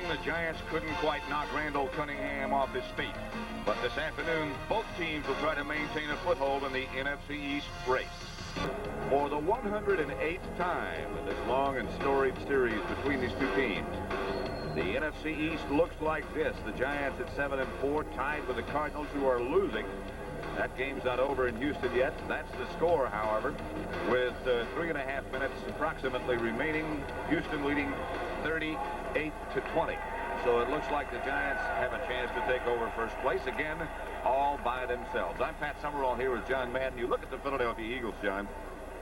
the Giants couldn't quite knock Randall Cunningham off his feet. But this afternoon, both teams will try to maintain a foothold in the NFC East race. For the 108th time in this long and storied series between these two teams, the NFC East looks like this. The Giants at 7-4, tied with the Cardinals, who are losing. That game's not over in Houston yet. That's the score, however, with 3.5 minutes approximately remaining. Houston leading 38-20. So it looks like the Giants have a chance to take over first place again, all by themselves. I'm Pat Summerall here with John Madden. You look at the Philadelphia Eagles, John,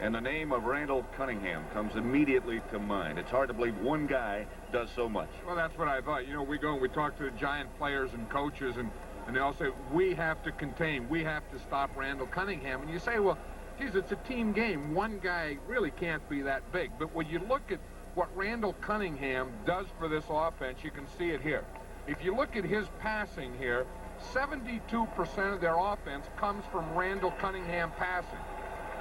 and the name of Randall Cunningham comes immediately to mind. It's hard to believe one guy does so much. Well, that's what I thought. You know, we go and we talk to the Giant players and coaches, and they all say, we have to contain, we have to stop Randall Cunningham. And you say, well, geez, it's a team game. One guy really can't be that big. But when you look at what Randall Cunningham does for this offense, you can see it here. If you look at his passing here, 72% of their offense comes from Randall Cunningham passing.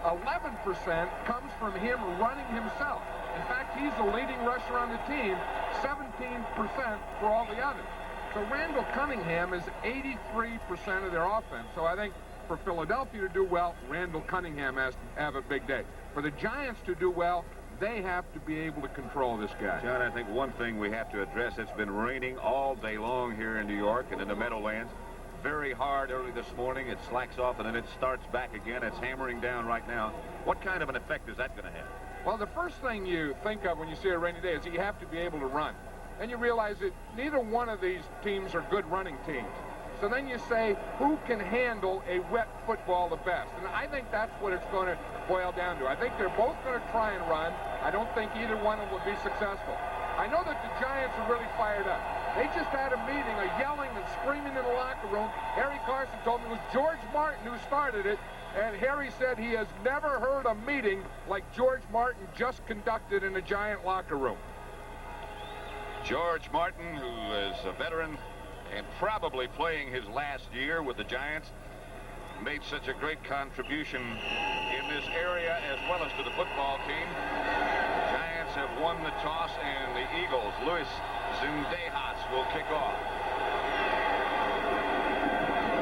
11% comes from him running himself. In fact, he's the leading rusher on the team, 17% for all the others. So Randall Cunningham is 83% of their offense. So I think for Philadelphia to do well, Randall Cunningham has to have a big day. For the Giants to do well, they have to be able to control this guy. John, I think one thing we have to address, it's been raining all day long here in New York and in the Meadowlands. Very hard early this morning. It slacks off and then it starts back again. It's hammering down right now. What kind of an effect is that going to have? Well, the first thing you think of when you see a rainy day is you have to be able to run. And you realize that neither one of these teams are good running teams. So then you say, who can handle a wet football the best? And I think that's what it's going to boil down to. I think they're both going to try and run. I don't think either one of them will be successful. I know that the Giants are really fired up. They just had a meeting, a yelling and screaming in the locker room. Harry Carson told me it was George Martin who started it. And Harry said he has never heard a meeting like George Martin just conducted in a Giant locker room. George Martin, who is a veteran and probably playing his last year with the Giants, made such a great contribution in this area as well as to the football team. The Giants have won the toss, and the Eagles, Luis Zendejas, will kick off.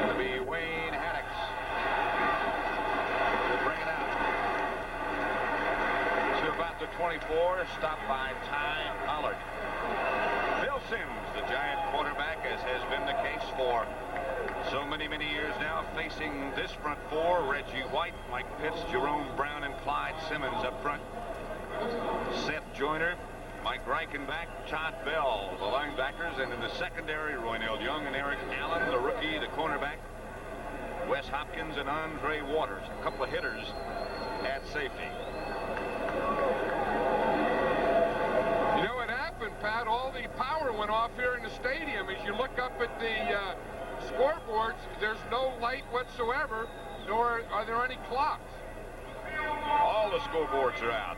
It'll be Wayne Haddix to bring it out. To about the 24, stopped by Ty Pollard. Bill Sims, the Giant quarterback, as has been the case for so many years now, facing this front four: Reggie White, Mike Pitts, Jerome Brown, and Clyde Simmons up front. Seth Joyner, Mike Reichenbach, Todd Bell, the linebackers, and in the secondary, Roynell Young and Eric Allen, the rookie, the cornerback, Wes Hopkins and Andre Waters, a couple of hitters at safety. You know what happened, Pat? All the power went off here in the stadium. As you look up at the scoreboards, there's no light whatsoever, nor are there any clocks. All the scoreboards are out.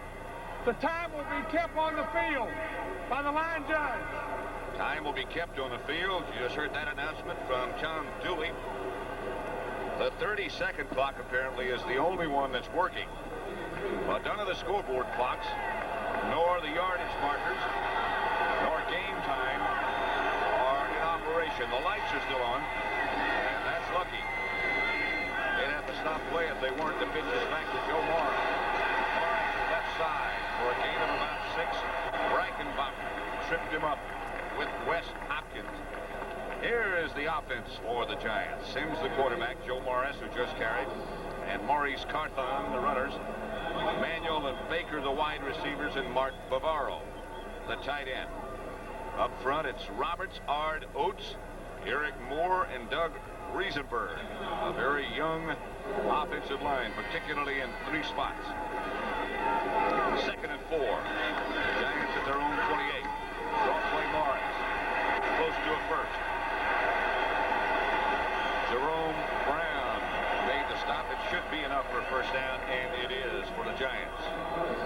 The time will be kept on the field by the line judge. Time will be kept on the field. You just heard that announcement from John Dooley. The 30-second clock apparently is the only one that's working. But none of the scoreboard clocks, nor the yardage markers, nor game time are in operation. The lights are still on, and that's lucky. They'd have to stop play if they weren't. The pitch is back to Joe Morris. Morris left side for a gain of about 6. Reichenbach tripped him up with Wes Hopkins. Here is the offense for the Giants. Sims, the quarterback, Joe Morris, who just carried, and Maurice Carthon, the runners. Manuel and Baker, the wide receivers, and Mark Bavaro, the tight end. Up front, it's Roberts, Ard Oates, Eric Moore, and Doug Riesenberg. A very young offensive line, particularly in 3 spots. 2nd and 4. The Giants at their own 28. Don't play Morris. Close to a first. Jerome Brown made the stop. It should be enough for a first down, and it is for the Giants.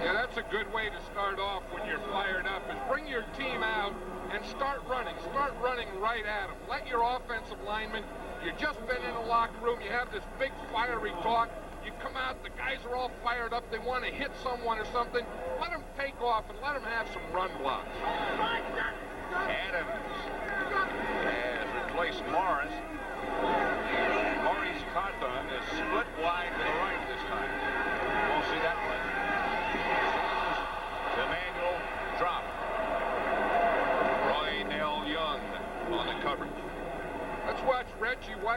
Yeah, that's a good way to start off when you're fired up, is bring your team out and start running. Start running right at them. Let your offensive linemen, you've just been in the locker room, you have this big fiery talk. You come out, the guys are all fired up, they want to hit someone or something. Let them take off and let them have some run blocks. Adams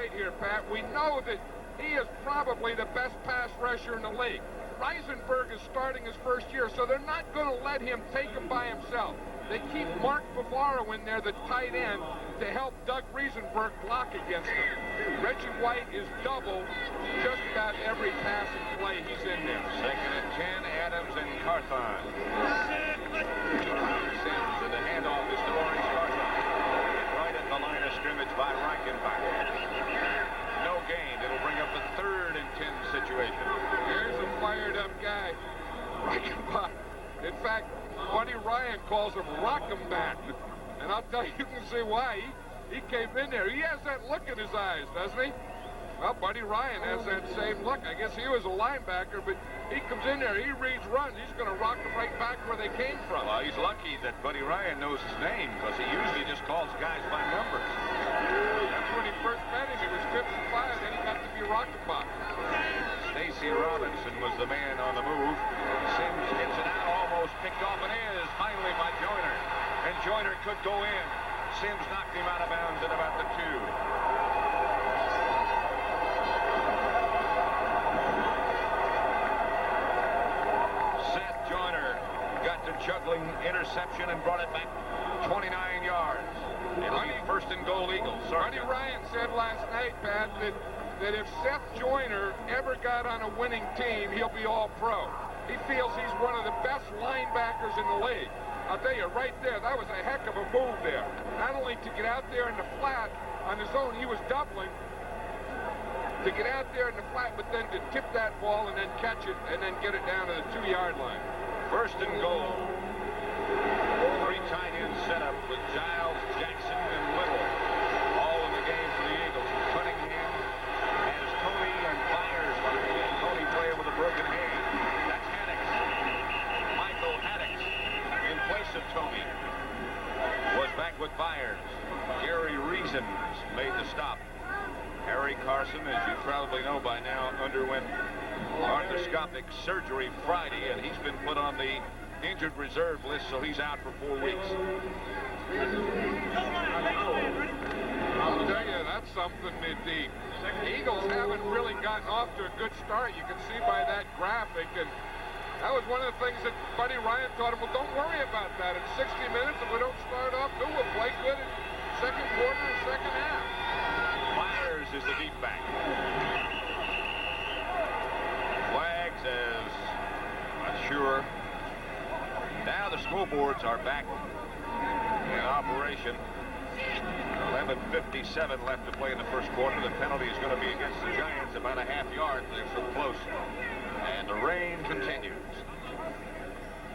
right here, Pat. We know that he is probably the best pass rusher in the league. Reisenberg is starting his first year, so they're not going to let him take him by himself. They keep Mark Bavaro in there, the tight end, to help Doug Reisenberg block against him. Reggie White is double just about every passing play he's in there. 2nd and 10, Adams and Carthon. Sims, and the handoff is to Maurice Carthon. Right at the line of scrimmage by Reichenbach. No gain. It'll bring up a 3rd and 10 situation. Here's a fired-up guy, Reichenbach. In fact, Buddy Ryan calls him Rock'em-back. And I'll tell you can see why. He came in there. He has that look in his eyes, doesn't he? Well, Buddy Ryan has that same look. I guess he was a linebacker, but he comes in there, he reads runs. He's going to rock them right back where they came from. Well, he's lucky that Buddy Ryan knows his name, because he usually just calls guys by numbers. That's when he first met him. He was 55, then he got to be Rock'em-back. Stacy Robinson was the man on the move. Sims gets it out, almost picked off, and is finally by Joyner. And Joyner could go in. Sims knocked him out of bounds at about the 2. Juggling interception and brought it back 29 yards. It'll be 1st and goal Eagles. Buddy Ryan said last night, Pat, that if Seth Joyner ever got on a winning team, he'll be all pro. He feels he's one of the best linebackers in the league. I'll tell you right there, that was a heck of a move there. Not only to get out there in the flat on his own, he was doubling to get out there in the flat, but then to tip that ball and then catch it and then get it down to the 2-yard line. 1st and goal. 3 tight end setup with Giles, Jackson, and Little. All in the game for the Eagles. Cunningham has Tony and Byers. And Tony playing with a broken hand. That's Haddix. Michael Haddix in place of Tony was back with Byers. Gary Reasons made the stop. Harry Carson, as you probably know by now, underwent arthroscopic surgery Friday, and he's been put on the injured reserve list, so he's out for 4 weeks. I'll tell you, that's something that the Eagles haven't really gotten off to a good start. You can see by that graphic, and that was one of the things that Buddy Ryan taught him. Well, don't worry about that. In 60 minutes, if we don't start off, we'll play good in 2nd quarter and 2nd half. Myers is the deep back. Flag says, not sure. Now the scoreboards are back in operation. 11:57 left to play in the 1st quarter. The penalty is going to be against the Giants, about a half yard. They're so close. And the rain continues.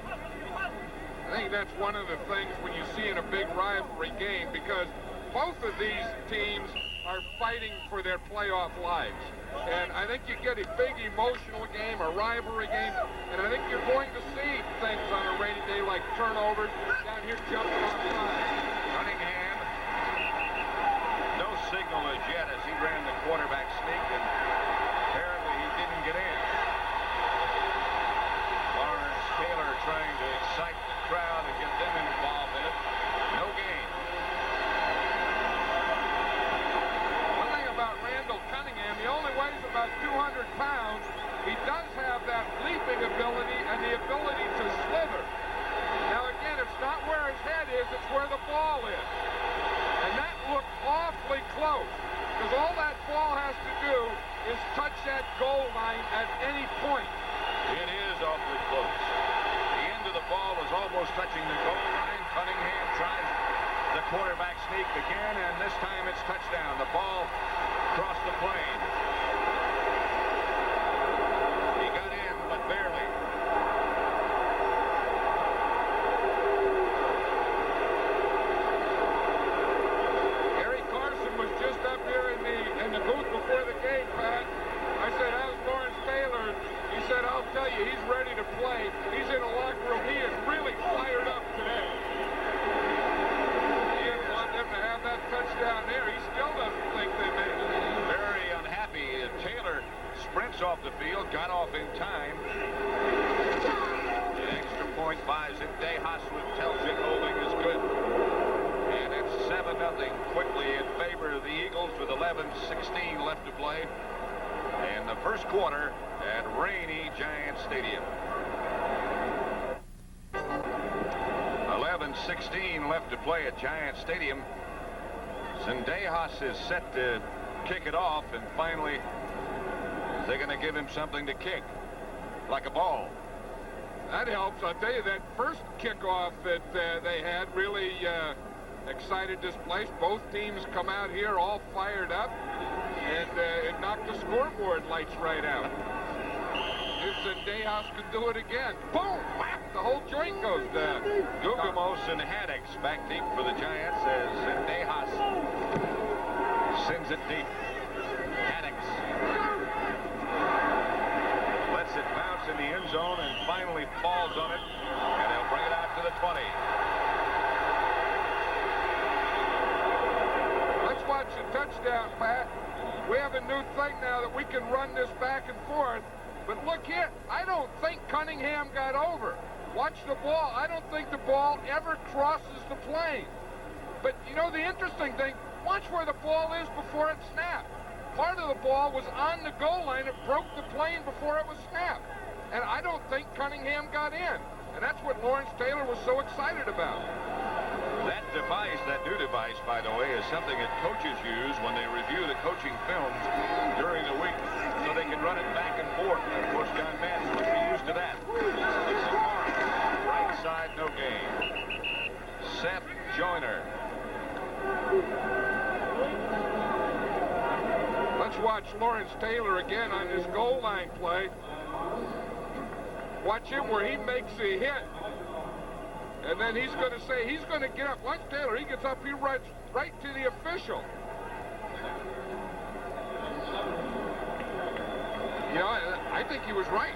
I think that's one of the things when you see in a big rivalry game, because both of these teams are fighting for their playoff lives. And I think you get a big emotional game, a rivalry game, and I think you're going to see things on a rainy day like turnovers down here jumping off the line. Cunningham, no signal as yet as he ran the quarterback sneak, and apparently he didn't get in. Lawrence Taylor trying to excite the crowd and get them involved in it. No gain. One thing about Randall Cunningham, he only weighs about 200 pounds. He does have that leaping ability and the ability to slither. Now again, it's not where his head is, it's where the ball is. And that looked awfully close, because all that ball has to do is touch that goal line at any point. It is awfully close. The end of the ball is almost touching the goal line. Cunningham tries the quarterback sneak again, and this time it's touchdown. The ball crossed the plane. He got in, but barely. Gary Carson was just up here in the booth before the game, Pat. I said, how's Lawrence Taylor? He said, I'll tell you, he's ready to play. He's in the locker room. He is really fired up today. He didn't want them to have that touchdown there. He still doesn't think they made it. Very unhappy. Taylor sprints off the field, got off in time. The extra point buys it. DeHaaswood tells it holding is good. And it's 7-0 quickly in favor of the Eagles with 11 11:16 left to play in the first quarter at rainy Giant Stadium. 11:16 left to play at Giant Stadium. Zendejas is set to kick it off, and finally they're going to give him something to kick, like a ball. That helps. I'll tell you, that first kickoff that they had really excited this place. Both teams come out here all fired up, and it knocked the scoreboard lights right out. If Zendejas could do it again, boom, whap, the whole joint goes down. Guggemos and Haddix back deep for the Giants as Zendejas sends it deep. Haddix lets it bounce in the end zone and finally falls on it, and they'll bring it out to the 20. Let's watch the touchdown, Pat. We have a new thing now that we can run this back and forth. But look here, I don't think Cunningham got over. Watch the ball. I don't think the ball ever crosses the plane. But you know the interesting thing, watch where the ball is before it snapped. Part of the ball was on the goal line. It broke the plane before it was snapped. And I don't think Cunningham got in. And that's what Lawrence Taylor was so excited about. That device, that new device, by the way, is something that coaches use when they review the coaching films during the week so they can run it back and forth. And of course, John Madden would be used to that. Right side, no gain. Seth Joyner. Let's watch Lawrence Taylor again on this goal line play. Watch him where he makes a hit. And then he's going to say, he's going to get up. Once Taylor, he gets up, he runs right to the official. You know, I think he was right.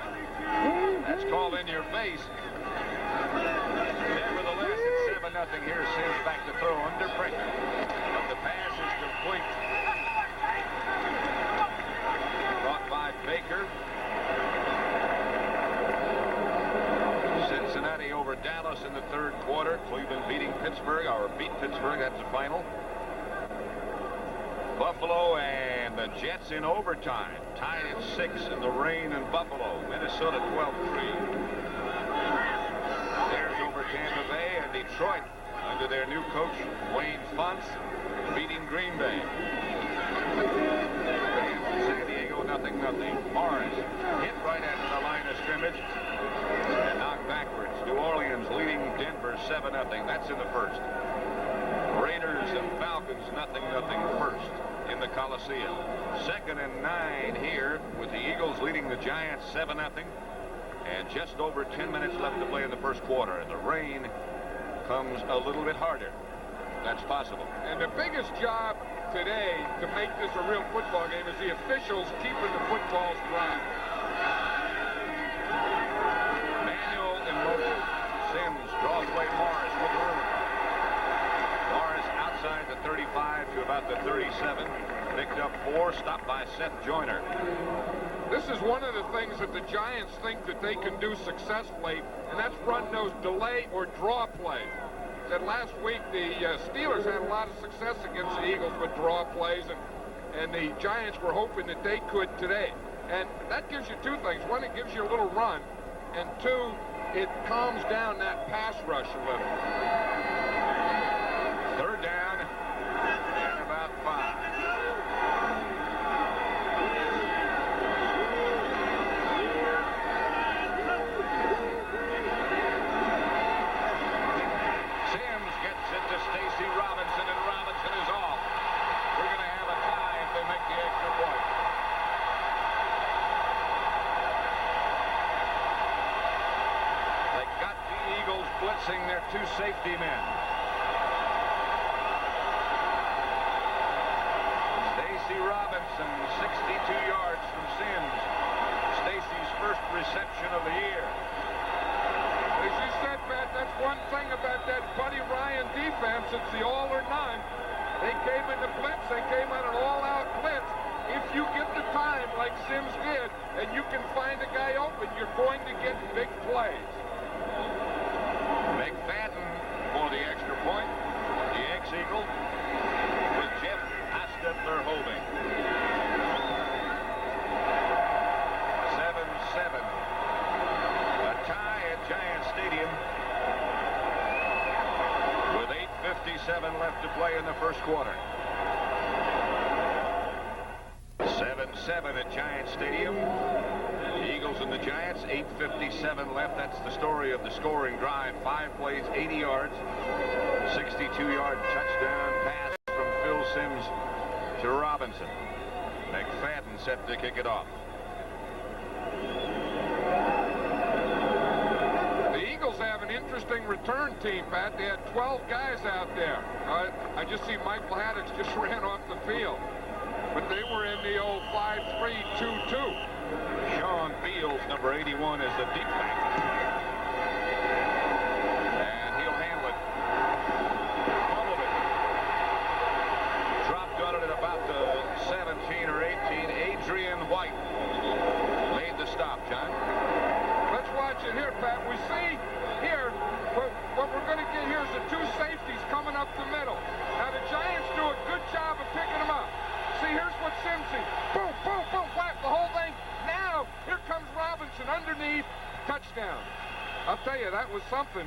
That's called in your face. Nevertheless, it's 7-0 here. Sims back to throw under pressure. But the pass is complete. Brought by Baker. Cincinnati over Dallas in the third quarter. Cleveland beating Pittsburgh, or beat Pittsburgh. That's the final. Buffalo and the Jets in overtime. Tied at 6 in the rain in Buffalo. Minnesota 12-3. There's over Tampa Bay and Detroit under their new coach, Wayne Fonts, beating Green Bay. San Diego 0-0. Morris hit right at the line of scrimmage and knocked backwards. New Orleans leading Denver 7-0. That's in the first. Raiders and Falcons 0-0 first in the Coliseum. 2nd and 9 here with the Eagles leading the Giants 7-0. And just over 10 minutes left to play in the first quarter. And the rain comes a little bit harder. That's possible. And the biggest job today to make this a real football game is the officials keeping the footballs dry. Manual in motion. Sims draws away Morris with room. Morris outside the 35 to about the 37. Picked up 4, stopped by Seth Joyner. This is one of the things that the Giants think that they can do successfully, and that's run those delay or draw plays. That last week the Steelers had a lot of success against the Eagles with draw plays, and the Giants were hoping that they could today. And that gives you two things. One, it gives you a little run, and two, it calms down that pass rush a little. 3rd down and about 5. Sims gets it to Stacy Robinson, and Robinson is off. We're going to have a tie if they make the extra point. They got the Eagles blitzing their 2 safety men. Stacy Robinson, 62 yards from Sims. Stacy's first reception of the year. As you said, Pat, that's one thing about that Buddy Ryan defense. It's the all or none. They came in the blitz. They came on an all-out blitz. If you get the time like Sims did, and you can find a guy open, you're going to get big plays. McFadden for the extra point. The ex-Eagle with Jeff Hostetler holding. 8:37 left to play in the first quarter. 7-7 at Giant Stadium. The Eagles and the Giants, 8:57 left. That's the story of the scoring drive. 5 plays, 80 yards, 62-yard touchdown pass from Phil Simms to Robinson. McFadden set to kick it off. The Eagles have an interesting return team, Pat. They had 12 guys out there. I just see Michael Haddix just ran off the field. But they were in the old 5-3-2-2. Sean Fields, number 81, is the deep back. And he'll handle it. Fumbled it. Dropped on it at about the 17 or 18. Adrian White made the stop, John. Let's watch it here, Pat. We see here what we're going to get here is the 2 safeties coming up the middle. Now the Giants do a good job of picking them up. See, here's what Simms sees. Boom, boom, boom, whap, the whole thing. Now, here comes Robinson underneath. Touchdown. I'll tell you, that was something.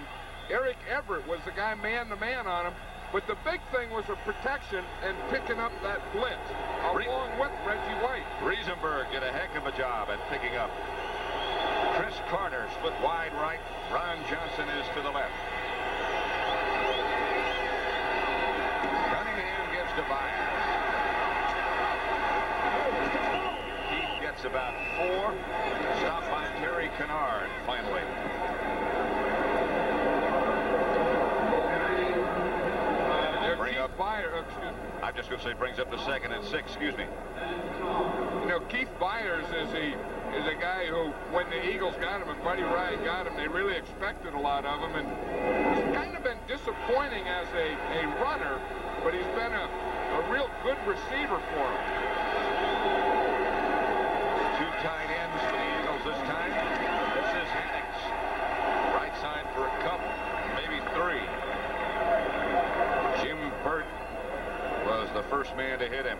Eric Everett was the guy man-to-man on him. But the big thing was a protection and picking up that blitz, along with Reggie White. Riesenberg did a heck of a job at picking up. Chris Carter split wide right. Ron Johnson is to the left. Cunningham gives to Byers. About 4. Stopped by Terry Kennard finally. Bring up Byers. I'm just going to say brings up to 2nd and 6. Excuse me. You know, Keith Byers is a guy who, when the Eagles got him and Buddy Ryan got him, they really expected a lot of him, and he's kind of been disappointing as a runner, but he's been a real good receiver for him. 2 tight ends for the Eagles this time. This is Haddix. Right side for a couple, maybe 3. Jim Burt was the first man to hit him.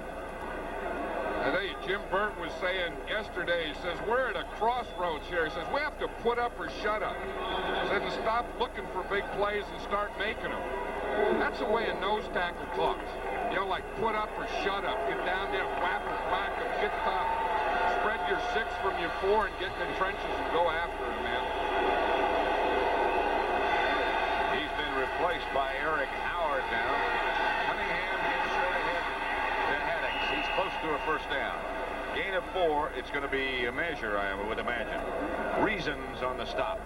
I tell you, Jim Burt was saying yesterday, he says, we're at a crossroads here. He says, we have to put up or shut up. He said to stop looking for big plays and start making them. That's the way a nose tackle talks. You know, like put up or shut up. Get down there, whap and whack them, get top. Spread your 6 from your 4 and get in the trenches and go after him, man. He's been replaced by Eric Howard now. Cunningham gets straight ahead to Haddix. He's close to a first down. Gain of 4. It's going to be a measure, I would imagine. Reasons on the stop.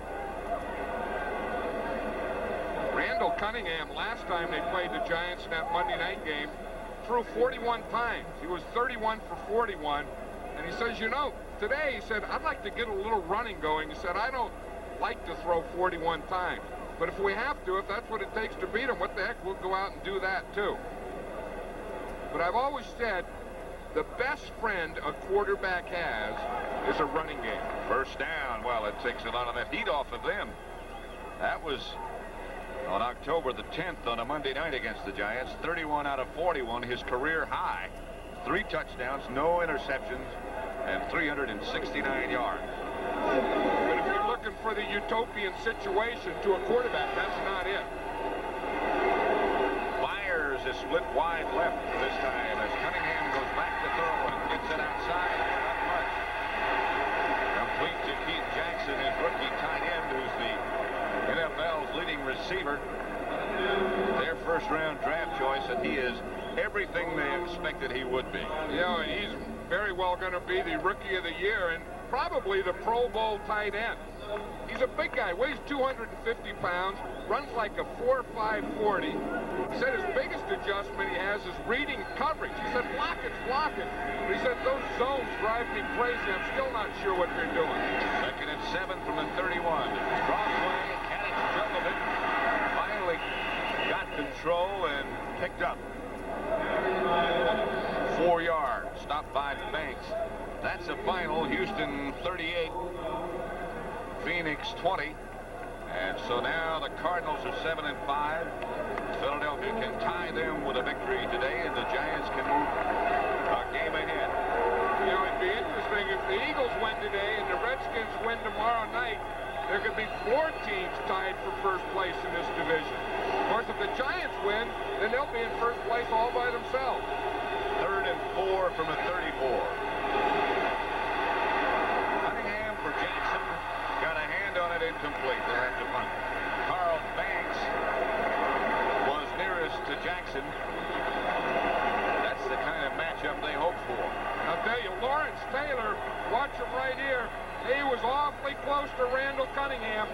Randall Cunningham, last time they played the Giants in that Monday night game, threw 41 times. He was 31 for 41. And he says, you know, today, he said, I'd like to get a little running going. He said, I don't like to throw 41 times. But if we have to, if that's what it takes to beat them, what the heck, we'll go out and do that too. But I've always said, the best friend a quarterback has is a running game. First down. Well, it takes a lot of that heat off of them. That was on October the 10th on a Monday night against the Giants. 31 out of 41, his career high. 3 touchdowns, no interceptions, and 369 yards. But if you're looking for the utopian situation to a quarterback, that's not it. Byers is split wide left this time as Cunningham goes back to throw and gets it outside. Not much. Complete to Keith Jackson, his rookie tight end, who's the NFL's leading receiver. Their first-round draft choice, and he is everything they expected he would be. You know, and he's very well going to be the Rookie of the Year and probably the Pro Bowl tight end. He's a big guy, weighs 250 pounds, runs like a 4.5 40. He said his biggest adjustment he has is reading coverage. He said, block it. But he said, those zones drive me crazy. I'm still not sure what they're doing. 2nd and 7 from the 31. Crossway, Haddix juggled it. Finally got control and picked up. 4 yards, stopped by Banks. That's a final. Houston 38, Phoenix 20. And so now the Cardinals are 7-5. Philadelphia can tie them with a victory today, and the Giants can move a game ahead. You know, it'd be interesting if the Eagles win today and the Redskins win tomorrow night. There could be 4 teams tied for first place in this division. Of course, if the Giants win, then from a 34. Cunningham for Jackson. Got a hand on it, incomplete. They'll have to punt. Carl Banks was nearest to Jackson. That's the kind of matchup they hope for. I'll tell you, Lawrence Taylor, watch him right here. He was awfully close to Randall Cunningham.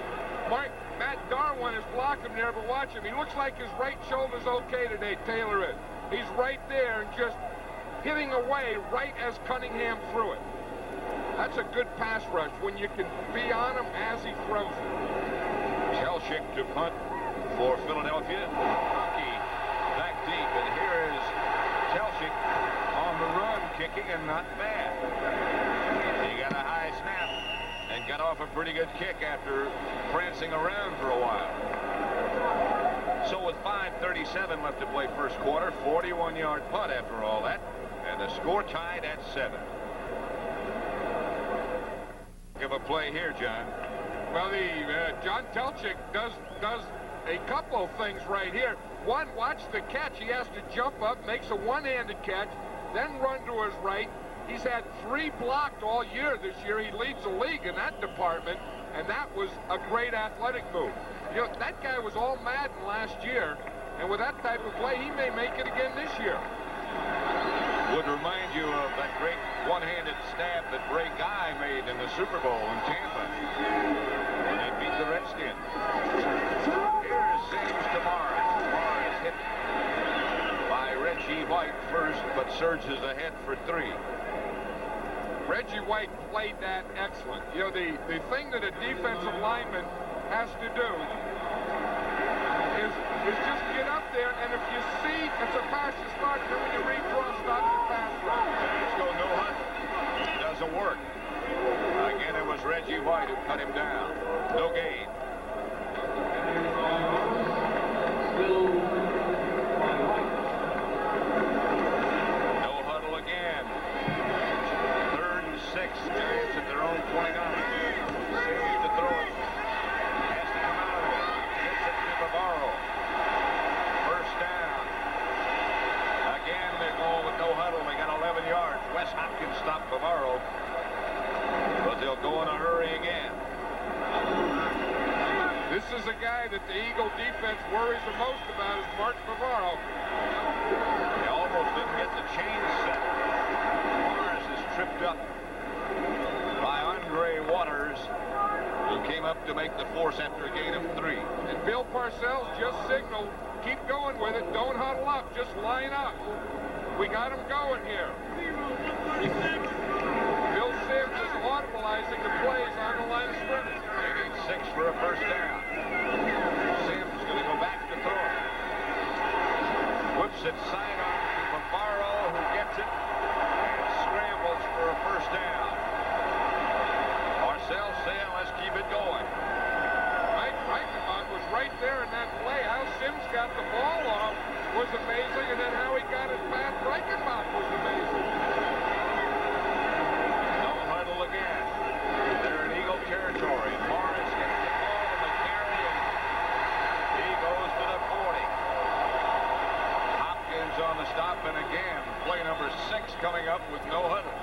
Matt Darwin is blocking there, but watch him. He looks like his right shoulder's okay today, Taylor is. He's right there and just hitting away right as Cunningham threw it. That's a good pass rush when you can be on him as he throws it. Chelchick to punt for Philadelphia. Hockey back deep, and here is Chelchick on the run, kicking, and not bad. He got a high snap and got off a pretty good kick after prancing around for a while. So with 5:37 left to play first quarter, 41-yard punt after all that, and the score tied at 7. Give a play here, John. Well, John Telchik does a couple of things right here. One, watch the catch. He has to jump up, makes a one-handed catch, then run to his right. He's had 3 blocked all year this year. He leads the league in that department, and that was a great athletic move. You know, that guy was all Madden last year, and with that type of play, he may make it again this year. Would remind you of that great one-handed stab that Ray Guy made in the Super Bowl in Tampa when they beat the Redskins. Here's Sims to Morris. Morris hit by Reggie White first, but surges ahead for 3. Reggie White played that excellent. You know, the thing that a defensive lineman has to do is just get up there, and if you see it's a pass to start, then when you redraw, stop the pass run. Let's go no hunt. Doesn't work. Again, it was Reggie White who cut him down. No gain. No huddle again. 3rd and 6. Giants at their own 29. Seems to throw it. Has to come out of it. Gets it to Bavaro. First down. Again, they're going with no huddle. They got 11 yards. Wes Hopkins stopped Bavaro. But they'll go in a hurry again. This is a guy that the Eagle defense worries the most about is Mark Bavaro. They almost didn't get the chain set. Morris is tripped up by Andre Waters, who came up to make the force after a gain of 3. And Bill Parcells just signaled, keep going with it, don't huddle up, just line up. We got him going here. Bill Sims is audibilizing the plays on the line of scrimmage. They need 6 for a first down. Sims going to go back to throw it. Whips it sidearm to Bavaro, who gets it and scrambles for a first down. Parcells saying, let's keep it going. Mike Reichenbach was right there in that play. How Sims got the ball off was amazing, and then how he got it back, Reichenbach was amazing. No huddle again. They're in Eagle territory. Morris gets the ball to the carry, and he goes to the 40. Hopkins on the stop, and again, play number 6 coming up with no huddle.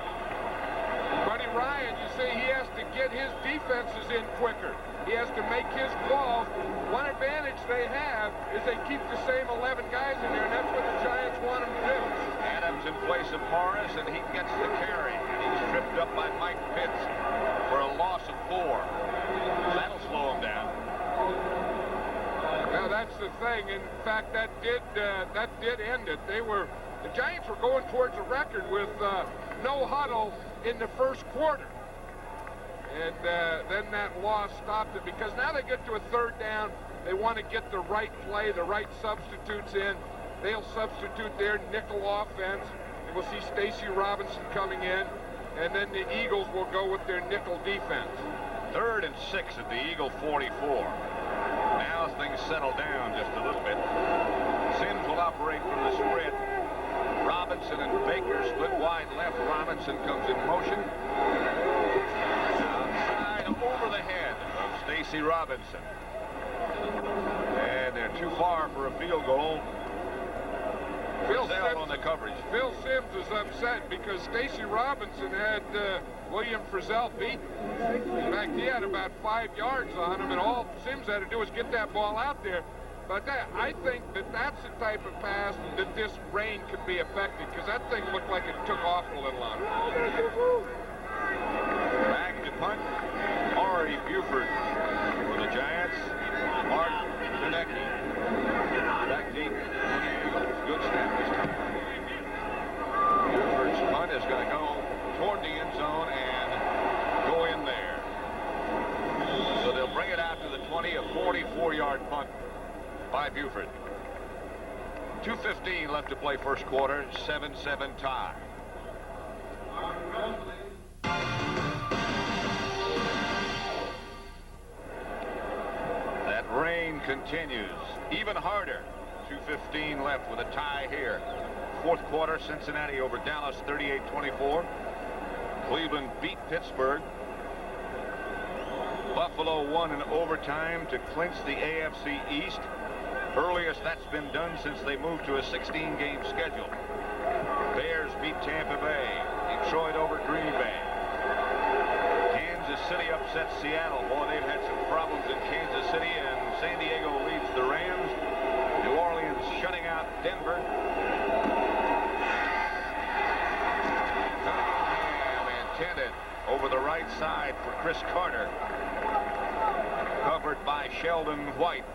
Buddy Ryan, you see, he has to get his defenses in quicker. He has to make his calls. One advantage they have is they keep the same 11 guys in there, and that's what the Giants want them to do. Adams in place of Morris, and he gets the carry, and he's tripped up by Mike Pitts for a loss of 4. That'll slow him down. Now that's the thing. In fact, that did end it. The Giants were going towards a record with no huddle in the first quarter. And then that loss stopped it, because now they get to a 3rd down. They want to get the right play, the right substitutes in. They'll substitute their nickel offense, and we'll see Stacy Robinson coming in, and then the Eagles will go with their nickel defense. 3rd and 6 at the Eagle 44. Now things settle down just a little bit. Sims will operate from the spread. Robinson and Baker split wide left. Robinson comes in motion. Outside over the head of Stacy Robinson. And they're too far for a field goal. On the coverage. Phil Simms is upset because Stacy Robinson had William Frizzell beat. In fact, he had about 5 yards on him, and all Simms had to do was get that ball out there. But I think that's the type of pass that this rain could be affected, because that thing looked like it took off a little on him. Back to punt. Ari Buford for the Giants. Mark Zanecki. Back deep. Good snap this time. Buford's punt is going to go toward the end zone and go in there. So they'll bring it out to the 20, a 44-yard punt by Buford. 2:15 left to play first quarter, 7-7 tie. That rain continues, even harder. 2:15 left with a tie here. Fourth quarter, Cincinnati over Dallas 38-24. Cleveland beat Pittsburgh. Buffalo won in overtime to clinch the AFC East. Earliest that's been done since they moved to a 16-game schedule. Bears beat Tampa Bay. Detroit over Green Bay. Kansas City upset Seattle. Boy, they've had some problems in Kansas City, and San Diego leads the Rams. New Orleans shutting out Denver. Cunningham intended over the right side for Chris Carter. Covered by Sheldon White.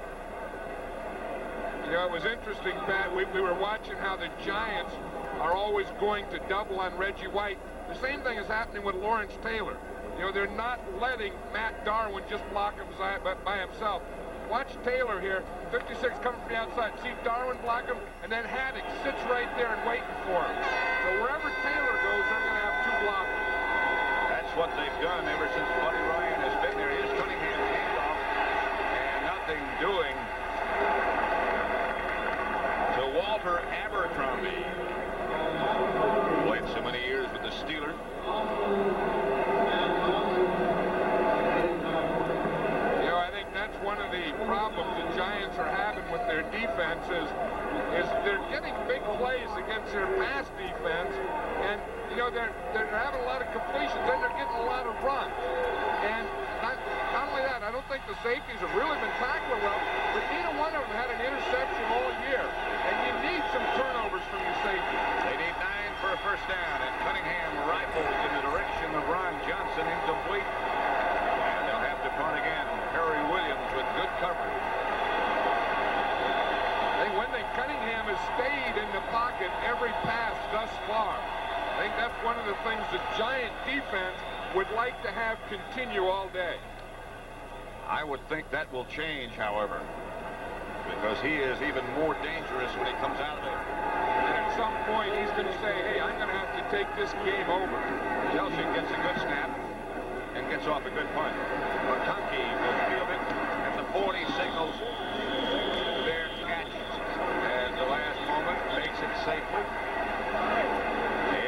You know, it was interesting, Pat. We were watching how the Giants are always going to double on Reggie White. The same thing is happening with Lawrence Taylor. You know, they're not letting Matt Darwin just block him by himself. Watch Taylor here, 56 coming from the outside. See Darwin block him, and then Haddock sits right there and waiting for him. So wherever Taylor goes, they're going to have two blockers. That's what they've done ever since Buddy Ryan has been there. Here's Cunningham handoff, and nothing doing to Walter Abercrombie. Played so many years with the Steelers. That's one of the problems the Giants are having with their defense is they're getting big plays against their pass defense, and you know they're having a lot of completions, and they're getting a lot of runs. And not only that, I don't think the safeties have really been tackling well, but neither one of them had an interception all year, and you need some turnovers from your safeties. They need 9 for a first down, and Cunningham rifles in the direction of Ron Johnson, incomplete. And they'll have to punt again. Harry Williams with good coverage. I think Cunningham has stayed in the pocket every pass thus far. I think that's one of the things the Giant defense would like to have continue all day. I would think that will change, however, because he is even more dangerous when he comes out of there. And at some point, he's going to say, hey, I'm going to have to take this game over. Chelsea gets a good snap and gets off a good punt. McConkey will field it, and the 40 signals their catch at the last moment, makes it safely.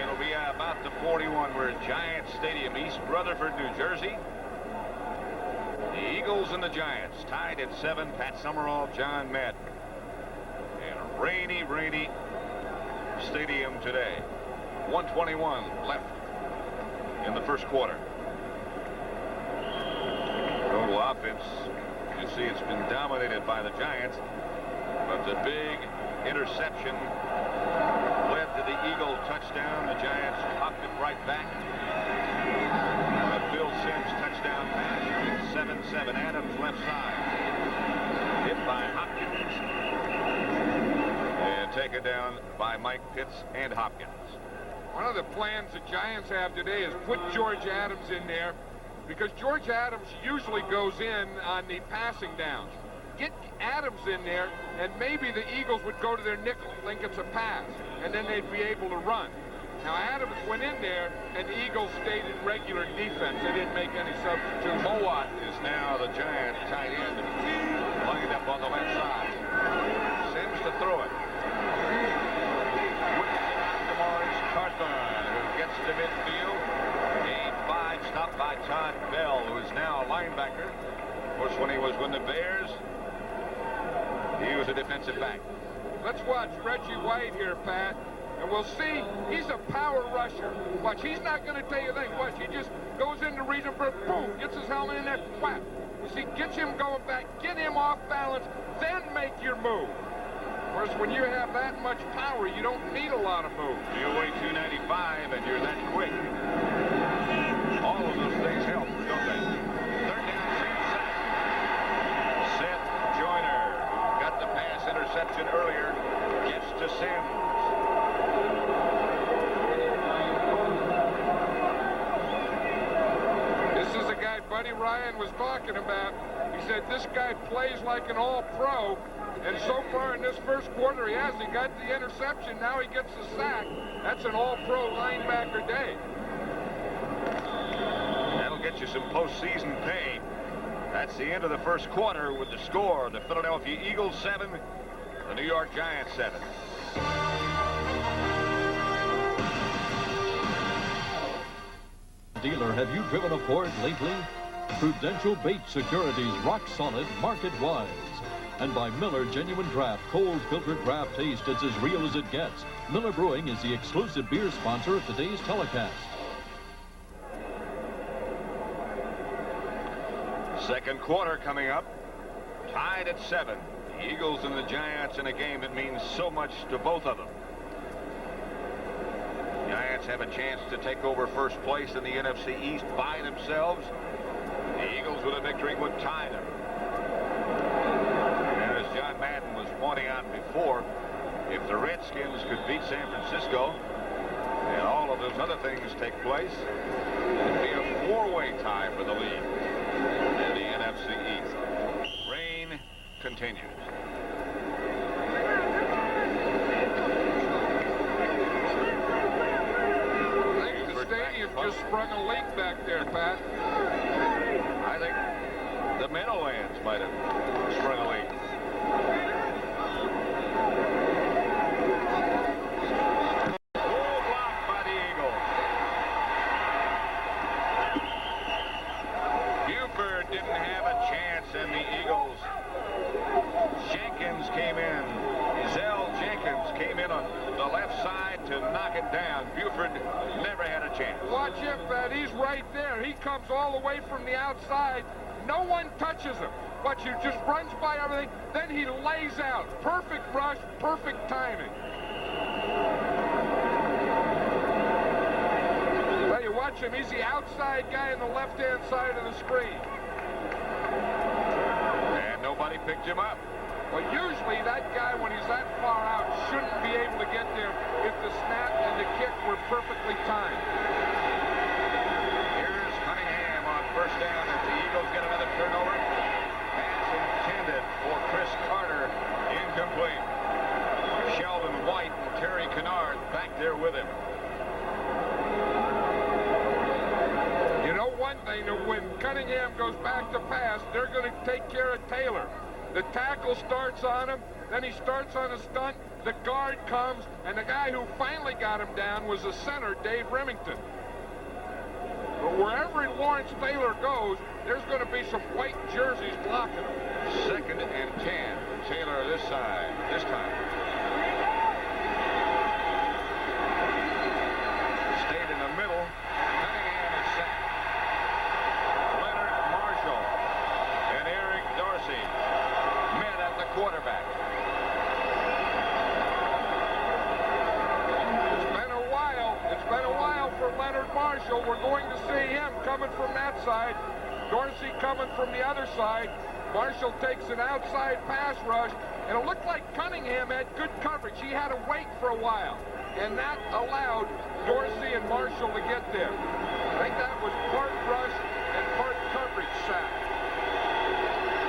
It'll be about the 41. We're at Giants Stadium, East Rutherford, New Jersey. The Eagles and the Giants tied at 7. Pat Summerall, John Madden. And a rainy, rainy stadium today. 1:21 left in the first quarter. Total offense, you see it's been dominated by the Giants, but the big interception led to the Eagle touchdown. The Giants popped it right back. A Bill Simms touchdown pass. 7-7. Adams left side. Hit by Hopkins. And taken down by Mike Pitts and Hopkins. One of the plans the Giants have today is put George Adams in there, because George Adams usually goes in on the passing downs. Get Adams in there, and maybe the Eagles would go to their nickel, think it's a pass, and then they'd be able to run. Now, Adams went in there, and the Eagles stayed in regular defense. They didn't make any substitutions. Mowat is now the Giant tight end, lined up on the left side. Simms to throw it. DeMaurice Carthon, who gets to midfield. Gain 5, stopped by Todd Bell, who is now a linebacker. Of course, when he was with the Bears, he was a defensive back. Let's watch Reggie White here, Pat. And we'll see, he's a power rusher. Watch, he's not going to tell you anything. Watch, he just goes into reason for boom, gets his helmet in there, whap. You see, gets him going back, get him off balance, then make your move. Of course, when you have that much power, you don't need a lot of moves. You weigh 295 and you're that quick. All of those things help, don't they? Third down, Seth Joyner got the pass interception earlier. Gets to Sims. This is a guy Buddy Ryan was talking about. He said this guy plays like an all-pro. And so far in this first quarter, he got the interception. Now he gets the sack. That's an all-pro linebacker day. That'll get you some postseason pay. That's the end of the first quarter with the score. The Philadelphia Eagles 7, the New York Giants 7. Dealer, have you driven a Ford lately? Prudential Bait Securities, rock solid, market wise. And by Miller Genuine Draft, cold filtered draft taste, it's as real as it gets. Miller Brewing is the exclusive beer sponsor of today's telecast. Second quarter coming up. Tied at 7. The Eagles and the Giants in a game that means so much to both of them. Giants have a chance to take over first place in the NFC East by themselves. The Eagles with a victory would tie them. And as John Madden was pointing out before, if the Redskins could beat San Francisco and all of those other things take place, it'd be a four-way tie for the lead in the NFC East. Rain continues. Just sprung a leak back there, Pat. I think the Meadowlands might have sprung a leak. Full block by the Eagles. Buford didn't have a chance, and the Eagles. Jenkins came in. Zell Jenkins came in on the left side to knock it down. Buford never had a chance. Watch him, Pat. He's right there. He comes all the way from the outside. No one touches him. But you just runs by everything. Then he lays out. Perfect rush, perfect timing. Well, you watch him. He's the outside guy on the left-hand side of the screen. And nobody picked him up. Well, usually that guy, when he's that far out, shouldn't be able to get there if the snap and the kick were perfectly timed. Here's Cunningham on first down as the Eagles get another turnover. Pass intended for Chris Carter. Incomplete. Sheldon White and Terry Kennard back there with him. You know one thing, when Cunningham goes back to pass, they're going to take care of Taylor. The tackle starts on him, then he starts on a stunt, the guard comes, and the guy who finally got him down was the center, Dave Remington. But wherever Lawrence Taylor goes, there's going to be some white jerseys blocking him. Second and 10. Taylor this side, this time. Stayed in the middle. Cunningham is sacked. Leonard Marshall and Eric Dorsey met at the quarterback. It's been a while for Leonard Marshall. We're going to see him coming from that side. Dorsey coming from the other side. Marshall takes an outside pass rush, and it looked like Cunningham had good coverage. He had to wait for a while, and that allowed Dorsey and Marshall to get there. I think that was part rush and part coverage sack.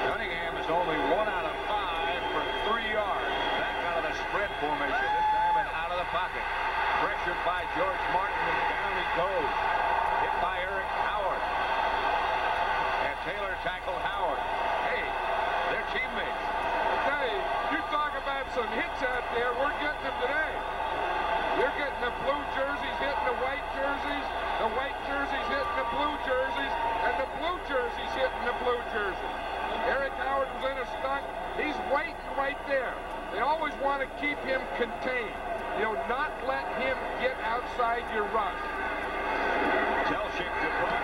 Cunningham is only 1 out of 5 for 3 yards. Back out of the spread formation this time and out of the pocket. Pressured by George Martin, and down he goes. Hit by Eric Howard. And Taylor tackled Howard. Hey, they're teammates. Okay, you talk about some hits out there. We're getting them today. You're getting the blue jerseys hitting the white jerseys, the white jerseys hitting the blue jerseys, and the blue jerseys hitting the blue jerseys. Eric Howard was in a stunt. He's waiting right there. They always want to keep him contained. You know, not let him get outside your rush. Telchik to punt.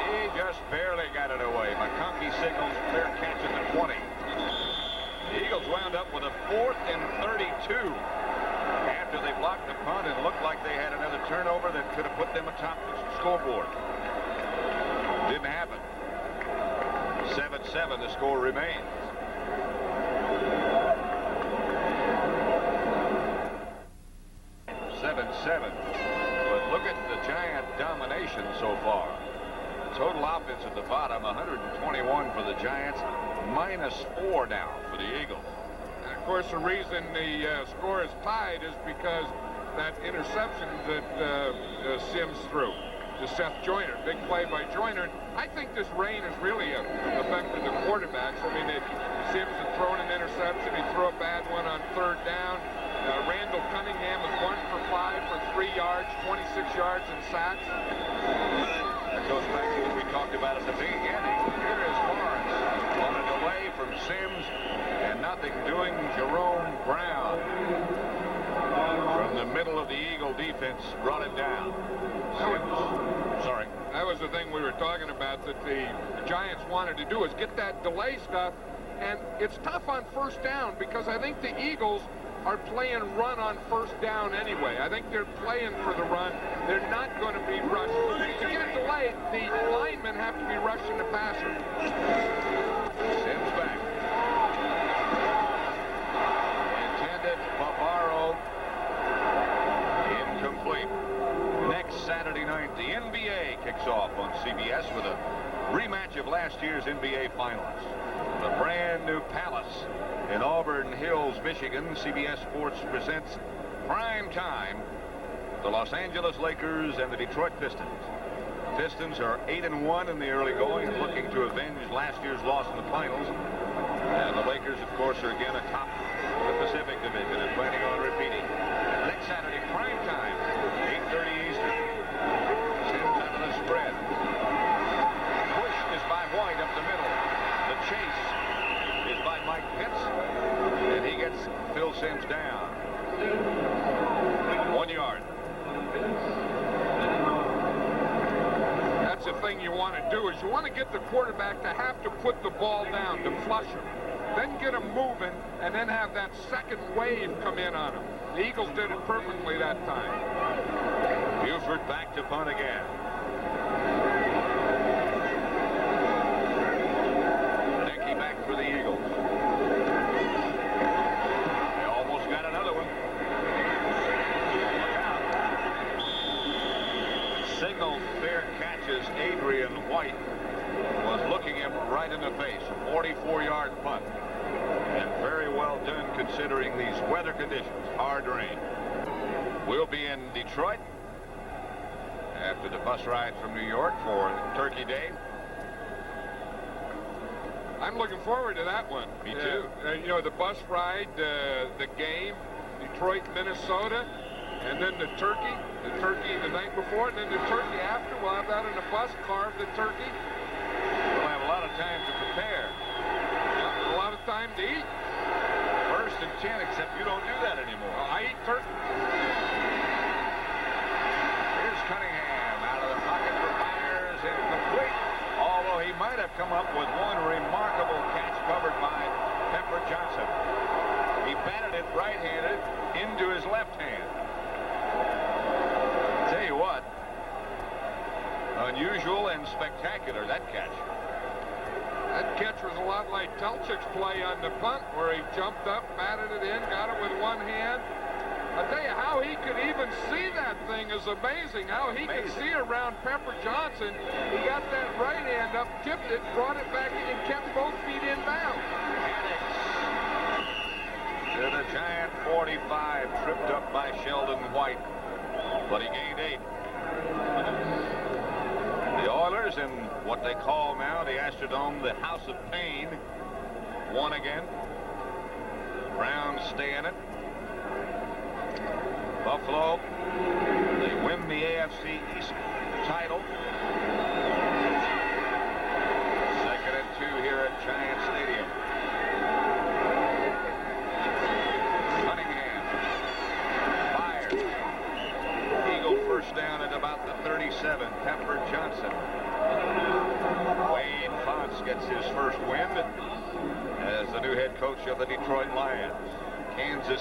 He just barely got it away. McConkey signals fair catch at the 20. The Eagles wound up with a 4th and 32 after they blocked the punt and looked like they had another turnover that could have put them atop the scoreboard. Didn't happen. 7-7, the score remains. But look at the Giant domination so far. Total offense at the bottom, 121 for the Giants, -4 now for the Eagles. And of course, the reason the score is tied is because that interception that Sims threw to Seth Joyner. Big play by Joyner. I think this rain has really affected the quarterbacks. I mean, Sims had thrown an interception. He threw a bad one on 3rd down. Randall Cunningham was 1 for 5 for 3 yards, 26 yards in sacks. That goes back to what we talked about at the beginning. Here is Lawrence on a delay from Sims, and nothing doing. Jerome Brown from the middle of the Eagle defense brought it down. Sorry. That was the thing we were talking about that the Giants wanted to do, is get that delay stuff. And it's tough on 1st down because I think the Eagles are playing run on 1st down anyway. I think they're playing for the run. They're not going to be rushed. To get a delay, the linemen have to be rushing the passer. Sims back. Intended Bavaro. Incomplete. Next Saturday night, the NBA kicks off on CBS with a rematch of last year's NBA finalists. The brand new Palace in Auburn Hills, Michigan. CBS Sports presents Prime Time, the Los Angeles Lakers and the Detroit Pistons. Pistons are 8-1 in the early going, looking to avenge last year's loss in the finals. And the Lakers, of course, are again atop the Pacific Division and planning on repeating. Next Saturday, prime time, 8:30 Eastern. Sims out of the spread. Push is by White up the middle. The chase is by Mike Pitts, and he gets Phil Sims down. 1 yard. That's the thing you want to do, is you want to get the quarterback to have to put the ball down, to flush him. Then get him moving, and then have that second wave come in on him. The Eagles did it perfectly that time. Buford back to punt again. Dickey back for the Eagles. They almost got another one. Signal fair catches. Adrian White was looking him right in the face. 44-yard punt. And very well done considering these weather conditions. Hard rain. We'll be in Detroit after the bus ride from New York for Turkey Day. I'm looking forward to that one. Me too. You know, the bus ride, the game, Detroit, Minnesota, and then the turkey the night before, and then the turkey after. We'll have that in a bus, carve the turkey. We'll have a lot of time to prepare. A lot of time to eat. 1st and 10, except you don't do that anymore. Well, I eat turkey. Here's Cunningham out of the pocket for Myers, incomplete. Although he might have come up with one remarkable catch covered by Pepper Johnson. He batted it right-handed into his left hand. Tell you what, unusual and spectacular, that catch. That catch was a lot like Telchik's play on the punt, where he jumped up, batted it in, got it with one hand. I tell you, how he could even see that thing is amazing. How he could see around Pepper Johnson. He got that right hand up, tipped it, brought it back, and kept both feet in bounds. To the Giant 45, tripped up by Sheldon White, but he gained 8. The Oilers, in what they call now the Astrodome, the House of Pain, won again. Browns stay in it. Buffalo, they win the AFC East title. 2nd and 2 here at Giant Stadium.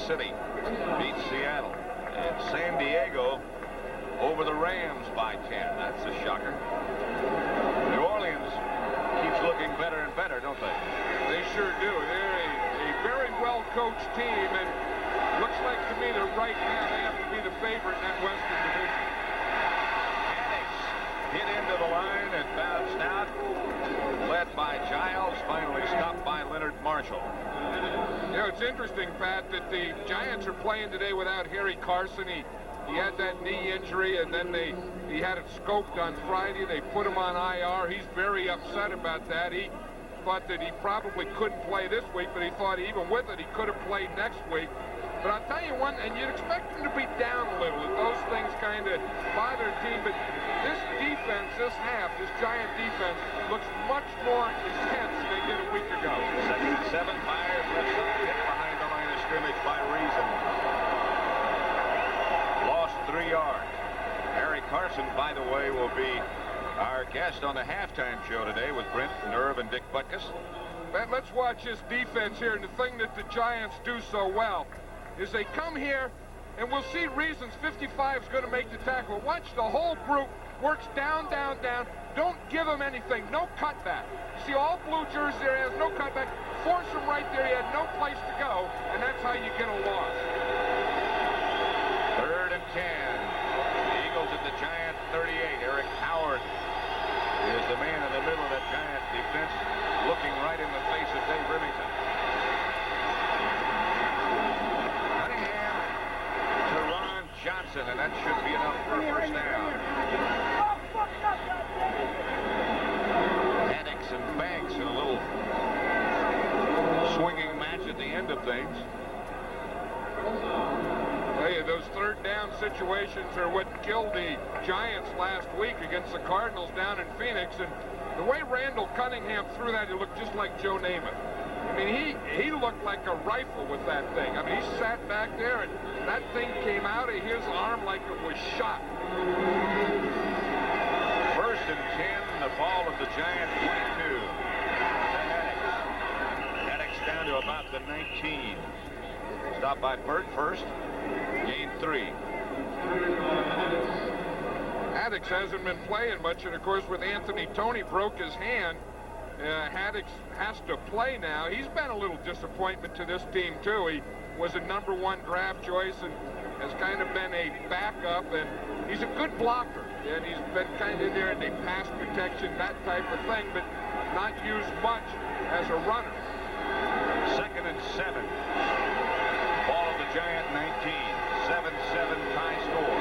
City beats Seattle. And San Diego over the Rams by 10. That's a shocker. New Orleans keeps looking better and better, don't they? They sure do. They're a very well-coached team, and looks like to me that right now they have to be the favorite in that Western Division. Hit into the line and bounced out. Led by Giles, finally stopped by Leonard Marshall. You know, it's interesting, Pat, that the Giants are playing today without Harry Carson. He had that knee injury, and then he had it scoped on Friday. They put him on IR. He's very upset about that. He thought that he probably couldn't play this week, but he thought even with it he could have played next week. But I'll tell you one, and you'd expect him to be down a little, that those things kind of bother a team. But this defense, this half, this Giant defense, looks much more intense than they did a week ago. Second and 7, Myers left side hit behind the line of scrimmage by Reason. Lost 3 yards. Harry Carson, by the way, will be our guest on the halftime show today with Brent Nerve and Dick Butkus. But let's watch this defense here, and the thing that the Giants do so well is they come here, and we'll see Reason's 55 is going to make the tackle. Watch the whole group works down, down, down. Don't give him anything. No cutback. See all blue jerseys there, has no cutback. Force him right there. He had no place to go, and that's how you get a loss. 3rd and 10. The Eagles at the Giant 38. Eric Howard is the man in the middle of that Giant defense, looking right in the face of Dave Remington. Cunningham to Ron Johnson, and that should be enough for a first down. Haddix and Banks in a little swinging match at the end of things. Hey, those 3rd down situations are what killed the Giants last week against the Cardinals down in Phoenix. And the way Randall Cunningham threw that, he looked just like Joe Namath. I mean, he looked like a rifle with that thing. I mean, he sat back there, and that thing came out of his arm like it was shot. 1st and 10, the ball of the Giant 22. Haddix down to about the 19. Stopped by Burt first. Gain 3. Haddix hasn't been playing much, and of course with Anthony Toney broke his hand, Haddix has to play now. He's been a little disappointment to this team too. He was a #1 draft choice and has kind of been a backup, and he's a good blocker, and he's been kind of in there in the pass protection, that type of thing, but not used much as a runner. 2nd and 7. Ball of the Giant 19. 7-7 tie score.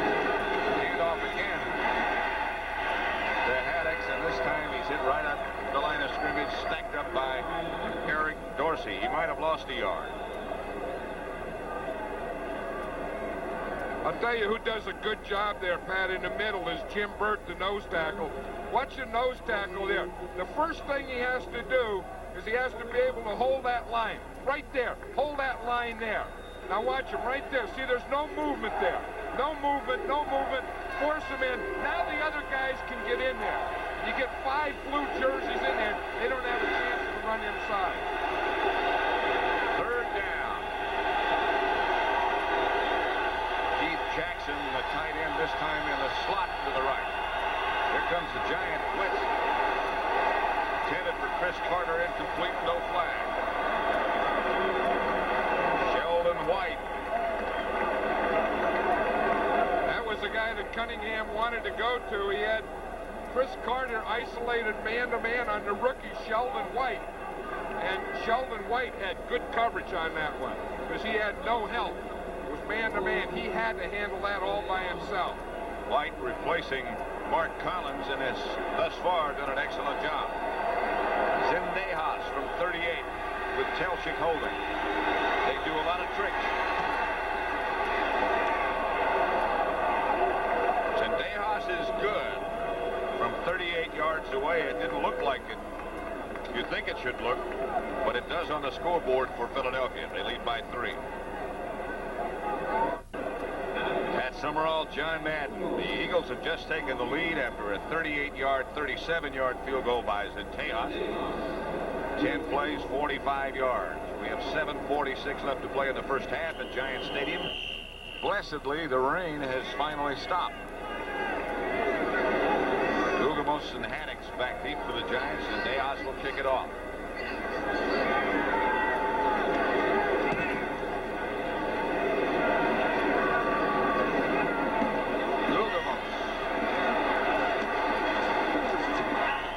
Hand off again to Haddix, and this time he's hit right up the line of scrimmage, stacked up by Eric Dorsey. He might have lost a yard. I'll tell you who does a good job there, Pat, in the middle is Jim Burt, the nose tackle. Watch the nose tackle there. The first thing he has to do is he has to be able to hold that line. Right there. Hold that line there. Now watch him right there. See, there's no movement there. No movement, no movement. Force him in. Now the other guys can get in there. You get 5 blue jerseys in there. They don't have a chance to run inside. 3rd down. Keith Jackson, the tight end, this time in the slot to the right. Here comes the Giant blitz. Intended for Chris Carter, incomplete, no flag. White. That was the guy that Cunningham wanted to go to. He had Chris Carter isolated man-to-man on the rookie Sheldon White. And Sheldon White had good coverage on that one because he had no help. It was man-to-man. He had to handle that all by himself. White replacing Mark Collins and has thus far done an excellent job. Zendejas from 38 with Telchik holding. They do a lot of tricks. Zendejas is good from 38 yards away. It didn't look like it. You think it should look, but it does on the scoreboard for Philadelphia. They lead by 3. At Summerall, John Madden. The Eagles have just taken the lead after a 38-yard, 37-yard field goal by Zendejas. 10 plays, 45 yards. We have 7:46 left to play in the first half at Giant Stadium. Blessedly, the rain has finally stopped. Gugamos and Haddix back deep for the Giants, and Deas will kick it off. Gugamos.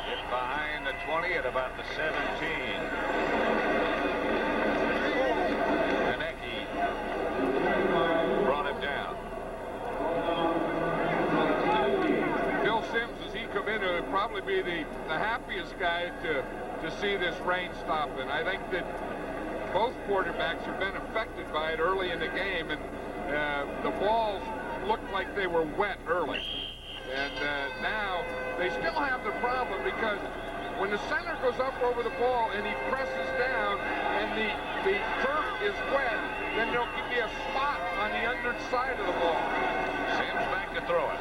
Hit behind the 20 at about the 17. Brought him down. Bill Sims, as he come in, will probably be the happiest guy to see this rain stop. And I think that both quarterbacks have been affected by it early in the game, and the balls looked like they were wet early. And now they still have the problem, because when the center goes up over the ball and he presses down and the turf is wet, then there'll be a spot on the underside of the ball. Sims back to throw it.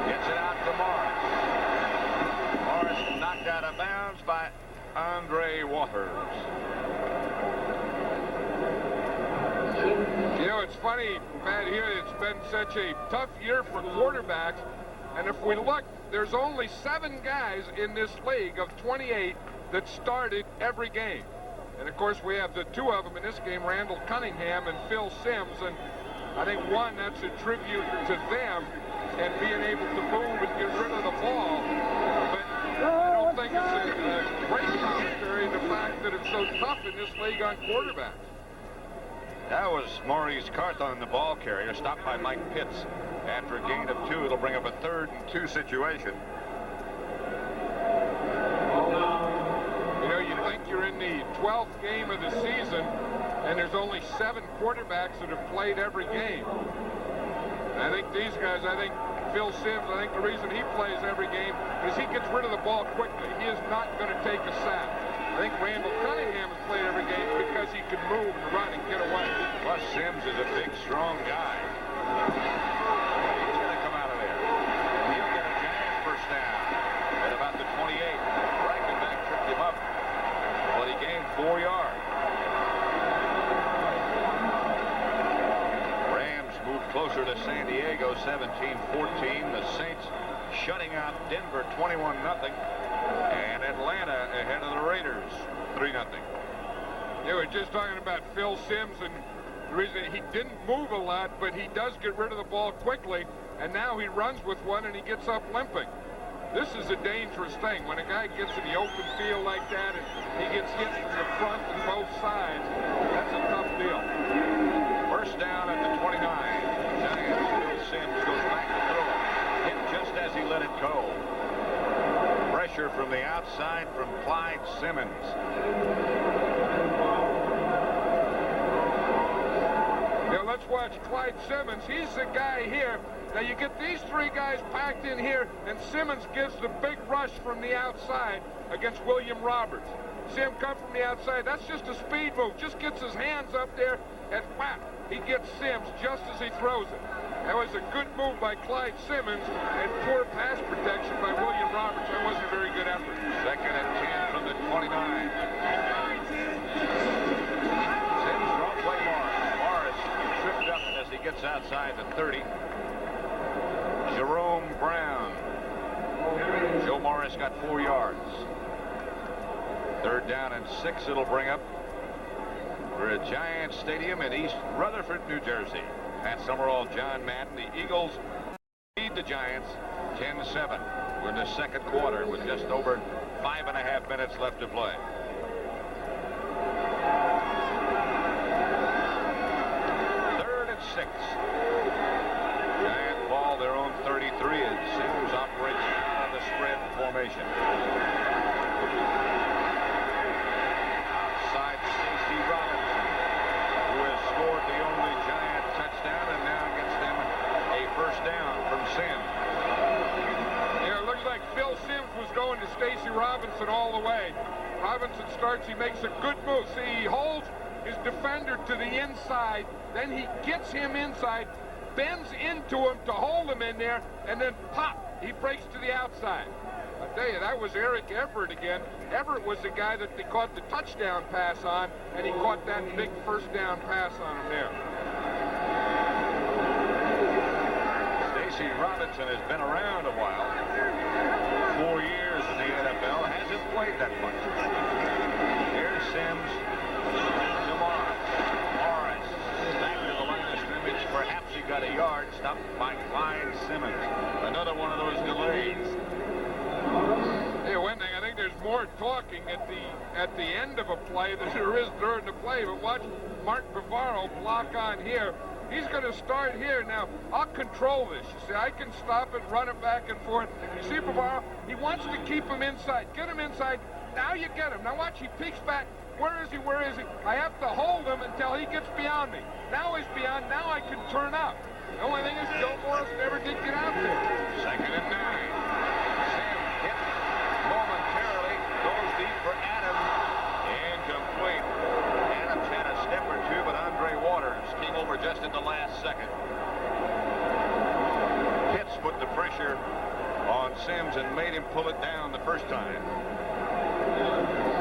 Gets it out to Morris. Morris knocked out of bounds by Andre Waters. You know, it's funny, Matt, here it's been such a tough year for quarterbacks. And if we look, there's only 7 guys in this league of 28 that started every game. And of course, we have the 2 of them in this game, Randall Cunningham and Phil Sims. And I think, one, that's a tribute to them and being able to move and get rid of the ball. But I don't think it's a great commentary, the fact that it's so tough in this league on quarterbacks. That was Maurice Carthon, the ball carrier, stopped by Mike Pitts. After a gain of 2, it'll bring up a 3rd and 2 situation. You know, you think you're in the 12th game of the season, and there's only 7 quarterbacks that have played every game. And I think these guys, I think Phil Sims, I think the reason he plays every game is he gets rid of the ball quickly. He is not going to take a sack. I think Randall Cunningham has played every game because he can move and run and get away. Plus, Sims is a big, strong guy. He's going to come out of there. And he'll get a Giant first down at about the 28. Reichenbach tripped him up, but he gained 4 yards. Rams move closer to San Diego, 17-14. The Saints shutting out Denver, 21-0. And Atlanta ahead of the Raiders, 3-0. Yeah, we're just talking about Phil Sims, and the reason he didn't move a lot, but he does get rid of the ball quickly, and now he runs with one and he gets up limping. This is a dangerous thing. When a guy gets in the open field like that and he gets hit from the front and both sides, that's a tough deal. First down at the 29. Giants. Phil Sims goes back to throw it. Hit just as he let it go. Pressure from the outside from Clyde Simmons. Now let's watch Clyde Simmons. He's the guy here. Now you get these 3 guys packed in here, and Simmons gives the big rush from the outside against William Roberts. See him come from the outside. That's just a speed move. Just gets his hands up there, and whap, he gets Sims just as he throws it. That was a good move by Clyde Simmons, and poor pass protection by William Roberts. That wasn't a very good effort. Second and 10 from the 29. Sims won't play Morris. Morris tripped up as he gets outside the 30. Jerome Brown. Joe Morris got 4 yards. 3rd down and 6 it'll bring up. We're at Giant Stadium in East Rutherford, New Jersey. At Summerall, John Madden. The Eagles lead the Giants 10-7. We're in the 2nd quarter with just over 5.5 minutes left to play. Third and 6. Giant ball their own 33 as Sims operates out of the spread formation. Outside Stacy Robinson, who has scored the only Giant touchdown and now gets them a first down from Sims. Yeah, it looks like Phil Sims was going to Stacy Robinson all the way. Robinson starts, he makes a good move. See, he holds his defender to the inside, then he gets him inside, bends into him to hold him in there, and then pop, he breaks to the outside. I tell you, that was Eric Everett again. Everett was the guy that they caught the touchdown pass on, and he caught that big first down pass on him there. Stacy Robinson has been around a while. 4 years in the NFL, hasn't played that much. Here's Sims to Morris. Back to the line of scrimmage. Perhaps he got a yard. Stopped by Clyde Simmons. Another one of those delays. Hey, one thing, I think there's more talking at the end of a play than there is during the play. But watch Mark Bavaro block on here. He's going to start here. Now, I'll control this. You see, I can stop it, run it back and forth. You see Bavaro? He wants to keep him inside. Get him inside. Now you get him. Now watch, he peeks back. Where is he? Where is he? I have to hold him until he gets beyond me. Now he's beyond. Now I can turn up. The only thing is Joe Morris never did get out there. 2nd and 9. Sam hit momentarily. Goes deep for Adams. Incomplete. Adams had a step or two, but Andre Waters came over just at the last second. Pitts put the pressure on Sims and made him pull it down the first time.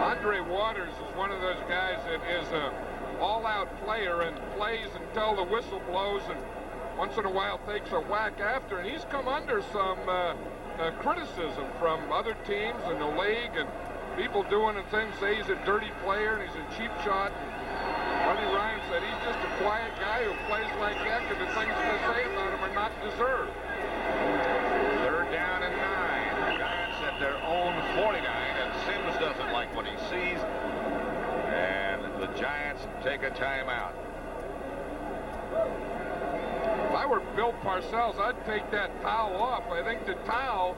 Andre Waters is one of those guys that is an all-out player and plays until the whistle blows and once in a while takes a whack after. And he's come under some criticism from other teams in the league and people doing the things, say he's a dirty player and he's a cheap shot. Buddy Ryan said he's just a quiet guy who plays like that because the things they say about him are not deserved. 3rd down and 9. Giants at their own 49, and Sims doesn't like what he sees. And the Giants take a timeout. If I were Bill Parcells, I'd take that towel off. I think the towel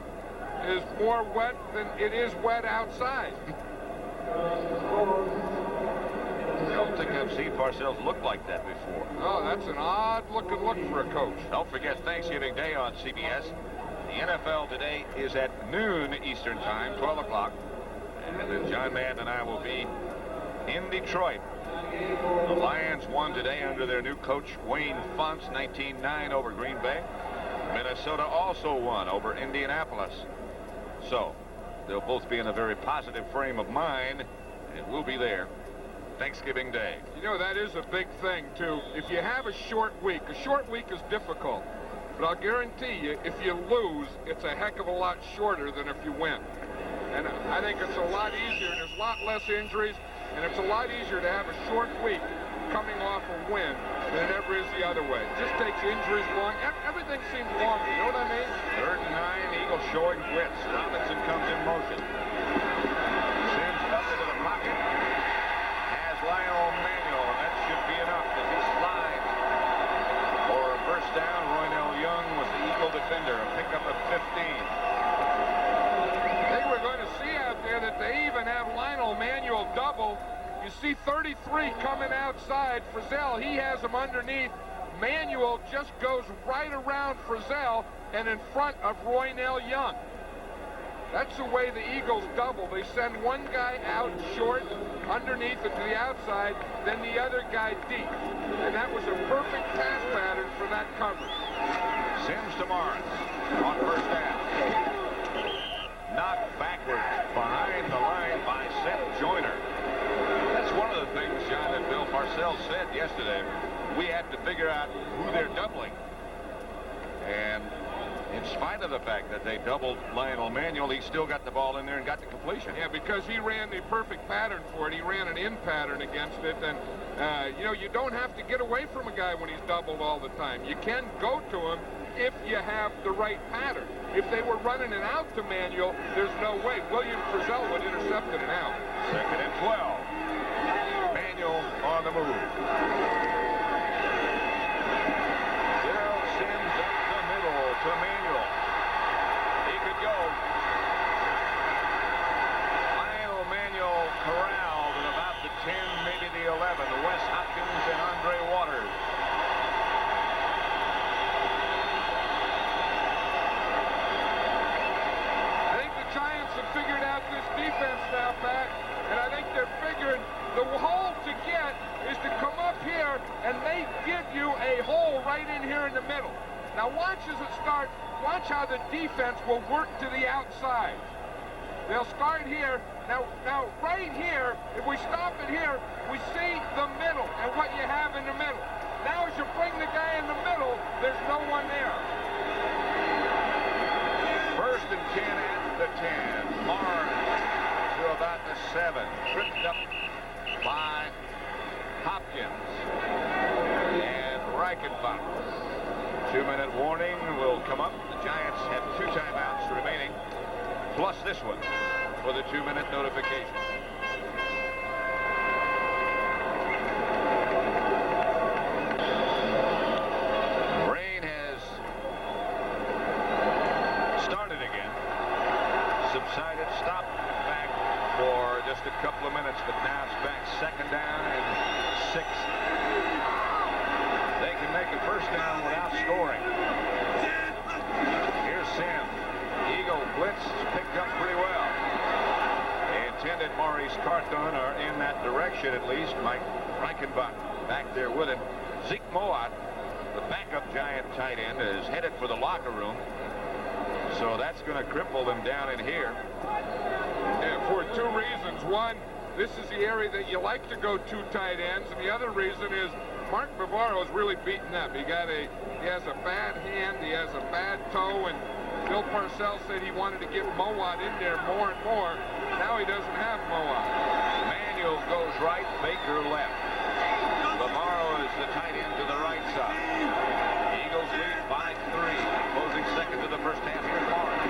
is more wet than it is wet outside. I don't think I've seen Parcells look like that before. Oh, that's an odd-looking look for a coach. Don't forget Thanksgiving Day on CBS. The NFL today is at noon Eastern Time, 12 o'clock. And then John Madden and I will be in Detroit. The Lions won today under their new coach, Wayne Fontes, 19-9 over Green Bay. Minnesota also won over Indianapolis. So, they'll both be in a very positive frame of mind, and we'll be there Thanksgiving Day. You know, that is a big thing, too. If you have a short week is difficult. But I'll guarantee you, if you lose, it's a heck of a lot shorter than if you win. And I think it's a lot easier, and there's a lot less injuries, and it's a lot easier to have a short week coming off a win than it ever is the other way. It just takes injuries long. Everything seems longer, you know what I mean? 3rd and 9, Eagles showing blitz. Robinson comes in motion. Sims comes into the pocket. Has Lionel Manuel, and that should be enough as he slides for a first down. Roynell Young was the Eagle defender, a pickup of 15. I think we're going to see out there that they even have Lionel Manuel double. You see 33 coming outside. Frizzell, he has him underneath. Manuel just goes right around Frizzell and in front of Roynell Young. That's the way the Eagles double. They send one guy out short, underneath it to the outside, then the other guy deep. And that was a perfect pass pattern for that coverage. Sims to Morris on first down. Knocked backwards behind the line by Seth Joyner. That's one of the things, John, that Bill Parcells said yesterday. We have to figure out who they're doubling. And in spite of the fact that they doubled Lionel Manuel, he still got the ball in there and got the completion. Yeah, because he ran the perfect pattern for it. He ran an in pattern against it. And, you know, you don't have to get away from a guy when he's doubled all the time. You can go to him if you have the right pattern. If they were running it out to Manuel, there's no way. William Frizzell would intercept it out. 2nd and 12. Manuel on the move. Still Sims up the middle to Manuel. He could go. Lionel Manuel corralled at about the 10, maybe the 11. Wes Hopkins and Andre Waters. I think the Giants have figured out this defense now, Pat, and I think they're figuring the hole to get is to come up here, and they give you a hole right in here in the middle. Now watch as it starts. Watch how the defense will work to the outside. They'll start here. Now, right here, if we stop it here, we see the middle and what you have in the middle. Now, as you bring the guy in the middle, there's no one there. First and 10 at the 10. Barnes to about the 7. Tripped up by Hopkins and Reichenbach. 2-minute warning will come up. The Giants have 2 timeouts remaining, plus this one for the 2-minute notification. Rain has started again. Subsided, stopped back for just a couple of minutes, but now it's back 2nd down and 6. They can make a first down without scoring. Here's Sims. Eagle blitz picked up pretty well. The intended Maurice Carthon are in that direction at least. Mike Reichenbach back there with him. Zeke Moat, the backup Giant tight end, is headed for the locker room. So that's going to cripple them down in here. Yeah, for 2 reasons. One, this is the area that you like to go 2 tight ends, and the other reason is Mark Bavaro's really beaten up. He has a bad hand, he has a bad toe, and Bill Parcells said he wanted to get Moat in there more and more. Now he doesn't have Moat. Manuel goes right, Baker left. Bavaro is the tight end to the right side. Eagles lead by 3. Closing second to the first half here, Barnes.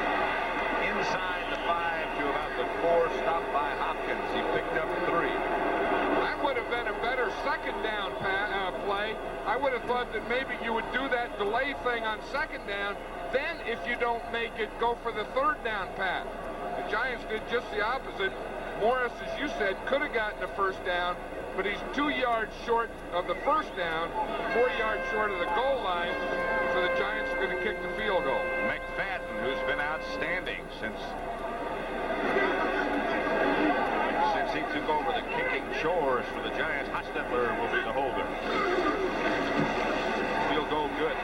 Inside the 5 to about the 4, stopped by Hopkins. He picked up 3. That would have been a better 2nd down play. I would have thought that maybe you would do that delay thing on 2nd down. Then, if you don't make it, go for the 3rd down pass. The Giants did just the opposite. Morris, as you said, could have gotten a first down, but he's 2 yards short of the first down, 4 yards short of the goal line, so the Giants are going to kick the field goal. McFadden, who's been outstanding since he took over the kicking chores for the Giants. Hostetler will be the holder. Field goal good.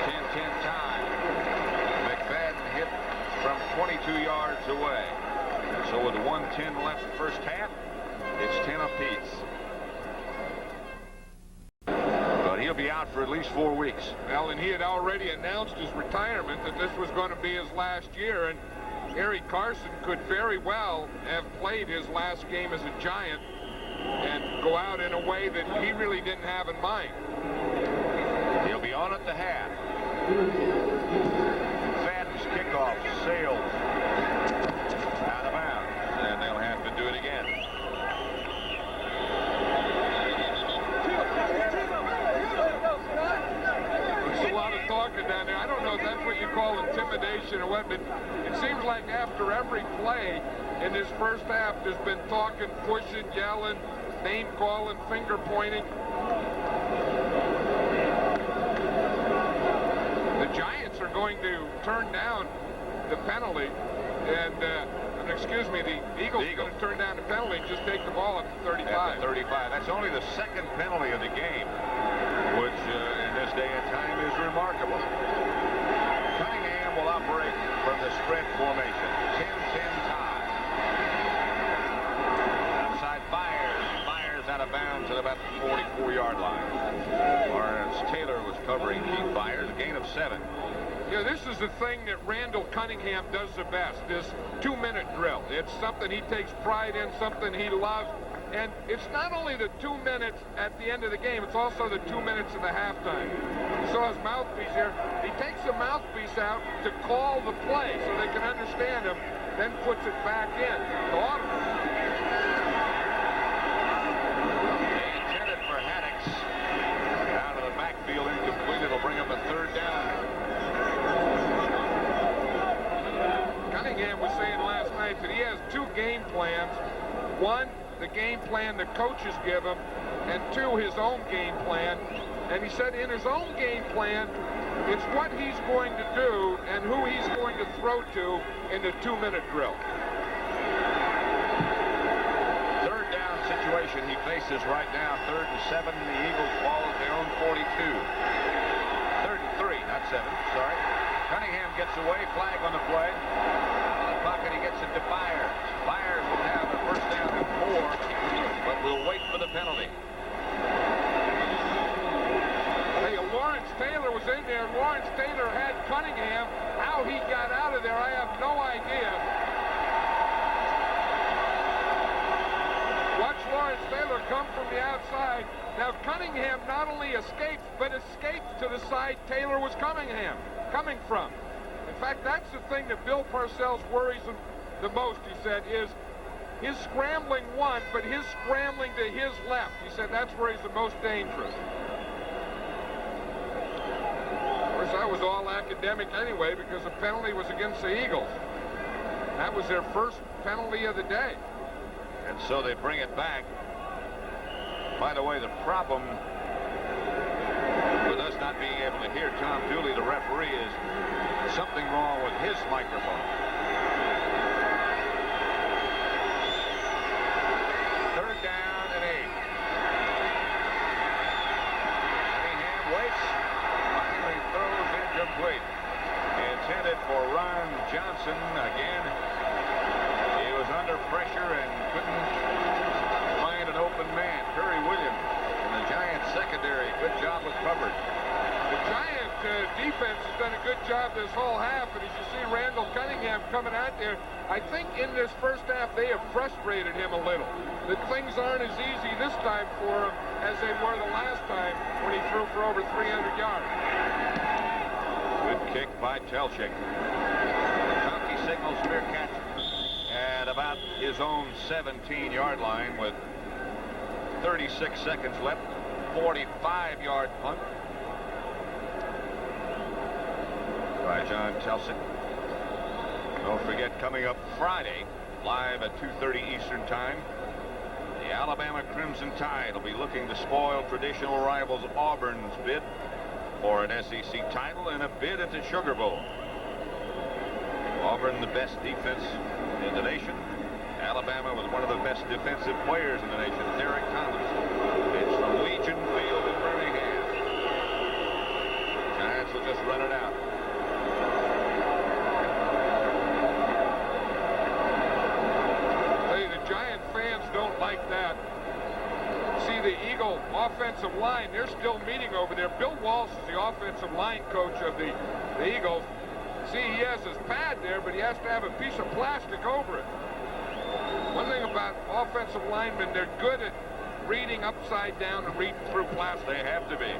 10-10 tie. McFadden hit from 22 yards away. So with 1:10 left first half, it's 10 apiece. But he'll be out for at least 4 weeks. Well, and he had already announced his retirement, that this was going to be his last year, and Harry Carson could very well have played his last game as a Giant and go out in a way that he really didn't have in mind. He'll be on at the half. Fadden's kickoff sailed out of bounds, and they'll have to do it again. There's a lot of talking down there. I don't know if that's what you call intimidation or what, but it seems like after every play in this first half, there's been talking, pushing, yelling, name calling, finger pointing. The Giants are going to turn down the penalty, and excuse me, the Eagles are going to turn down the penalty and just take the ball at the 35. At the 35. That's only the 2nd penalty of the game, which in this day and time is remarkable. Cunningham will operate from the spread formation. 10-10 tie. Outside Byers out of bounds at about the 44-yard line. Lawrence Taylor was covering Keith Byers, a gain of 7. Yeah, this is the thing that Randall Cunningham does the best, this 2-minute drill. It's something he takes pride in, something he loves. And it's not only the 2 minutes at the end of the game, it's also the 2 minutes of the halftime. You saw his mouthpiece here. He takes the mouthpiece out to call the play so they can understand him, then puts it back in. The audible. They intended for Haddix. Out of the backfield, incomplete. It'll bring up a 3rd down. Cunningham was saying last night that he has 2 game plans. One, the game plan the coaches give him, and 2, his own game plan. And he said in his own game plan, it's what he's going to do and who he's going to throw to in the 2-minute drill. 3rd down situation he faces right now. 3rd and 7. The Eagles ball at their own 42. 3rd and 3, not 7. Sorry. Cunningham gets away. Flag on the play. pocket. He gets it to Byers. Byers will have the first down and 4, but we'll wait for the penalty. Hey, Lawrence Taylor was in there. Lawrence Taylor had Cunningham. How he got out of there, I have no idea. Watch Lawrence Taylor come from the outside. Now, Cunningham not only escapes, but escapes to the side Taylor was coming from. In fact, that's the thing that Bill Parcells worries him the most, he said, is his scrambling one, but his scrambling to his left. He said that's where he's the most dangerous. Of course, that was all academic anyway, because the penalty was against the Eagles. That was their first penalty of the day. And so they bring it back. By the way, the problem with us not being able to hear Tom Dooley, the referee, is something wrong with his microphone. Third down and 8. Cunningham waits. Finally throws incomplete. Intended for Ron Johnson. Again, he was under pressure and couldn't find an open man. Curry Williams in the Giants secondary. Good job with coverage. The Giant defense has done a good job this whole half, and as you see Randall Cunningham coming out there, I think in this first half they have frustrated him a little. That things aren't as easy this time for him as they were the last time when he threw for over 300 yards. Good kick by Telchik. County signals fair catch at about his own 17-yard line with 36 seconds left. 45-yard punt by John Telchik. Don't forget, coming up Friday, live at 2:30 Eastern Time, the Alabama Crimson Tide will be looking to spoil traditional rivals Auburn's bid for an SEC title and a bid at the Sugar Bowl. Auburn, the best defense in the nation. Alabama with one of the best defensive players in the nation, Derek Thomas. It's the Legion Field in Birmingham. Giants will just run it out. Don't like that. See the Eagle offensive line, they're still meeting over there. Bill Walsh is the offensive line coach of the Eagles. See, he has his pad there, but he has to have a piece of plastic over it. One thing about offensive linemen, they're good at reading upside down and reading through plastic. They have to be.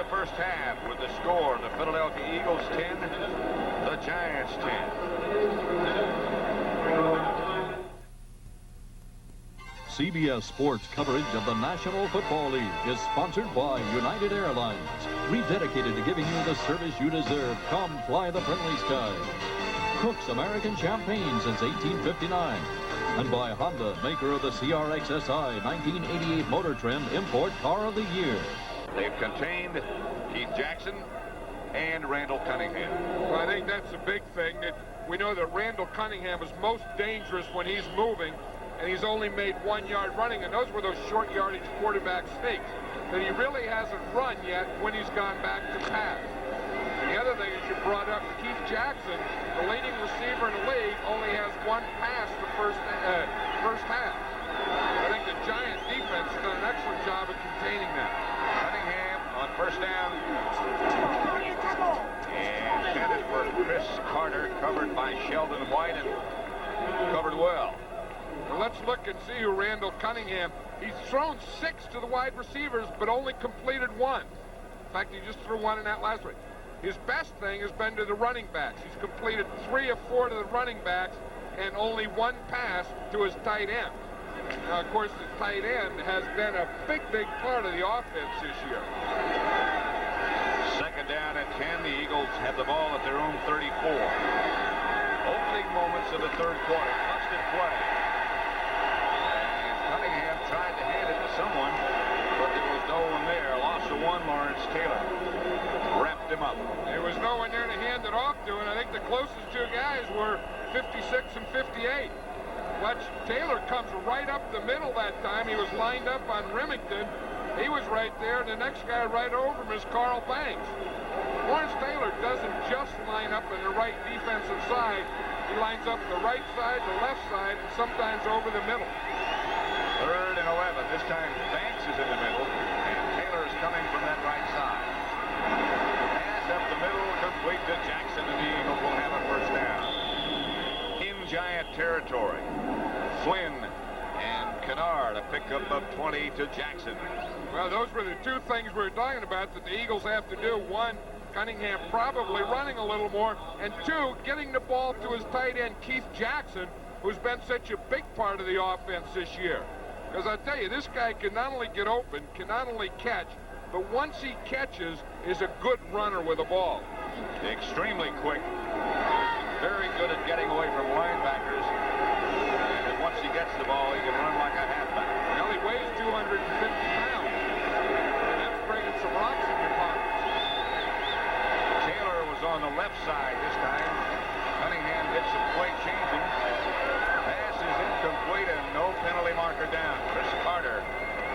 First half with the score, the Philadelphia Eagles 10, the Giants 10. CBS Sports coverage of the National Football League is sponsored by United Airlines, rededicated to giving you the service you deserve. Come fly the friendly skies. Cook's American Champagne since 1859. And by Honda, maker of the CRX SI 1988 Motor Trend Import Car of the Year. They've contained Keith Jackson and Randall Cunningham. Well, I think that's the big thing. That we know that Randall Cunningham is most dangerous when he's moving, and he's only made 1 yard running, and those were those short yardage quarterback sneaks. That he really hasn't run yet when he's gone back to pass. And the other thing is you brought up Keith Jackson, the leading receiver in the league, only has 1 pass the first half. I think the Giant defense has done an excellent job of containing that. Cunningham on first down. And headed for Chris Carter, covered by Sheldon White, and covered well. Well, let's look and see who Randall Cunningham. He's thrown 6 to the wide receivers, but only completed 1. In fact, he just threw 1 in that last week. His best thing has been to the running backs. He's completed 3 of 4 to the running backs and only 1 pass to his tight end. Now, of course, the tight end has been a big part of the offense this year. Second down at 10. The Eagles have the ball at their own 34. Opening moments of the third quarter. Busted play. And Cunningham tried to hand it to someone, but there was no one there. Loss of 1, Lawrence Taylor wrapped him up. There was no one there to hand it off to, and I think the closest 2 guys were 56 and 58. Taylor comes right up the middle that time. He was lined up on Remington, He was right there, and the next guy right over him is Carl Banks. Lawrence Taylor doesn't just line up in the right defensive side. He lines up the right side, the left side, and sometimes over the middle. 3rd and 11. This time Banks is in the middle, and Taylor is coming from that right side. Pass up the middle, complete to Jackson, and the Eagles will have a first down. In Giant territory, Flynn and Kennard, a pickup of 20 to Jackson. Well, those were the two things we were talking about that the Eagles have to do. One, Cunningham probably running a little more, and two, getting the ball to his tight end, Keith Jackson, who's been such a big part of the offense this year. Because I tell you, this guy can not only get open, can not only catch, but once he catches, is a good runner with the ball. Extremely quick. Very good at getting away from linebackers. And once he gets the ball, he can run like a halfback. Well, he weighs 250 pounds. And that's bringing some rocks in your pockets. Taylor was on the left side this time. Cunningham did some play changing. Pass is incomplete and no penalty marker down. Chris Carter,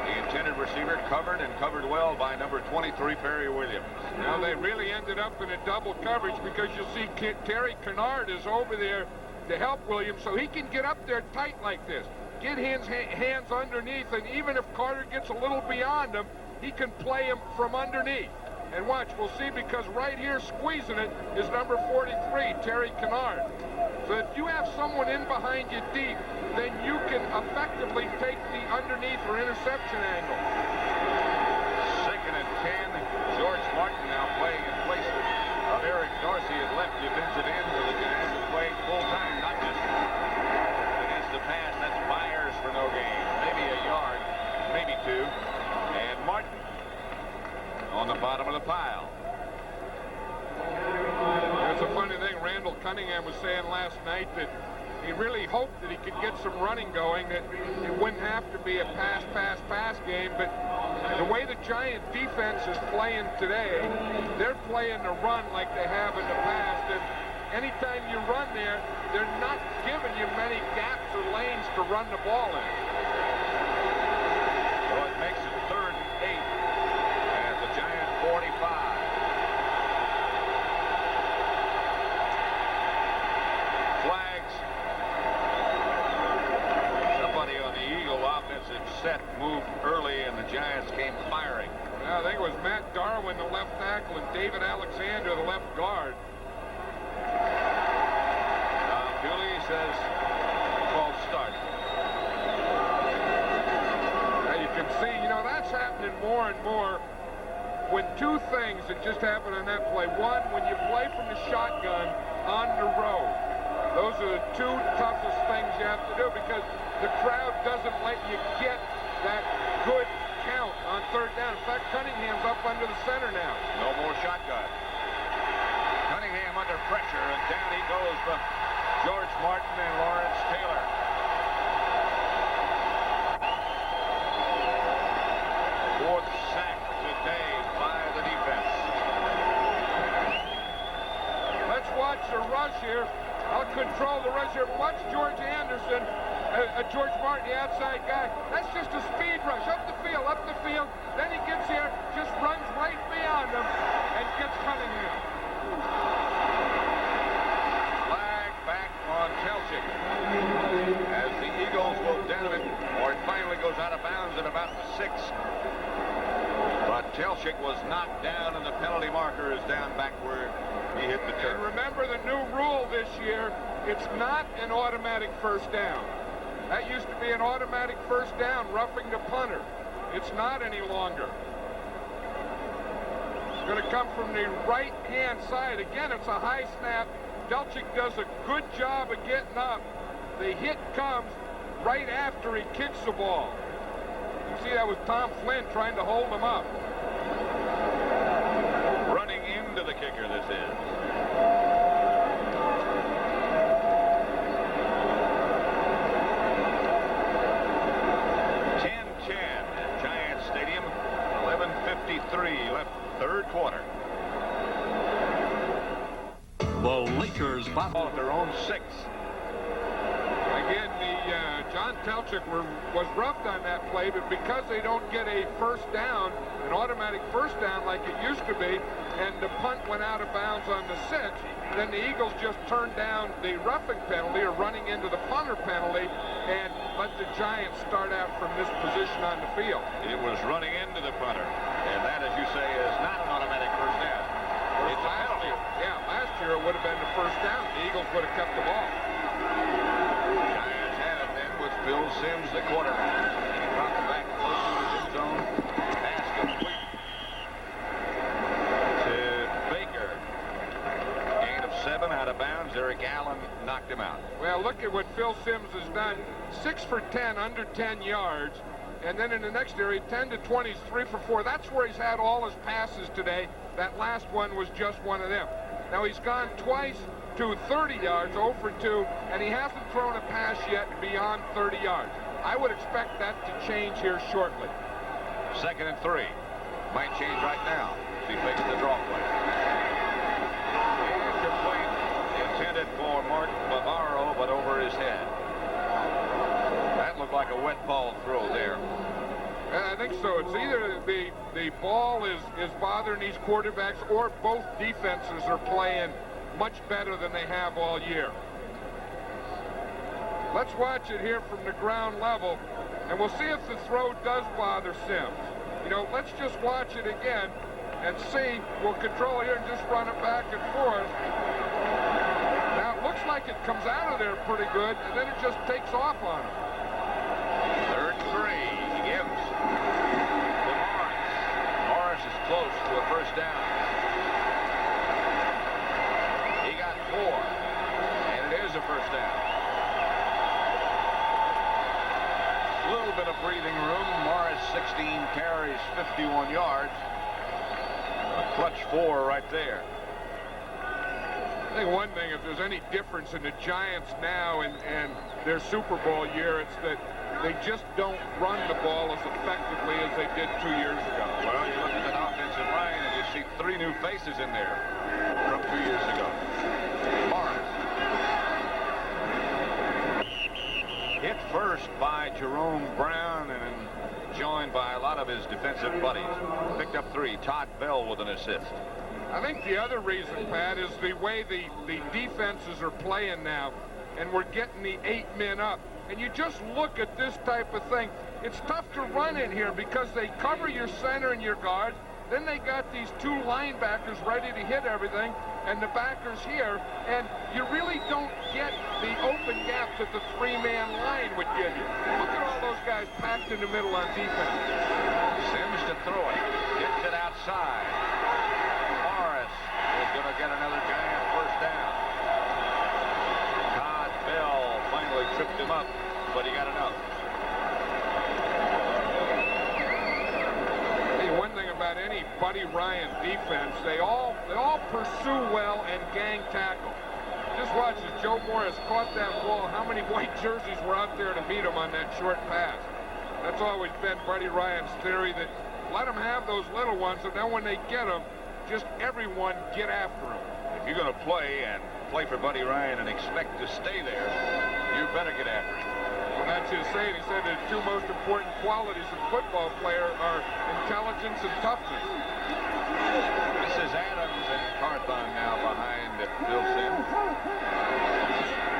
the intended receiver, covered and covered well by number 23, Perry Williams. Now they really ended up in a double coverage because you see Terry Kennard is over there to help Williams so he can get up there tight like this. Get his hands underneath, and even if Carter gets a little beyond him, he can play him from underneath. And watch, we'll see, because right here squeezing it is number 43, Terry Kennard. So if you have someone in behind you deep, then you can effectively take the underneath or interception angle. 2nd and 10. George Martin now playing in place of Eric Dorsey at left defensive end for the Giants, who's playing full time, not just against the pass. That's Myers for no gain. Maybe a yard, maybe 2. And Martin on the bottom of the pile. It's a funny thing. Randall Cunningham was saying last night that he really hoped that he could get some running going, that it wouldn't have to be a pass game. But the way the Giant defense is playing today, they're playing the run like they have in the past. And anytime you run there, they're not giving you many gaps or lanes to run the ball in. So it makes it 3rd and 8 at the Giant 45. Flags. Somebody on the Eagle offensive set moved early, and the Giants came firing. I think it was Matt Darwin, the left tackle, and David Alexander, the left guard. Dooley says false start. Now you can see, that's happening more and more when two things that just happen on that play. One, when you play from the shotgun on the road. Those are the two toughest things you have to do because the crowd doesn't let you get that good count on 3rd down. In fact, Cunningham's up under the center now. No more shotgun. Cunningham under pressure, and down he goes from George Martin and Lawrence Taylor. Fourth sack today by the defense. Let's watch the rush here. I'll control the rush here. Watch George Anderson, George Martin, the outside guy. That's just a speed rush. Up the field. Then he gets here, just runs right beyond him, and gets Cunningham. Flag back on Telchik. As the Eagles will down it, or it finally goes out of bounds at about the 6. But Telchik was knocked down, and the penalty marker is down back where he hit the turf. And remember the new rule this year, it's not an automatic first down. That used to be an automatic first down, roughing the punter. It's not any longer. It's going to come from the right-hand side. Again, it's a high snap. Telchik does a good job of getting up. The hit comes right after he kicks the ball. You see that was Tom Flynn trying to hold him up. Running into the kicker, this is. Giant Stadium, 11:53 left, 3rd quarter. The Lakers battle At their own 6. Again, John Pelchik was rubbed on that play, but because they don't get a first down, an automatic first down like it used to be, and the punt went out of bounds on the 6, then the Eagles just turned down the roughing penalty or running into the punter penalty and let the Giants start out from this position on the field. It was running into the punter, and that, as you say, is not an automatic first down. It's a penalty. Yeah, last year it would have been the first down. The Eagles would have kept the ball. Giants have it then with Phil Simms, the quarterback. He dropped back close to his end zone. Pass complete to Baker. Gain of 7 out of bounds. Eric Allen knocked him out. Well, look at what Phil Simms has done. 6 for 10, under 10 yards. And then in the next area, 10 to 20, 3 for 4. That's where he's had all his passes today. That last one was just one of them. Now he's gone twice to 30 yards, 0 for 2, and he hasn't thrown a pass yet beyond 30 yards. I would expect that to change here shortly. 2nd and 3. Might change right now. He fakes the draw play. Incomplete. Intended for Mark Bavaro, but over his head. That looked like a wet ball throw there. I think so. It's either the ball is bothering these quarterbacks, or both defenses are playing much better than they have all year. Let's watch it here from the ground level, and we'll see if the throw does bother Simms. You know, let's just watch it again and see. We'll control it here and just run it back and forth. Now it looks like it comes out of there pretty good, and then it just takes off on him. 3rd and 3. He gives to Morris. Morris is close to a first down. He got 4, and it is a first down. A little bit of breathing room. Morris, 16 carries, 51 yards. A clutch 4 right there. I think one thing, if there's any difference in the Giants now and their Super Bowl year, it's that they just don't run the ball as effectively as they did 2 years ago. Well, you look at that offensive line and you see 3 new faces in there from 2 years ago. Morris. Hit first by Jerome Brown and joined by a lot of his defensive buddies. Picked up 3. Todd Bell with an assist. I think the other reason, Pat, is the way the defenses are playing now, and we're getting the 8 men up. And you just look at this type of thing. It's tough to run in here because they cover your center and your guard. Then they got these 2 linebackers ready to hit everything, and the backers here, and you really don't get the open gap that the 3-man line would give you. Look at all those guys packed in the middle on defense. Simms to throw it. Gets it outside. Morris is going to get another Giant first down. Todd Bell finally tripped him up, but he got enough. Hey, one thing about any Buddy Ryan defense, they all pursue well and gang tackle. Just watch as Joe Morris caught that ball. How many white jerseys were out there to meet him on that short pass? That's always been Buddy Ryan's theory, that let them have those little ones, and then when they get them, just everyone get after them. If you're going to play for Buddy Ryan and expect to stay there, you better get after him. Well, that's his saying. He said the 2 most important qualities of a football player are intelligence and toughness. This is Adams and Carthon now behind Phil Simms. Outside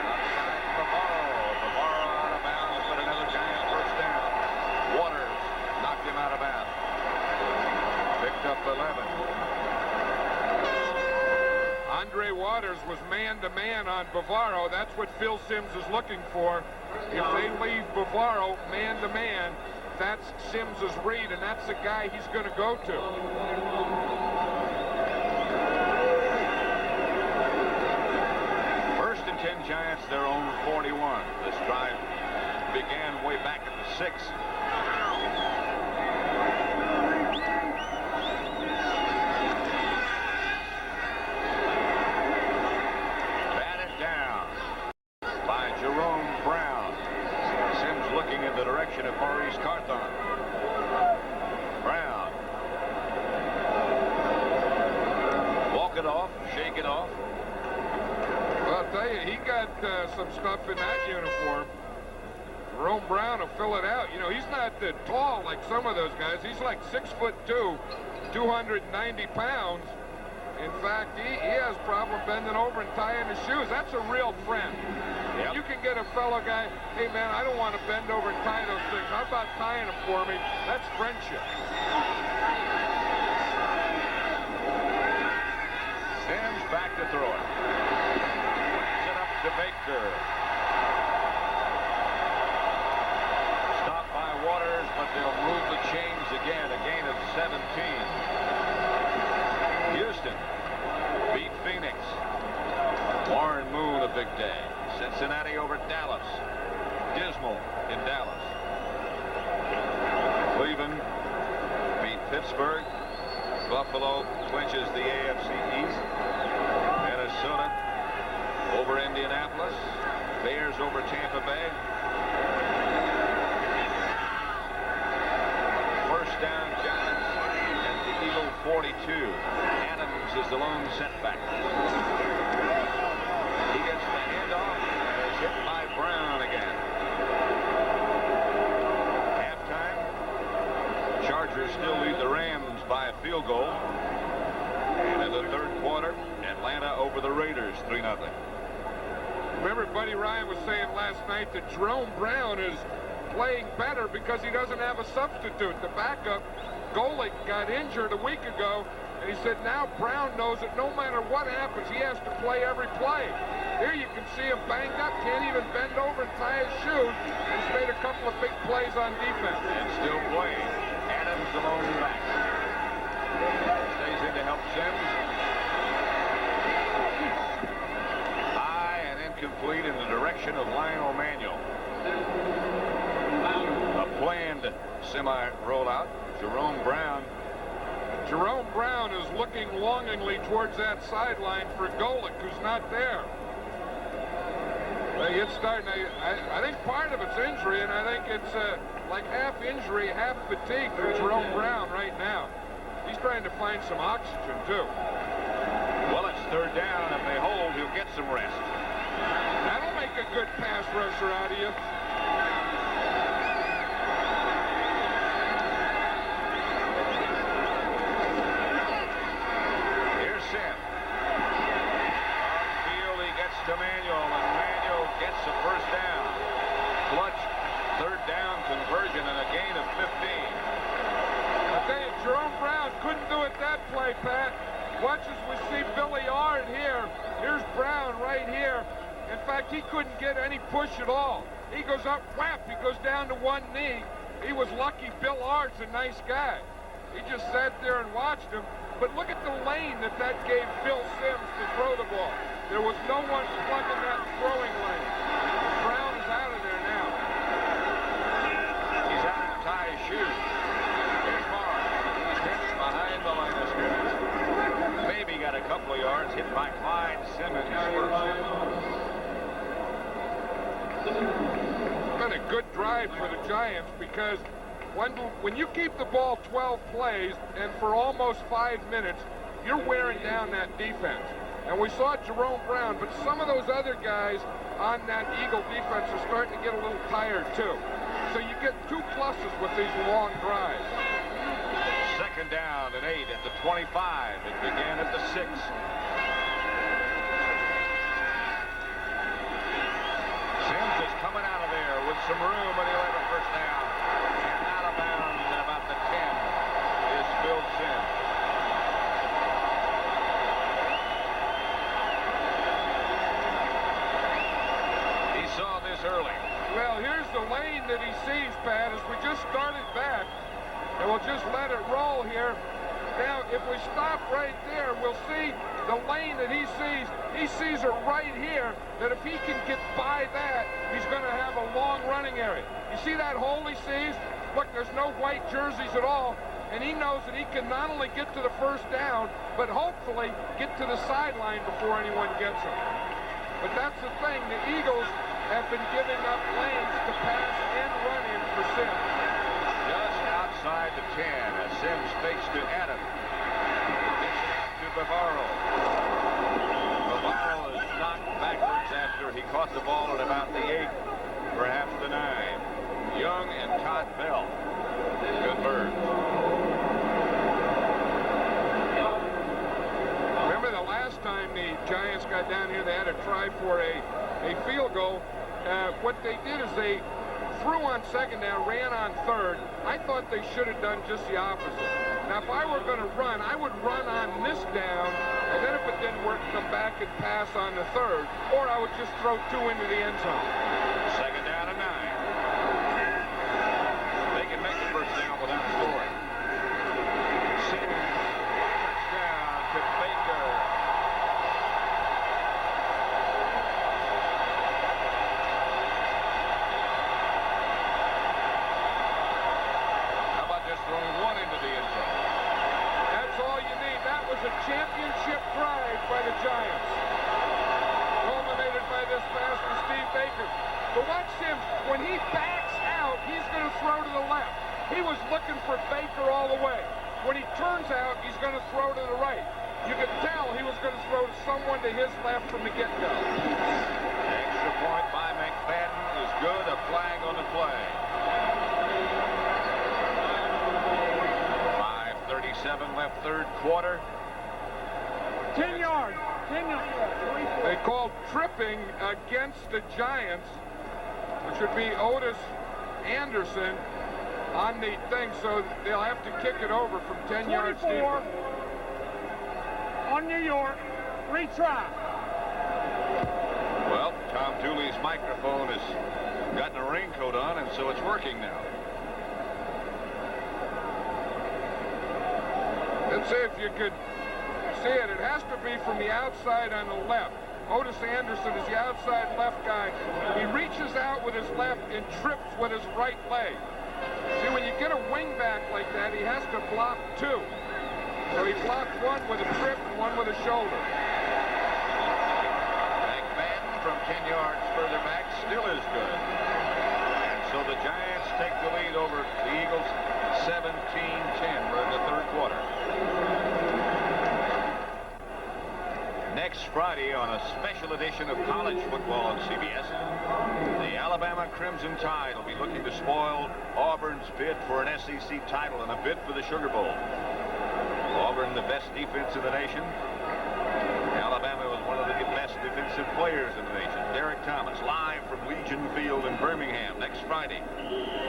Bavaro. Bavaro out of bounds, but another Giant first down. Waters knocked him out of bounds. Picked up 11. Andre Waters was man-to-man on Bavaro. That's what Phil Simms is looking for. If they leave Bavaro man-to-man, that's Simms' read, and that's the guy he's going to go to. First and 10 Giants, their own 41. This drive began way back at the 6. Batted down by Jerome Brown. Simms looking in the direction of Maurice Carthon. Brown. Walk it off, shake it off. Well, I'll tell you, he got some stuff in that uniform. Jerome Brown will fill it out. You know, he's not tall like some of those guys. He's like 6'2", 290 pounds. In fact, he has problem bending over and tying his shoes. That's a real friend. Yep. You can get a fellow guy, hey, man, I don't want to bend over and tie those things. How about tying them for me? That's friendship. Sims back to throw it. Brings it up to Baker. Stopped by Waters, but they'll move the chains again. A gain of 17. Houston beat Phoenix. Warren Moon a big day. Cincinnati over Dallas. Dismal in Dallas. Cleveland beat Pittsburgh. Buffalo clinches the AFC East. Minnesota over Indianapolis. Bears over Tampa Bay. First down Giants at the Eagle 42. Adams is the lone setback. He gets the handoff and is hit by Brown again. Halftime. Chargers still lead the Rams by a field goal. And in the third quarter, Atlanta over the Raiders 3-0. Remember, Buddy Ryan was saying last night that Jerome Brown is playing better because he doesn't have a substitute. The backup, Golick, got injured a week ago, and he said now Brown knows that no matter what happens, he has to play every play. Here you can see him banged up, can't even bend over and tie his shoes. He's made a couple of big plays on defense. And still playing. Adams the lone back. Stays in to help Sims. High and incomplete in the direction of Lionel Manuel. A planned semi-rollout. Jerome Brown is looking longingly towards that sideline for Golick, who's not there. It's starting. I think part of it's injury, and I think it's like half injury, half fatigue for Jerome Brown right now. He's trying to find some oxygen, too. Well, it's third down. If they hold, he'll get some rest. That'll make a good pass rusher out of you. Here's Sims. Upfield, he gets to Manuel, and Manuel gets the first down. Clutch third down conversion and a gain of 15. I tell you, Jerome Brown couldn't do it that play, Pat. Watch as we see Billy Ard here. Here's Brown right here. In fact, he couldn't get any push at all. He goes up, whap, he goes down to one knee. He was lucky. Bill Ard's a nice guy. He just sat there and watched him. But look at the lane that gave Phil Sims to throw the ball. There was no one plugging that throwing lane. Brown is out of there now. He's out to tie his shoes. Here's Marr. He's hit behind the line of scrimmage. Maybe got a couple of yards, hit by Clyde Simmons first. Been a good drive for the Giants because when you keep the ball 12 plays and for almost 5 minutes, you're wearing down that defense. And we saw Jerome Brown, but some of those other guys on that Eagle defense are starting to get a little tired too. So you get 2 pluses with these long drives. Second down and 8 at the 25. It began at the 6. Sims is coming out of there with some room, and he'll have a first down. And out of bounds at about the 10 is Phil Sims. He saw this early. Well, here's the lane that he sees, Pat, as we just started back. And we'll just let it roll here. Now, if we stop right there, we'll see the lane that he sees. He sees it right here, that if he can get by that, he's going to have a long running area. You see that hole he sees? Look, there's no white jerseys at all. And he knows that he can not only get to the first down, but hopefully get to the sideline before anyone gets him. But that's the thing. The Eagles have been giving up lanes to pass and run in for Sims. Just outside the 10 as Sims fakes to Adams. Gets it out to Bavaro. Bavaro is knocked backwards after he caught the ball at about the 8, perhaps the 9. down here. They had to try for a field goal. What they did is they threw on second down, ran on third. I thought they should have done just the opposite. Now, if I were going to run, I would run on this down, and then if it didn't work, come back and pass on the third, or I would just throw 2 into the end zone. Second down and 9. They can make the first down without scoring. Touchdown to Baker. How about just throwing 1 into the end zone? That's all you need. That was a championship drive by the Giants. Culminated by this pass from Steve Baker. But watch Sims, when he backs out, he's going to throw to the left. He was looking for Baker all the way. When he turns out, he's going to throw to the right. You could tell he was going to throw to someone to his left from the get-go. Extra point by McFadden is good. A flag on the play. 5:37 left, third quarter. 10 yards. 10 yards. They called tripping against the Giants, which would be Otis Anderson on the thing, so they'll have to kick it over from 10 yards deep. On New York, retry. Well, Tom Dooley's microphone has gotten a raincoat on, and so it's working now. Let's see if you could see it. It has to be from the outside on the left. Otis Anderson is the outside left guy. He reaches out with his left and trips with his right leg. See, when you get a wing back like that, he has to block 2. So he blocked 1 with a trip and 1 with a shoulder. McFadden from 10 yards further back still is good. And so the Giants take the lead over the Eagles 17-10. We're in the third quarter. Next Friday on a special edition of college football on CBS, the Alabama Crimson Tide will be looking to spoil Auburn's bid for an SEC title and a bid for the Sugar Bowl. Auburn, the best defense in the nation. Alabama was one of the best defensive players in the nation. Derek Thomas, live from Legion Field in Birmingham next Friday,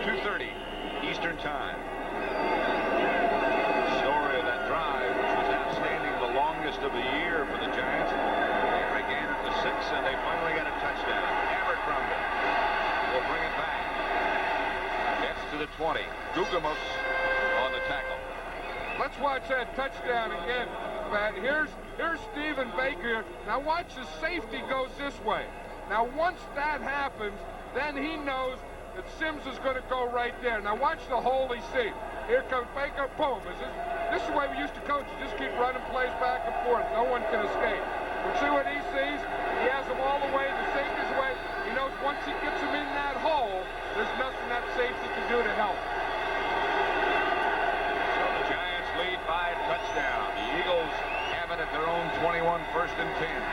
2:30 Eastern Time. Story of that drive, which was outstanding, the longest of the year for the Giants. They began at the 6, and they finally got a touchdown. Abercrombie will bring it back. Gets to the 20. Gugamos on the tackle. Let's watch that touchdown again, Pat. Here's Stephen Baker. Now watch the safety goes this way. Now once that happens, then he knows that Sims is going to go right there. Now watch the hole he sees. Here comes Baker, boom. This is the way we used to coach. You just keep running plays back and forth. No one can escape. But see what he sees? He has them all the way, the safety's away. He knows once he gets them in that hole, there's nothing that safety can do to help. Lead by a touchdown. The Eagles have it at their own 21, 1st and 10.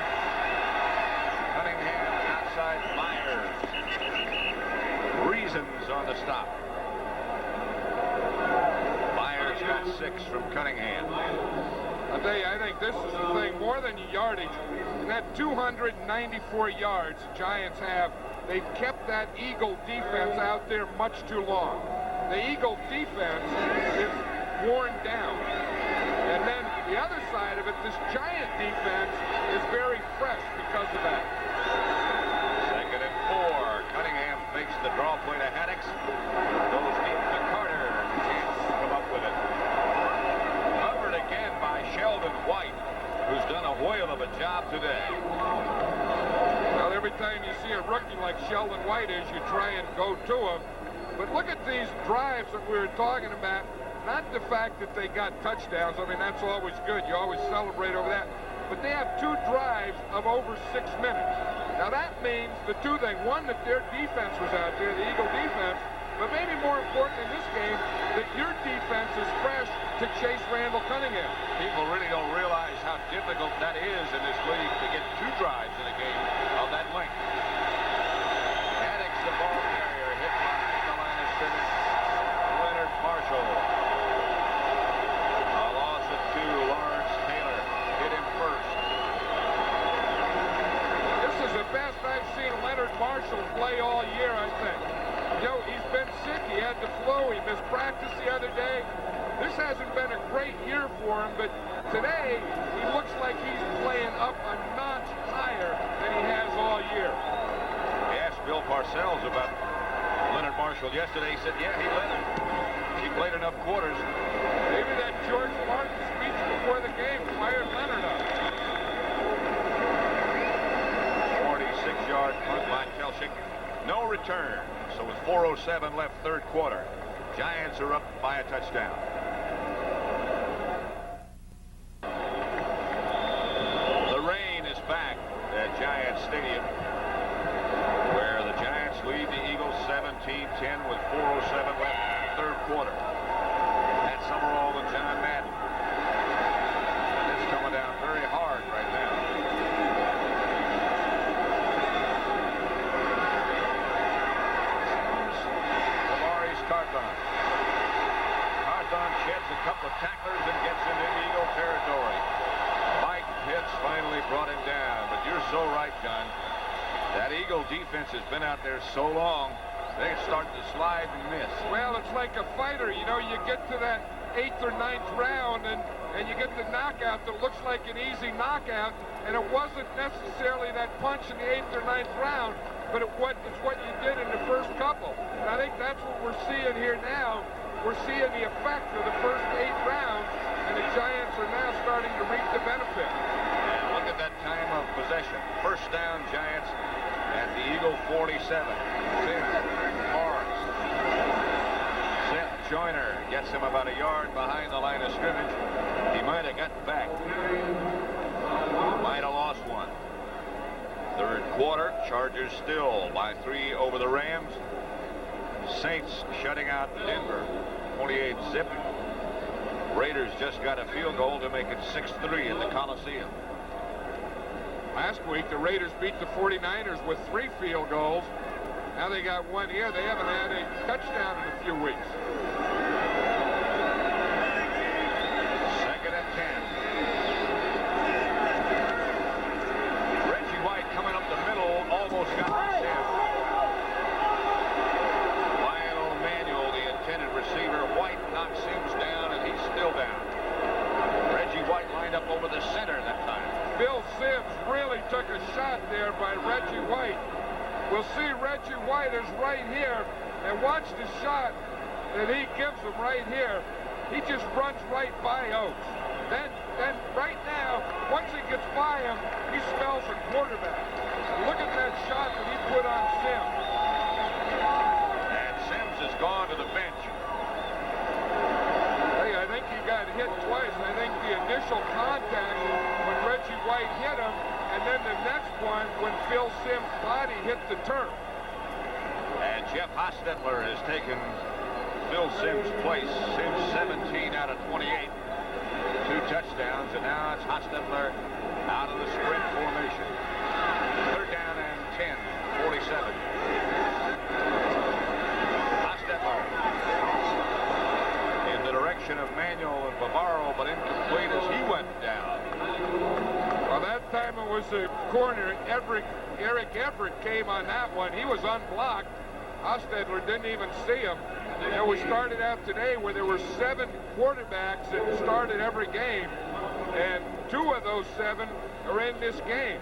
Cunningham outside Myers. Reasons on the stop. Myers got 6 from Cunningham. I'll tell you, I think this is the thing, more than yardage. In that 294 yards the Giants have, they've kept that Eagle defense out there much too long. The Eagle defense is worn down. And then the other side of it, this Giant defense is very fresh because of that. 2nd and 4. Cunningham fakes the draw play to Haddix. Goes deep to Carter. Can't come up with it. Covered again by Sheldon White, who's done a whale of a job today. Well, every time you see a rookie like Sheldon White is, you try and go to him. But look at these drives that we were talking about. Not the fact that they got touchdowns. I mean, that's always good. You always celebrate over that. But they have 2 drives of over 6 minutes. Now, that means the 2 things. One, that their defense was out there, the Eagle defense. But maybe more important in this game, that your defense is fresh to chase Randall Cunningham. People really don't realize how difficult that is in this league to get 2 drives in a game of that length. Haddix, the ball carrier, hit behind the line of scrimmage. Leonard Marshall. A loss of 2. Lawrence Taylor hit him first. year, I think. You know, he's been sick. He had the flu. He missed practice the other day. This hasn't been a great year for him, but today he looks like he's playing up a notch higher than he has all year. I asked Bill Parcells about Leonard Marshall yesterday. He said, yeah, he let him. He played enough quarters. Maybe that George Martin speech before the game fired Leonard up. 46-yard punt by Kelchick. No return. So with 4:07 left, third quarter, Giants are up by a touchdown. The rain is back at Giants Stadium, where the Giants lead the Eagles 17-10 with 4:07 left, third quarter. At Summerall and John Madden. And it's coming down very hard right now. Carthon sheds a couple of tacklers and gets into Eagle territory. Mike Pitts finally brought him down. But you're so right, John. That Eagle defense has been out there so long, they're starting to slide and miss. Well, it's like a fighter. You know, you get to that 8th or 9th round and you get the knockout that looks like an easy knockout, and it wasn't necessarily that punch in the 8th or 9th round, but it's what you did in the first couple. And I think that's what we're seeing here now. We're seeing the effect of the first 8 rounds, and the Giants are now starting to reap the benefit. And look at that time of possession. First down, Giants at the Eagle 47. Morris. Seth Joyner gets him about a yard behind the line of scrimmage. He might have gotten back. Might have lost one. Third quarter, Chargers still by 3 over the Rams. Saints shutting out Denver 28-zip. Raiders just got a field goal to make it 6-3 in the Coliseum. Last week, the Raiders beat the 49ers with 3 field goals. Now they got 1 here. They haven't had a touchdown in a few weeks. Second and 10. Reggie White coming up the middle, almost got the Sims. Lionel Manuel, the intended receiver. White knocks Sims down, and he's still down. Reggie White lined up over the center that time. Bill Sims really took a shot there by Reggie White. We'll see Reggie White is right here, and watch the shot that he gives him right here. He just runs right by Oates. Then right now, once he gets by him, he smells a quarterback. Look at that shot that he put on Sims. And Sims has gone to the bench. Hey, I think he got hit twice. I think the initial contact when Reggie White hit him, and then the next one when Phil Sims' body hit the turf. And Jeff Hostetler has taken Phil Sims' place. Sims 17 out of 28. 2 touchdowns, and now it's Hostetler out of the sprint formation. Third down and 10, 47. Hostetler in the direction of Manuel and Bavaro, but incomplete as he went down. Well, that time it was a corner. Eric Everett came on that one. He was unblocked. Hostetler didn't even see him. You know, we started out today where there were 7 quarterbacks that started every game, and 2 of those 7 are in this game.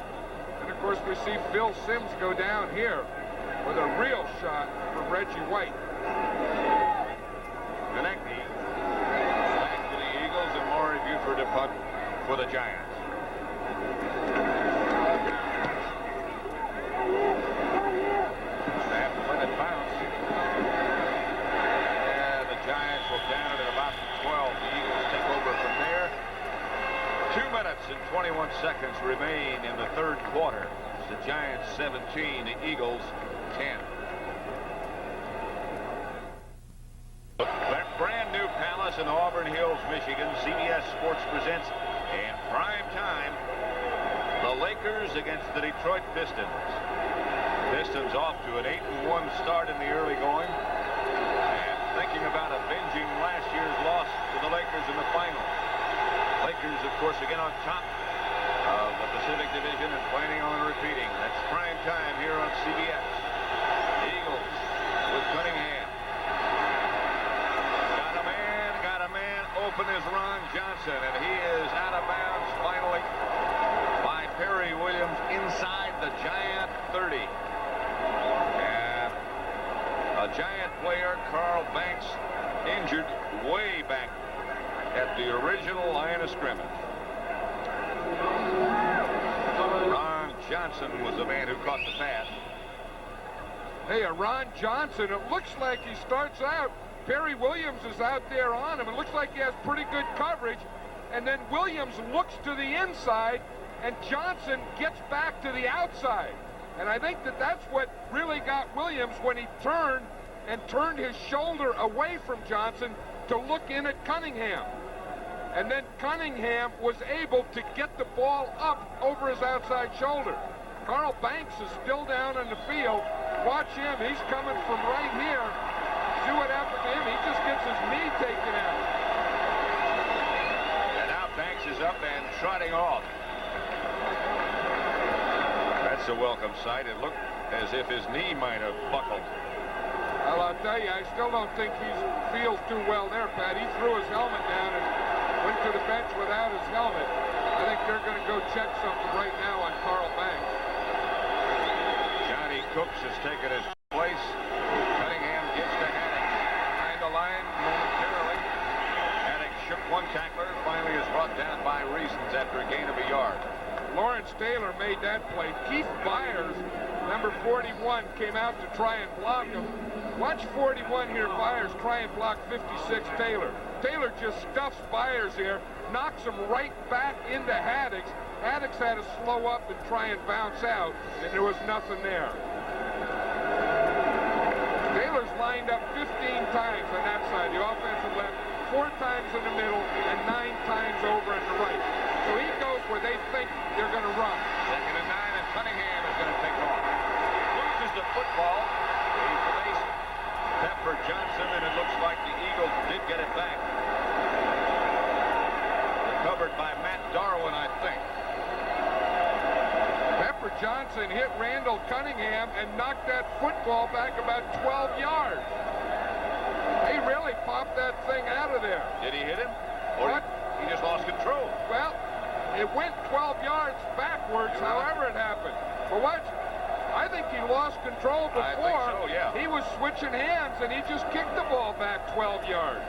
And of course, we see Phil Sims go down here with a real shot for Reggie White. Konechny back to the Eagles, and Maury Buford to punt for the Giants. Snap, let it bounce. And the Giants will down it at about 12. The Eagles take over from there. 2 minutes and 21 seconds remain in the third quarter. It's the Giants 17, the Eagles 10. Brand new palace in Auburn Hills, Michigan. CBS Sports presents in prime time the Lakers against the Detroit Pistons. Pistons off to an 8-1 start in the early going, and thinking about avenging last year's loss to the Lakers in the final. Lakers, of course, again on top of the Pacific Division and planning on repeating. That's prime time here on CBS. Giant player Carl Banks injured way back at the original line of scrimmage. Ron Johnson was the man who caught the pass. Hey, Ron Johnson, it looks like he starts out. Perry Williams is out there on him. It looks like he has pretty good coverage. And then Williams looks to the inside, and Johnson gets back to the outside. And I think that that's what really got Williams when he turned his shoulder away from Johnson to look in at Cunningham. And then Cunningham was able to get the ball up over his outside shoulder. Carl Banks is still down on the field. Watch him. He's coming from right here. See what happened to him. He just gets his knee taken out. And now Banks is up and trotting off. That's a welcome sight. It looked as if his knee might have buckled. Well, I'll tell you, I still don't think he feels too well there, Pat. He threw his helmet down and went to the bench without his helmet. I think they're going to go check something right now on Carl Banks. Johnny Cooks has taken his place. Cunningham gives to Haddock. Behind the line momentarily. Haddock shook one tackler. Finally is brought down by Reasons after a gain of a yard. Lawrence Taylor made that play. Keith Byers, number 41, came out to try and block him. Watch 41 here, Byers try and block 56 Taylor. Taylor just stuffs Byers here, knocks him right back into Haddock. Haddock had to slow up and try and bounce out, and there was nothing there. Taylor's lined up 15 times on that side, the offensive left, 4 times in the middle, and 9 times over on the right. So he goes where they think they're going to run. 2nd and 9, and Cunningham is going to take off. Loses the football. He placed Pepper Johnson, and it looks like the Eagles did get it back. Recovered by Matt Darwin, I think. Pepper Johnson hit Randall Cunningham and knocked that football back about 12 yards. He really popped that thing out of there. Did he hit him? Or What? He just lost control. Well, it went 12 yards backwards, however it happened. But watch, I think he lost control before. I think so, yeah. He was switching hands, and he just kicked the ball back 12 yards.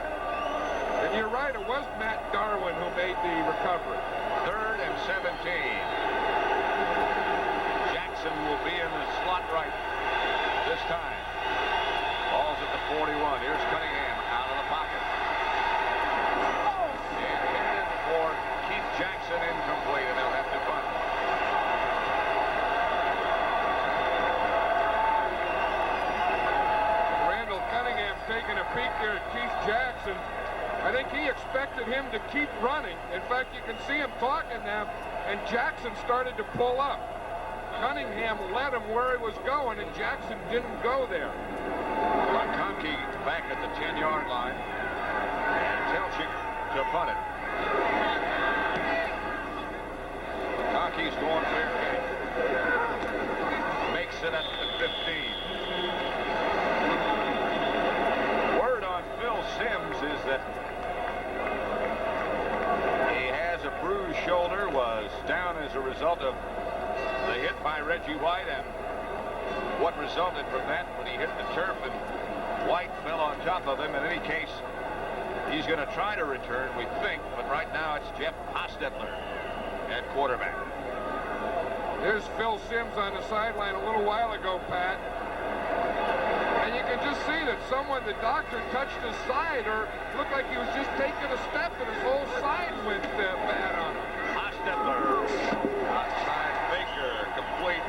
And you're right, it was Matt Darwin who made the recovery. 3rd and 17. Jackson will be in the slot right this time. Ball's at the 41. Here's Cunningham out of the pocket. And intended for Keith Jackson, incomplete, and they'll have to punt. Randall Cunningham's taking a peek there at Keith Jackson. I think he expected him to keep running. In fact, you can see him talking now, and Jackson started to pull up. Cunningham led him where he was going, and Jackson didn't go there. Conke back at the 10-yard line, and Telchik to punt it. Conke's going fair game. Makes it at the 15. Word on Phil Simms is that he has a bruised shoulder, was down as a result of the hit by Reggie White, and what resulted from that when he hit the turf and White fell on top of him. In any case, he's going to try to return, we think, but right now it's Jeff Hostetler at quarterback. There's Phil Simms on the sideline a little while ago, Pat. And you can just see that the doctor touched his side, or looked like he was just taking a step and his whole side went bad on him. Hostetler outside Baker, complete.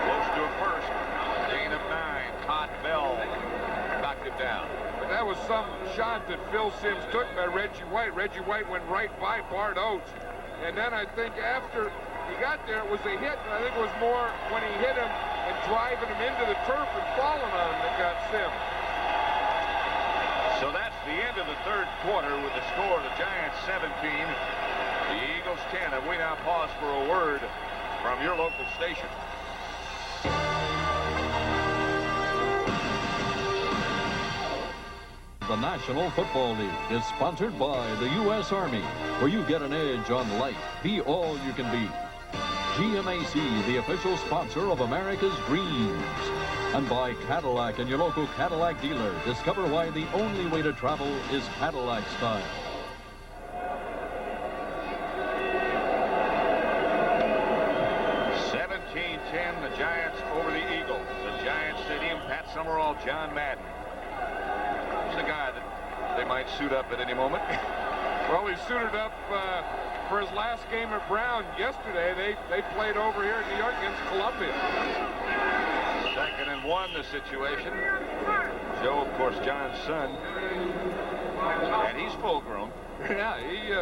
Close to a first. Gain of 9. Todd Bell knocked him down. But that was some shot that Phil Simms took by Reggie White. Reggie White went right by Bart Oates. And then I think after he got there, it was a hit. And I think it was more when he hit him and driving him into the turf and falling on him that got Simms. So that's the end of the 3rd quarter with the score of the Giants 17, the Eagles 10. And we now pause for a word from your local station. The National Football League is sponsored by the U.S. Army, where you get an edge on life. Be all you can be. GMAC, the official sponsor of America's Dreams. And by Cadillac and your local Cadillac dealer. Discover why the only way to travel is Cadillac style. The Giants over the Eagles. The Giants Stadium, Pat Summerall, John Madden. He's the guy that they might suit up at any moment. Well, he suited up for his last game at Brown yesterday. They played over here in New York against Columbia. 2nd and 1 the situation. Joe, of course, John's son. And he's full grown. Yeah, he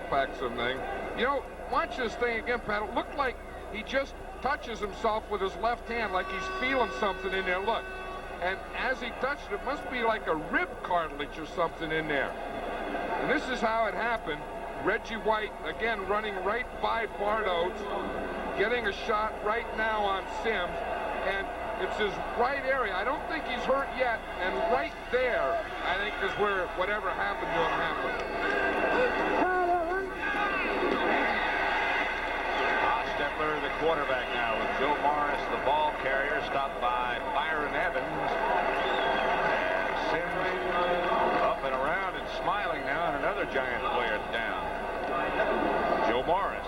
packed something. You know, watch this thing again, Pat. It looked like he just touches himself with his left hand like he's feeling something in there. Look. And as he touched it, must be like a rib cartilage or something in there. And this is how it happened. Reggie White, again, running right by Bardos, getting a shot right now on Sims. And it's his right area. I don't think he's hurt yet. And right there, I think, is where whatever happened to him happened. The quarterback now with Joe Morris, the ball carrier, stopped by Byron Evans. And Sims up and around and smiling now, and another Giant player down. Joe Morris.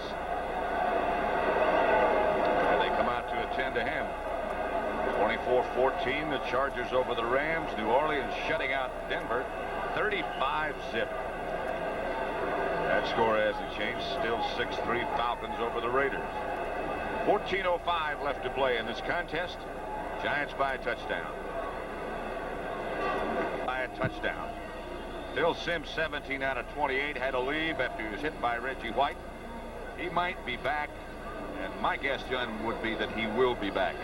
And they come out to attend to him. 24-14, the Chargers over the Rams. New Orleans shutting out Denver. 35-zip. That score hasn't changed. Still 6-3 Falcons over the Raiders. 14:05 left to play in this contest. Giants by a touchdown. By a touchdown. Still Sims 17 out of 28 had a lead after he was hit by Reggie White. He might be back. And my guess, John, would be that he will be back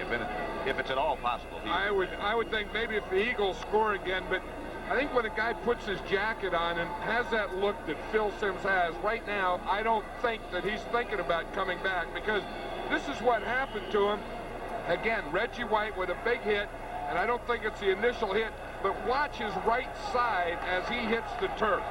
if it's at all possible. I would think maybe if the Eagles score again, but I think when a guy puts his jacket on and has that look that Phil Sims has right now, I don't think that he's thinking about coming back, because this is what happened to him. Again, Reggie White with a big hit, and I don't think it's the initial hit, but watch his right side as he hits the turf.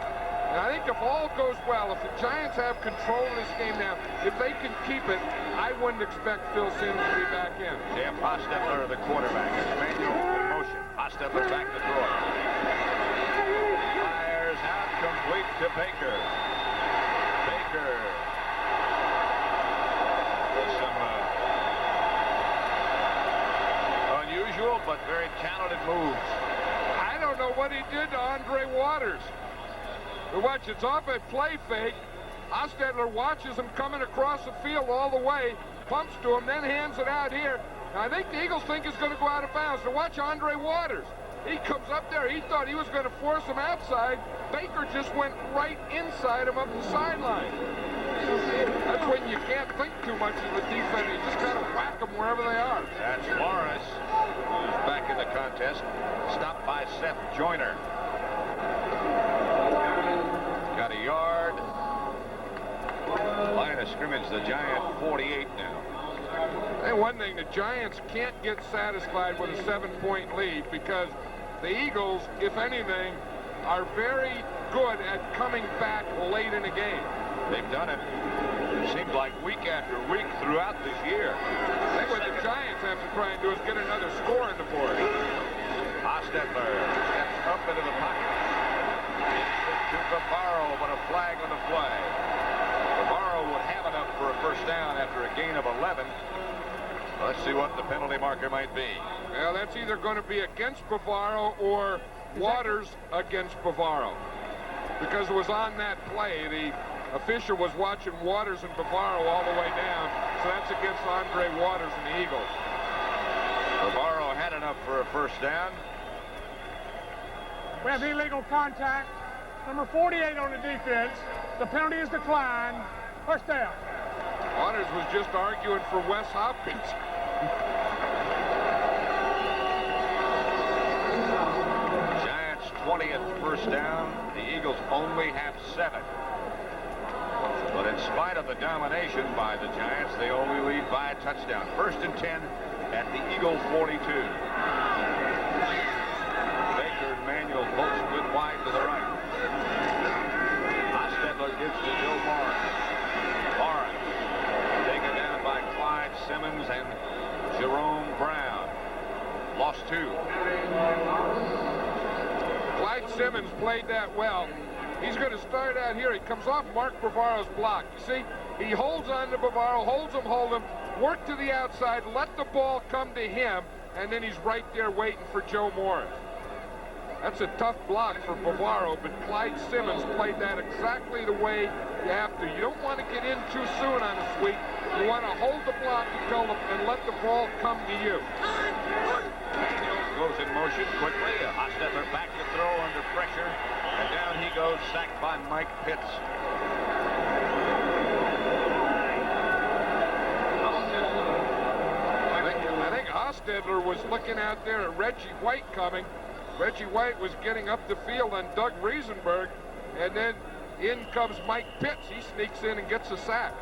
And I think if all goes well, if the Giants have control of this game now, if they can keep it, I wouldn't expect Phil Sims to be back in. Jeff Hostetler, the quarterback. Manuel in motion. Hostetler back to throw it. Fires out, complete to Baker. Baker. Some unusual but very talented moves. I don't know what he did to Andre Waters. But watch, it's off a play fake. Hostetler watches him coming across the field all the way, pumps to him, then hands it out here. Now, I think the Eagles think it's going to go out of bounds. So watch Andre Waters. He comes up there. He thought he was going to force him outside. Baker just went right inside him up the sideline. That's when you can't think too much of the defense. You just kind of whack them wherever they are. That's Morris, who's back in the contest. Stopped by Seth Joyner. Got a yard. Line of scrimmage, the Giant 48 now. And one thing, the Giants can't get satisfied with a 7-point lead, because the Eagles, if anything, are very good at coming back late in a game. They've done it. It seems like week after week throughout this year. I think what the Giants have to try and do is get another score in the board. Hostetler steps up into the pocket. To Bavaro, but a flag on the play. Bavaro would have enough for a first down after a gain of 11. Let's see what the penalty marker might be. Well, that's either going to be against Bavaro or Waters against Bavaro, because it was on that play. The official was watching Waters and Bavaro all the way down, so that's against Andre Waters and the Eagles. Bavaro had enough for a first down. We have illegal contact. Number 48 on the defense. The penalty is declined. First down. Waters was just arguing for Wes Hopkins. Giants 20th first down. The Eagles only have 7. But in spite of the domination by the Giants, they only lead by a touchdown. 1st and 10 at the Eagle 42. Baker and Manuel both split wide to the right. Hostetler gives to Joe Morris. Morris taken down by Clyde Simmons and Jerome Brown. lost 2. Clyde Simmons played that well. He's going to start out here. He comes off Mark Bavaro's block. You see, he holds on to Bavaro, holds him, work to the outside, let the ball come to him, and then he's right there waiting for Joe Morris. That's a tough block for Bavaro, but Clyde Simmons played that exactly the way you have to. You don't want to get in too soon on a sweep. You want to hold the block and let the ball come to you. Daniels goes in motion quickly. Hostetler back to throw under pressure. And down he goes, sacked by Mike Pitts. I think Hostetler was looking out there at Reggie White coming. Reggie White was getting up the field on Doug Riesenberg, and then in comes Mike Pitts. He sneaks in and gets a sack.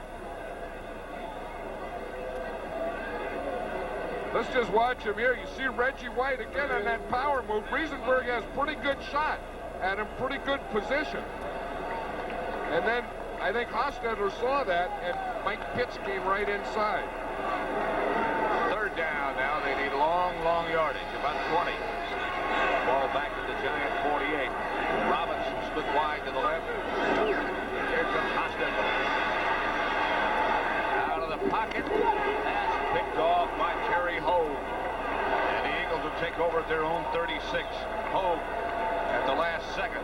Let's just watch him here. You see Reggie White again on that power move. Riesenberg has pretty good shot at him, pretty good position. And then I think Hostetler saw that, and Mike Pitts came right inside. 3rd down now. They need long yardage, about 20. Ball back to the Giant 48. Robinson split wide to the left. Here comes Hostetler. Out of the pocket. Pass picked off by Terry Hogue. And the Eagles will take over at their own 36. Hogue at the last second.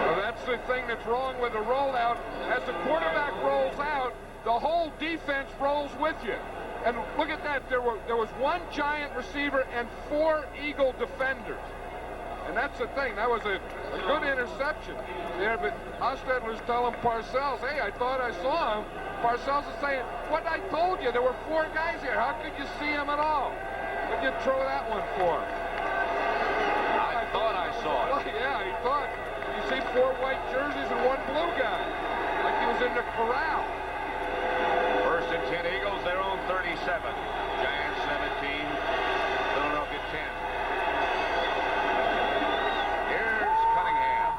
Well, that's the thing that's wrong with the rollout. As the quarterback rolls out, the whole defense rolls with you. And look at that. There was 1 Giant receiver and 4 Eagle defenders. And that's the thing. That was a good interception there. But Hostetler's telling Parcells, hey, I thought I saw him. Parcells is saying, what I told you, there were 4 guys here. How could you see him at all? What'd you throw that one for? I thought I saw it. Well, yeah, he thought. You see 4 white jerseys and 1 blue guy. Like he was in the corral. 1st and 10 Eagles, their own 37. Giants 17, Philadelphia 10. Here's Cunningham.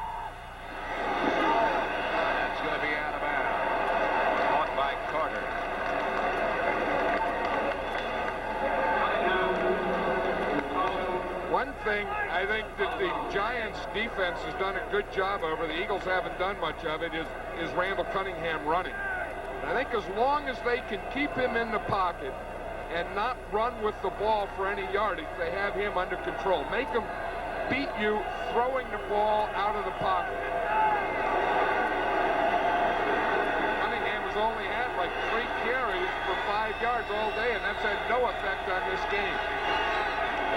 That's going to be out of bounds. Caught by Carter. One thing I think that the Giants defense has done a good job of, or the Eagles haven't done much of it, is Randall Cunningham running. I think as long as they can keep him in the pocket and not run with the ball for any yardage, they have him under control. Make him beat you throwing the ball out of the pocket. Cunningham has only had like 3 carries for 5 yards all day, and that's had no effect on this game.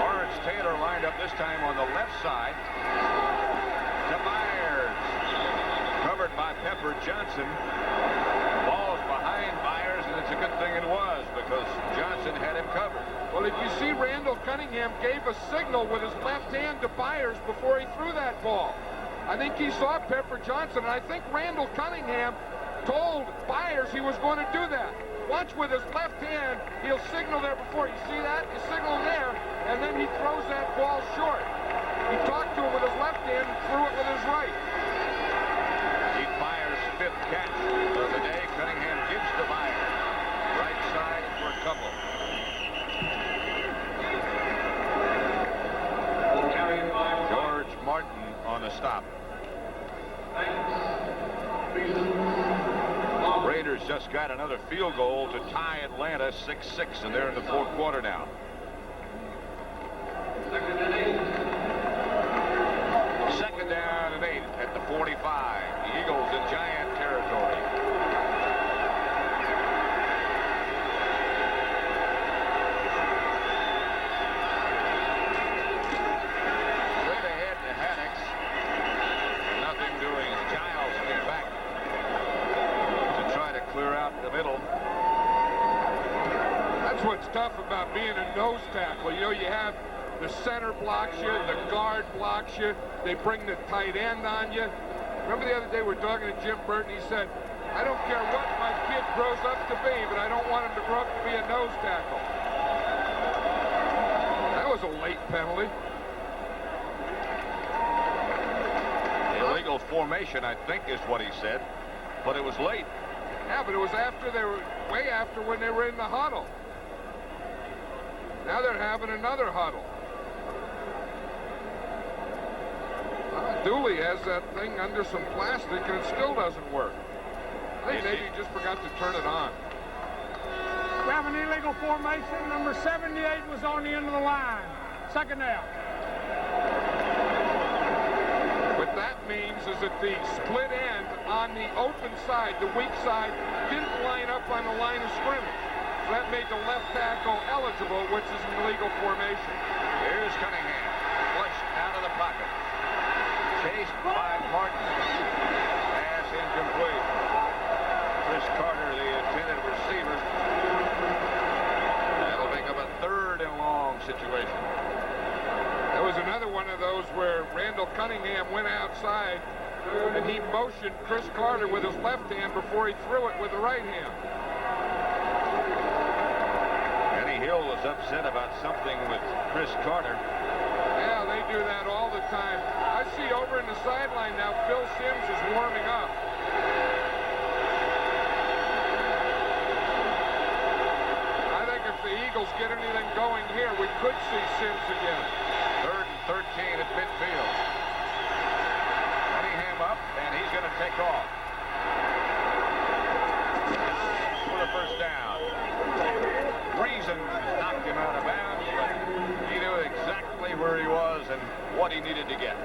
Lawrence Taylor lined up this time on the left side. To Myers. Covered by Pepper Johnson. Ball's behind Myers, and it's a good thing it was, because Johnson had him covered. Well, if you see, Randall Cunningham gave a signal with his left hand to Byers before he threw that ball. I think he saw Pepper Johnson, and I think Randall Cunningham told Byers he was going to do that. Watch with his left hand, he'll signal there before. You see that? He signaled there, and then he throws that ball short. He talked to him with his left hand and threw it with his right. Keith Byers' 5th catch of the day. Cunningham gives to Byers. Right side for a couple. George Martin on the stop. Raiders just got another field goal to tie Atlanta 6-6, and they're in the 4th quarter now. Second down and 8 at the 45. The Eagles in Giant territory. Straight ahead to Haddix. Nothing doing. Giles came back to try to clear out the middle. That's what's tough about being a nose tackle. You know, you have the center blocks you, the guard blocks you, they bring the tight end on you. Remember the other day we were talking to Jim Burton, he said, I don't care what my kid grows up to be, but I don't want him to grow up to be a nose tackle. That was a late penalty. Illegal formation, I think, is what he said, but it was late. Yeah, but it was after they were, way after when they were in the huddle. Now they're having another huddle. Dooley has that thing under some plastic, and it still doesn't work. I think maybe he just forgot to turn it on. We have an illegal formation. Number 78 was on the end of the line. Second down. What that means is that the split end on the open side, the weak side, didn't line up on the line of scrimmage. So that made the left tackle eligible, which is an illegal formation. Here's Cunningham, flushed out of the pocket. Chased by Martin. Pass incomplete. Chris Carter, the intended receiver. That'll make up a 3rd and long situation. That was another one of those where Randall Cunningham went outside and he motioned Chris Carter with his left hand before he threw it with the right hand. Benny Hill was upset about something with Chris Carter. Yeah, they do that all the time. I see over in the sideline now, Phil Simms is warming up. I think if the Eagles get anything going here, we could see Simms again. 3rd and 13 at midfield. Cunningham up, and he's going to take off. Dives for the first down. Reason knocked him out of bounds, but he knew exactly where he was and what he needed to get.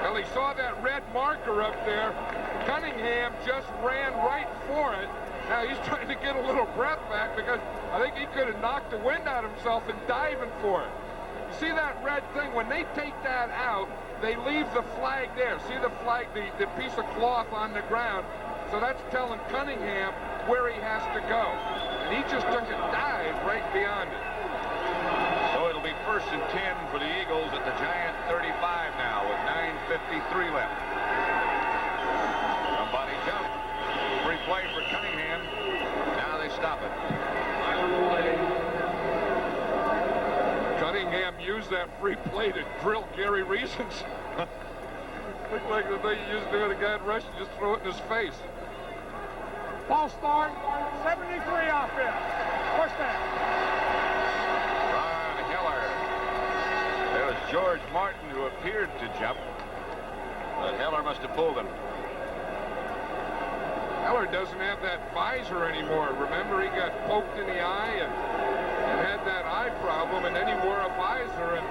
Well, he saw that red marker up there. Cunningham just ran right for it. Now he's trying to get a little breath back because I think he could have knocked the wind out of himself in diving for it. You see that red thing? When they take that out, they leave the flag there. See the flag, the piece of cloth on the ground? So that's telling Cunningham where he has to go. And he just took a dive right beyond it. So it'll be 1st and 10 for the Eagles at the Giant 35 now with 9:53 left. Somebody jumped. Free play for Cunningham. Now they stop it. Cunningham used that free play to drill Gary Reasons. Looked like the thing you used to do when a guy in rush, you just throw it in his face. False start, 73 offense. First down. Ron Heller. It was George Martin who appeared to jump, but Heller must have pulled him. Heller doesn't have that visor anymore. Remember, he got poked in the eye and had that eye problem, and then he wore a visor, and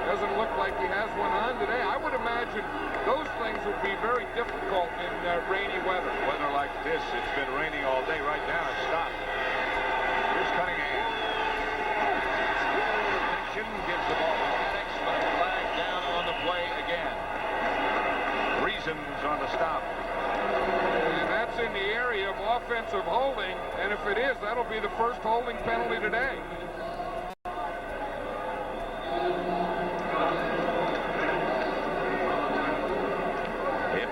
doesn't look like he has one on today. I would imagine those things would be very difficult in rainy weather. Weather like this, it's been raining all day. Right now, it's stopped. Here's Cunningham. Action gives the ball to Maddox, but a flag down on the play again. Reasons on the stop. And that's in the area of offensive holding, and if it is, that'll be the first holding penalty today.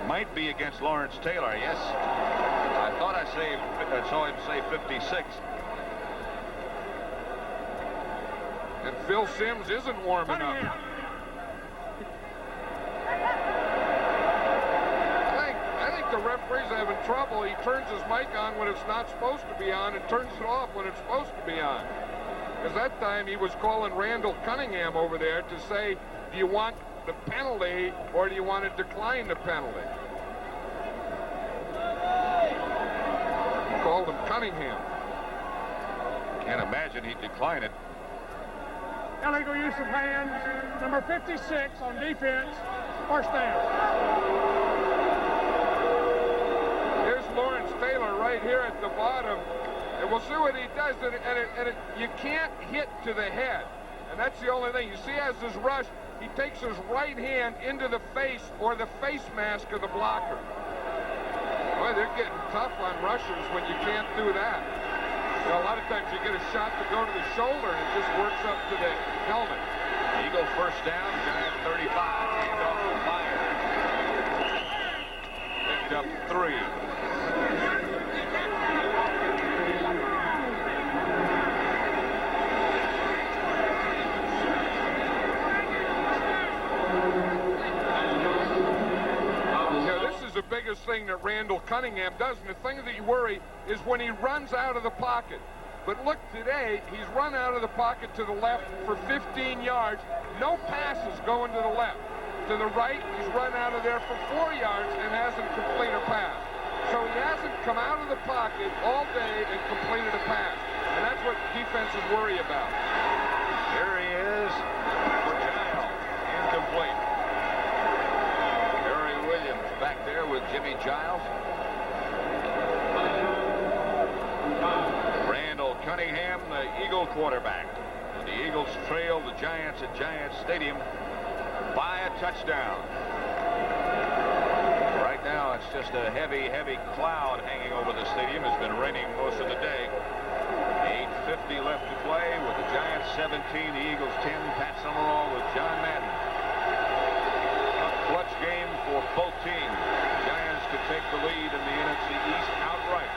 Might be against Lawrence Taylor, yes. I thought I saw him say 56. And Phil Simms isn't warming up. I think the referee's having trouble. He turns his mic on when it's not supposed to be on and turns it off when it's supposed to be on. Because that time he was calling Randall Cunningham over there to say, do you want the penalty or do you want to decline the penalty? Called him Cunningham. Can't imagine he'd decline it. Illegal use of hands. Number 56 on defense. First down. Here's Lawrence Taylor right here at the bottom. And we'll see what he does. You can't hit to the head. And that's the only thing. You see as his rush, he takes his right hand into the face or the face mask of the blocker. Boy, they're getting tough on rushers when you can't do that. You know, a lot of times you get a shot to go to the shoulder and it just works up to the helmet. Eagle first down, Giant 35. Handoff to Meyer. Picked up 3. The biggest thing that Randall Cunningham does, and the thing that you worry is when he runs out of the pocket. But look, today, he's run out of the pocket to the left for 15 yards. No passes going to the left. To the right, he's run out of there for 4 yards and hasn't completed a pass. So he hasn't come out of the pocket all day and completed a pass. And that's what defenses worry about. Here he is for Giles. Incomplete. Harry Williams back there with Jimmy Giles. Randall Cunningham, the Eagle quarterback. And the Eagles trail the Giants at Giants Stadium by a touchdown. Right now, it's just a heavy, heavy cloud hanging over the stadium. It's been raining most of the day. 8:50 left to play with the Giants 17, the Eagles 10. Pat Summerall with John Madden. A clutch game for both teams. The Giants could take the lead in the NFC East outright.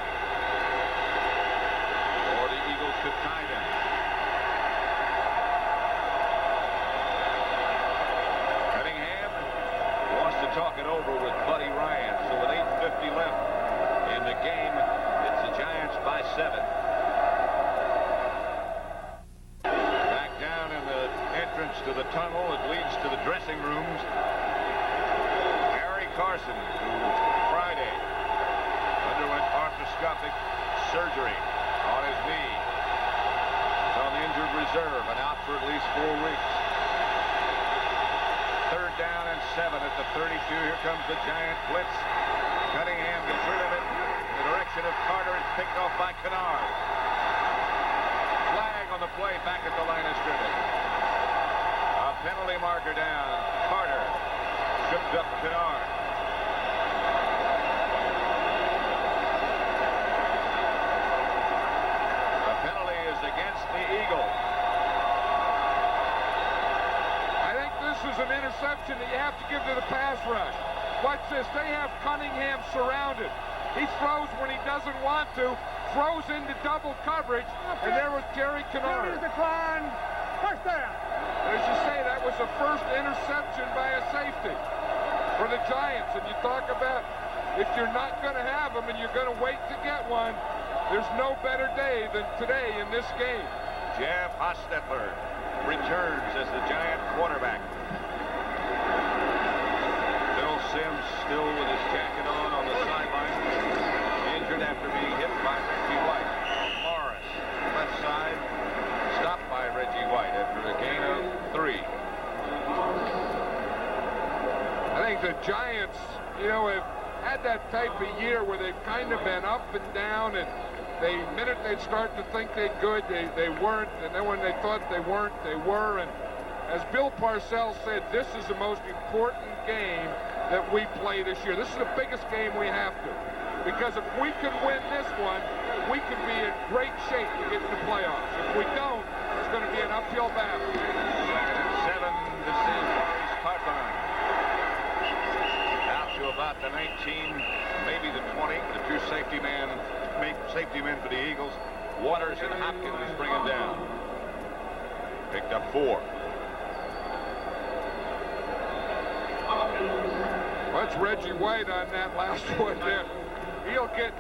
Or the Eagles could tie them. Cunningham wants to talk it over with Buddy Ryan. So with 8:50 left in the game, it's the Giants by 7. To the tunnel that leads to the dressing rooms. Harry Carson, who Friday underwent arthroscopic surgery on his knee. He's on the injured reserve and out for at least 4 weeks. 3rd down and 7 at the 32. Here comes the Giant blitz. Cunningham gets rid of it in the direction of Carter. It's picked off by Kennard. Flag on the play back at the line of scrimmage. Penalty marker down. Carter tripped up Kennard. The penalty is against the Eagles. I think this is an interception that you have to give to the pass rush. Watch this. They have Cunningham surrounded. He throws when he doesn't want to, throws into double coverage, and there was Gary Kennard. Penalties declined. First down. As you say, that was the first interception by a safety for the Giants. And you talk about if you're not going to have them and you're going to wait to get one, there's no better day than today in this game. Jeff Hostetler returns as the Giant quarterback. Bill Sims still with his jacket on the sideline. Injured after being hit by Reggie White. Morris, left side. Stopped by Reggie White after a gain of 3. I think the Giants, have had that type of year where they've kind of been up and down, and the minute they'd start to think they're good, they weren't, and then when they thought they weren't, they were. And as Bill Parcells said, this is the most important game that we play this year. This is the biggest game we have to. Because if we can win this one, we can be in great shape to get to the playoffs. If we don't, it's going to be an uphill battle. 2nd and 7 to see Maurice Carton. Out to about the 19, maybe the 20. The 2 safety men for the Eagles. Waters and Hopkins bring him down. Picked up 4. What's Reggie White on that last one there? He'll get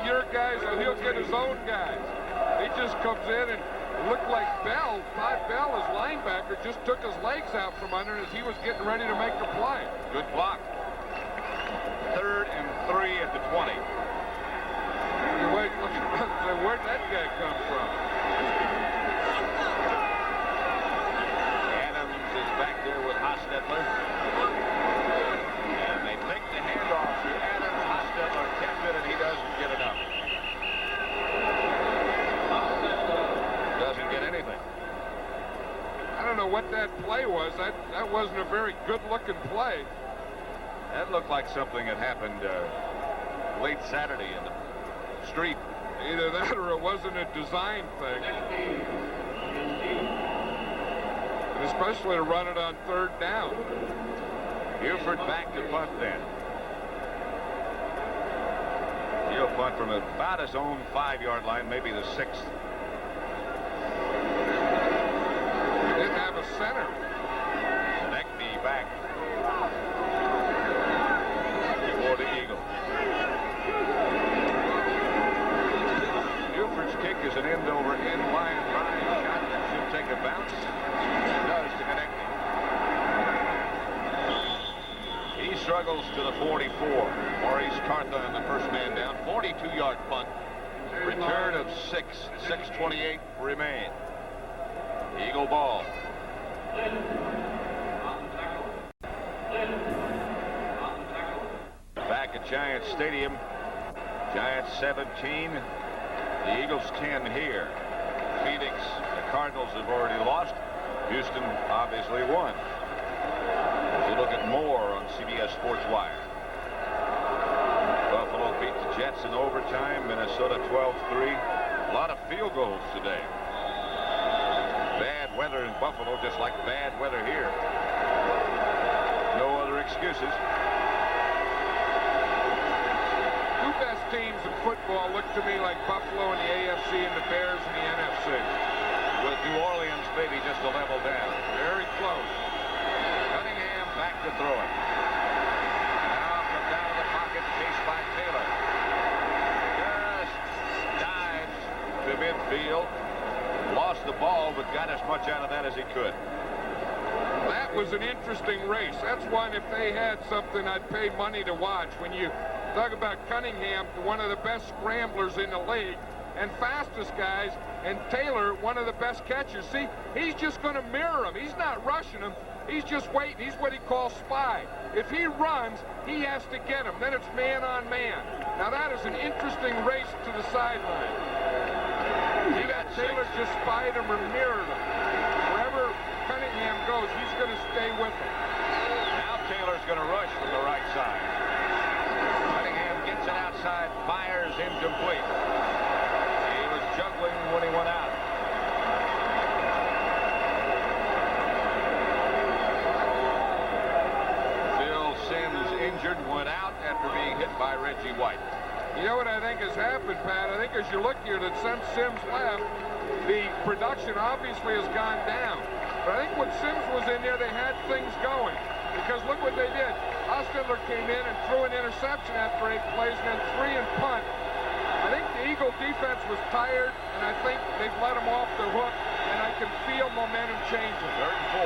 your guys, or he'll get his own guys. He just comes in and looked like Todd Bell, his linebacker, just took his legs out from under as he was getting ready to make the play. Good block. 3rd and 3 at the 20. Wait, where'd that guy come from? Adams is back there with Hostetler. And they take the handoff to Adams. Hostetler kept it, and he doesn't get enough. Doesn't get anything. I don't know what that play was. That wasn't a very good-looking play. That looked like something that happened late Saturday in the street. Either that or it wasn't a design thing. And especially to run it on 3rd down. Buford back to punt then. He'll punt from about his own 5-yard line, maybe the 6th. He didn't have a center. Neckney back for the Eagles. Buford's kick is an end Does to connect him. He struggles to the 44. Maurice Cartha on the first man down. 42-yard punt. Return of 6. 6:28 remain. Eagle ball. Back at Giants Stadium. Giants 17. The Eagles 10 here. Phoenix, the Cardinals have already lost. Houston obviously won. We'll look at more on CBS Sports Wire. Buffalo beat the Jets in overtime. Minnesota 12-3. A lot of field goals today. Bad weather in Buffalo, just like bad weather here. No other excuses. Two best teams in football look to me like Buffalo in the AFC and the Bears in the NFC. With New Orleans maybe just a level down. Very close. Cunningham back to throw it. Now from down in the pocket, chased by Taylor. Just dives to midfield. Lost the ball, but got as much out of that as he could. That was an interesting race. That's one, if they had something, I'd pay money to watch. When you talk about Cunningham, one of the best scramblers in the league and fastest guys, and Taylor, one of the best catchers. See, he's just going to mirror him. He's not rushing him. He's just waiting. He's what he calls spy. If he runs, he has to get him. Then it's man on man. Now that is an interesting race to the sideline. He got Taylor just spied him or mirrored him. Wherever Cunningham goes, he's going to stay with him. Now Taylor's going to rush from the right side. Cunningham gets it outside, fires incomplete. He was juggling when he went out. Phil Simms injured, went out after being hit by Reggie White. You know what I think has happened, Pat? I think as you look here, that since Simms left, the production obviously has gone down. But I think when Simms was in there, they had things going. Because look what they did. Ostendler came in and threw an interception after 8 plays, and then 3 and punt. I think the Eagle defense was tired, and I think they've let them off the hook, and I can feel momentum changing. 3rd and 4.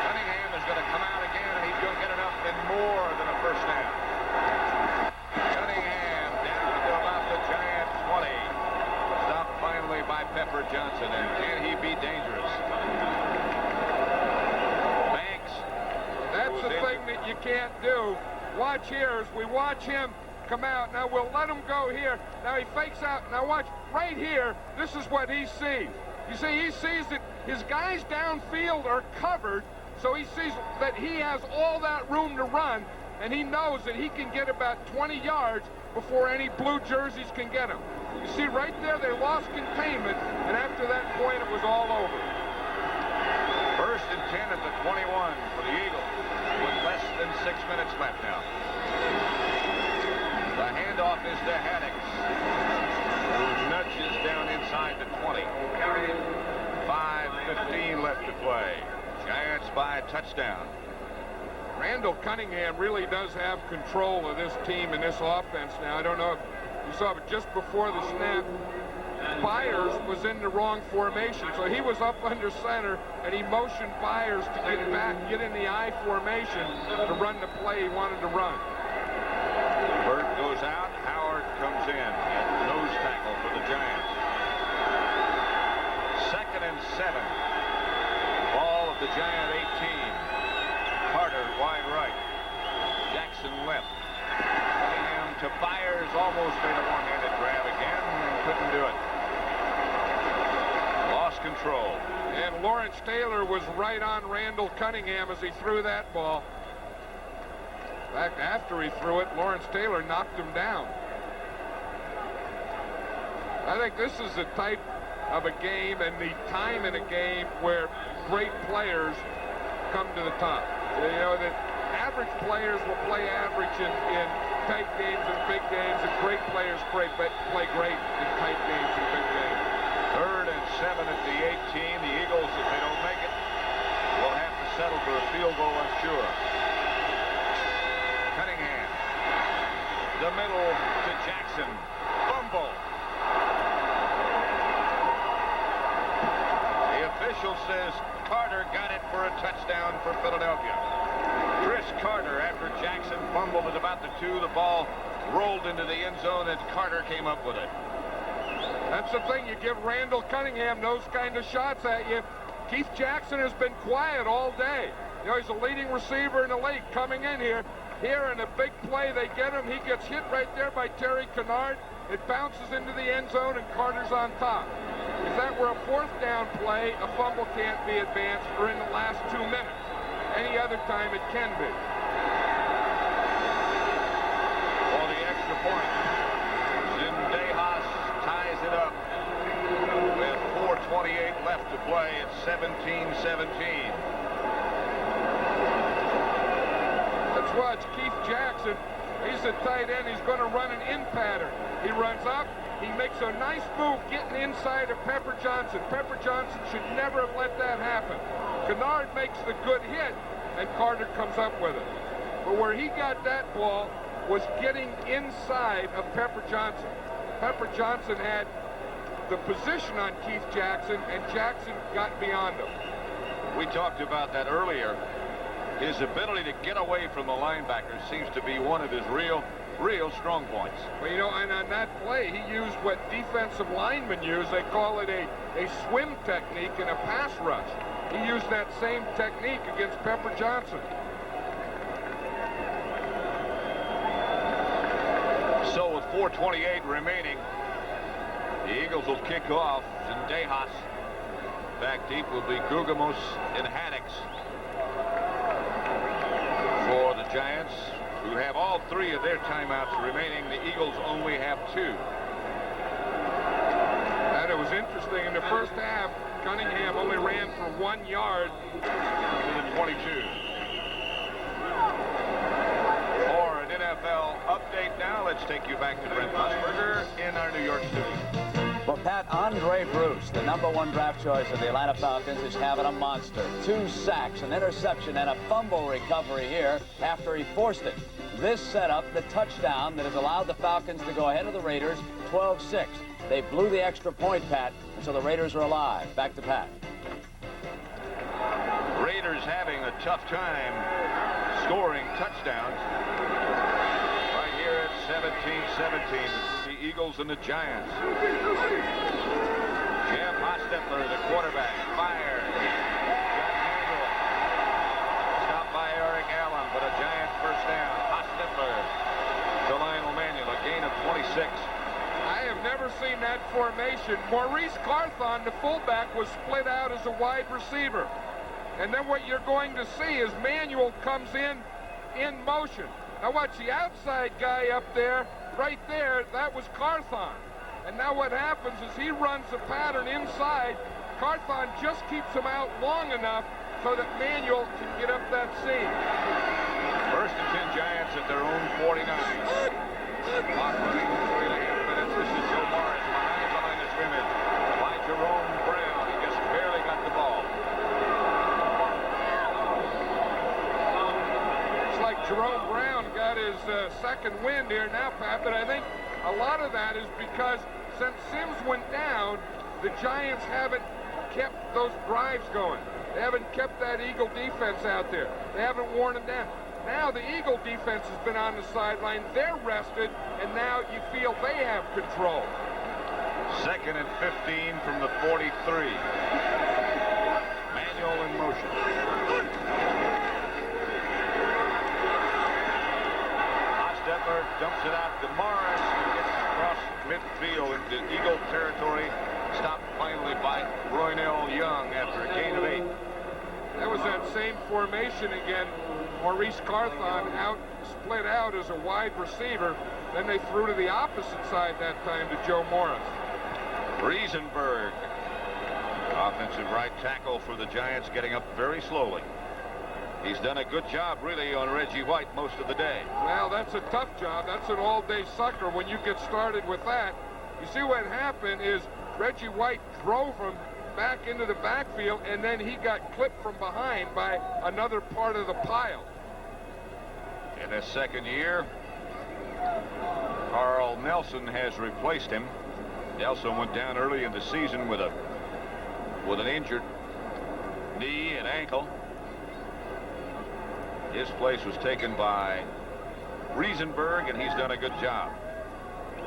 Cunningham is going to come out again, and he's going to get enough in more than a first down. Cunningham down to about the Giant 20. Stopped finally by Pepper Johnson, and can he be dangerous? Banks. That's the thing that you can't do. Watch here as we watch him come out. Now we'll let him go here. Now he fakes out. Now watch right here. This is what he sees. You see, he sees that his guys downfield are covered, so he sees that he has all that room to run, and he knows that he can get about 20 yards before any blue jerseys can get him. You see right there, they lost containment, and after that point, it was all over. 1st and 10 at the 21 for the Eagles with less than 6 minutes left now. The handoff is to Haddix, who nudges down inside the 20. 5:15 left to play. Giants by a touchdown. Randall Cunningham really does have control of this team and this offense now. I don't know if you saw, but just before the snap, Byers was in the wrong formation, so he was up under center, and he motioned Byers to get back, get in the I formation to run the play he wanted to run. Burt goes out. Howard comes in at nose tackle for the Giants. 2nd and 7. Ball of the Giant 18. Carter wide right. Jackson left. Cunningham to Byers. Almost made a one-handed grab again and couldn't do it. Lost control. And Lawrence Taylor was right on Randall Cunningham as he threw that ball. In fact, after he threw it, Lawrence Taylor knocked him down. I think this is the type of a game and the time in a game where great players come to the top. You know that average players will play average in tight games and big games, and great players play great in tight games and big games. 3rd and 7 at the 18. The Eagles, if they don't make it, will have to settle for a field goal, I'm sure. Cunningham. The middle to Jackson. Fumble. The official official says Carter got it for a touchdown for Philadelphia. Chris Carter, after Jackson fumbled at about the 2, the ball rolled into the end zone, and Carter came up with it. That's the thing. You give Randall Cunningham those kind of shots at you. Keith Jackson has been quiet all day. You know, he's a leading receiver in the league coming in here. Here in a big play, they get him. He gets hit right there by Terry Kennard. It bounces into the end zone, and Carter's on top. If that were a 4th down play, a fumble can't be advanced or in the last 2 minutes. Any other time, it can be. For the extra point, Jim DeHaas ties it up with 4:28 left to play. It's 17-17. Let's watch Keith Jackson. He's a tight end. He's going to run an in pattern. He runs up. He makes a nice move getting inside of Pepper Johnson. Pepper Johnson should never have let that happen. Kennard makes the good hit, and Carter comes up with it. But where he got that ball was getting inside of Pepper Johnson. Pepper Johnson had the position on Keith Jackson, and Jackson got beyond him. We talked about that earlier. His ability to get away from the linebackers seems to be one of his real strong points. Well, you know, and on that play, he used what defensive linemen use. They call it a swim technique in a pass rush. He used that same technique against Pepper Johnson. So with 4:28 remaining, the Eagles will kick off. Zendejas. Back deep will be Guggemos and Haddix. For the Giants, who have all 3 of their timeouts remaining, the Eagles only have 2. And it was interesting. In the first half, Cunningham only ran for 1 yard to the 22. For an NFL update now, let's take you back to Brent Musburger in our New York studio. Well, Pat, Andre Bruce, the #1 draft choice of the Atlanta Falcons, is having a monster. 2 sacks, an interception, and a fumble recovery here after he forced it. This set up the touchdown that has allowed the Falcons to go ahead of the Raiders 12-6. They blew the extra point, Pat, and so the Raiders are alive. Back to Pat. Raiders having a tough time scoring touchdowns. Right here at 17-17. The Eagles and the Giants. Jim Hostetler, the quarterback, fires. Randall. Stopped by Eric Allen, but a Giants first down. Hostetler to Lionel Manuel, a gain of 26. I have never seen that formation. Maurice Carthon, the fullback, was split out as a wide receiver. And then what you're going to see is Manuel comes in motion. Now watch the outside guy up there, right there, that was Carthon. And now what happens is he runs the pattern inside. Carthon just keeps him out long enough so that Manuel can get up that seam. 1st and 10 Giants at their own 49. Clock running 3.5 minutes. This is Joe Morris behind the line of scrimmage by Jerome Brown. He just barely got the ball. It's like Jerome Brown got his second wind here now, Pat, but I think a lot of that is because since Sims went down, the Giants haven't kept those drives going. They haven't kept that Eagle defense out there. They haven't worn it down. Now the Eagle defense has been on the sideline. They're rested, and now you feel they have control. 2nd and 15 from the 43. Manuel in motion. Hostetler dumps it out to Morris. Gets across midfield into Eagle territory. Stopped finally by Roynell Young after a gain of 8. That was that same formation again. Maurice Carthon split out as a wide receiver. Then they threw to the opposite side that time to Joe Morris. Riesenberg, offensive right tackle for the Giants, getting up very slowly. He's done a good job, really, on Reggie White most of the day. Well, that's a tough job. That's an all-day sucker when you get started with that. You see what happened is Reggie White drove him back into the backfield, and then he got clipped from behind by another part of the pile. In his second year, Carl Nelson has replaced him. Nelson went down early in the season with an injured knee and ankle. His place was taken by Riesenberg, and he's done a good job.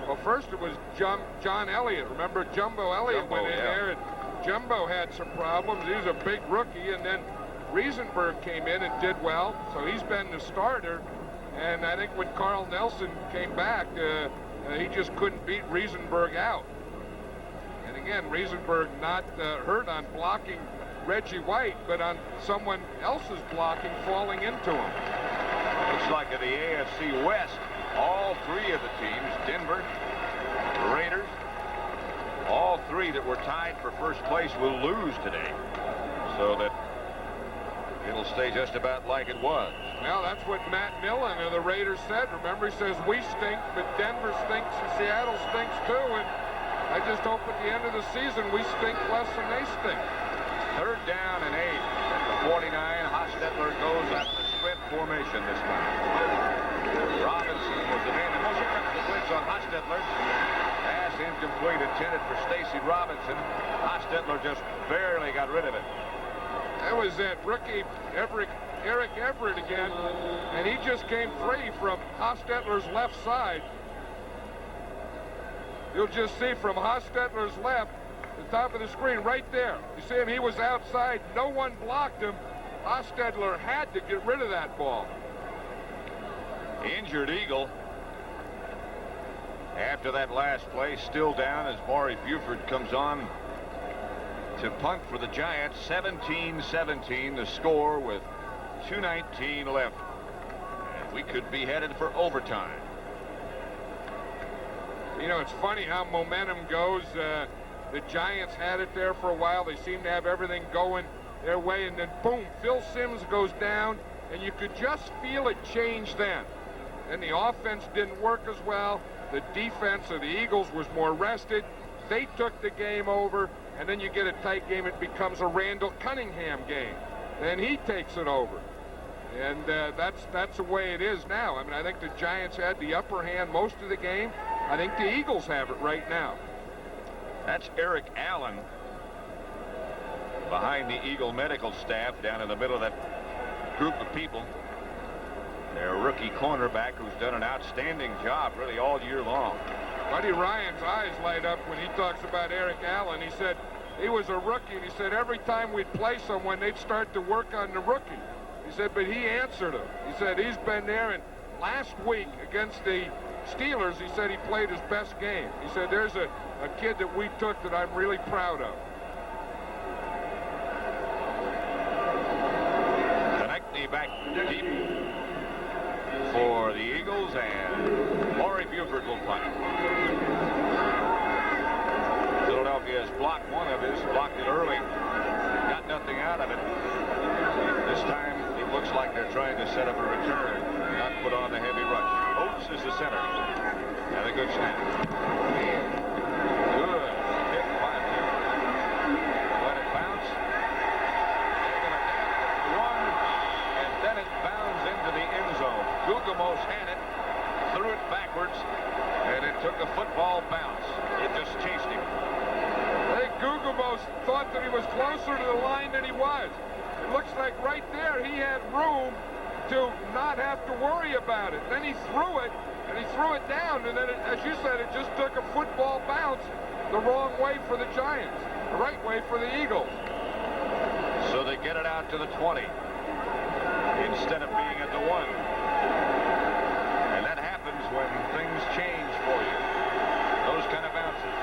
Well, first it was John Elliott. Remember, Jumbo Elliott went in there, and Jumbo had some problems. He was a big rookie, and then Riesenberg came in and did well, so he's been the starter. And I think when Carl Nelson came back, he just couldn't beat Riesenberg out. And again, Riesenberg not hurt on blocking Reggie White, but on someone else's blocking falling into him. Looks like in the AFC West, all three of the teams, Denver, the Raiders, all three that were tied for first place will lose today. So that it'll stay just about like it was. Well, that's what Matt Millen of the Raiders said. Remember, he says, we stink, but Denver stinks and Seattle stinks too. And I just hope at the end of the season we stink less than they stink. 3rd down and 8 at the 49. Hostetler goes out of the sprint formation this time. Robinson was the man. And here comes the blitz on Hostetler. Pass incomplete, intended for Stacy Robinson. Hostetler just barely got rid of it. That was that rookie Eric Everett again, and he just came free from Hostetler's left side. You'll just see from Hostetler's left, the top of the screen right there. You see him, he was outside. No one blocked him. Hostetler had to get rid of that ball. Injured Eagle. After that last play, still down as Maury Buford comes on to punt for the Giants. 17-17 the score with 2:19 left. And we could be headed for overtime. You know, it's funny how momentum goes. The Giants had it there for a while. They seem to have everything going their way, and then boom, Phil Simms goes down, and you could just feel it change then. And the offense didn't work as well. The defense of the Eagles was more rested. They took the game over, and then you get a tight game. It becomes a Randall Cunningham game. Then he takes it over. And that's the way it is now. I mean, I think the Giants had the upper hand most of the game. I think the Eagles have it right now. That's Eric Allen behind the Eagle medical staff down in the middle of that group of people. Their rookie cornerback who's done an outstanding job really all year long. Buddy Ryan's eyes light up when he talks about Eric Allen. He said he was a rookie, and he said every time we'd play someone, they'd start to work on the rookie. He said, but he answered him. He said he's been there, and last week against the Steelers, he said he played his best game. He said there's a kid that we took that I'm really proud of. Konechny back deep for the Eagles, and Maury Buford will punt. Philadelphia has blocked one of his, blocked it early, got nothing out of it. This time it looks like they're trying to set up a return, not put on the heavy rush. Oates is the center, and a good snap. Good hit by him. Let it bounce. They're going to nail it one, and then it bounds into the end zone. Guggemos had it, threw it backwards, and it took a football bounce. It just chased him. I think Guggemos thought that he was closer to the line than he was. It looks like right there he had room to not have to worry about it. Then he threw it, and he threw it down, and then, as you said, it just took a football bounce the wrong way for the Giants, the right way for the Eagles. So they get it out to the 20 instead of being at the 1. And that happens when things change for you. Those kind of bounces.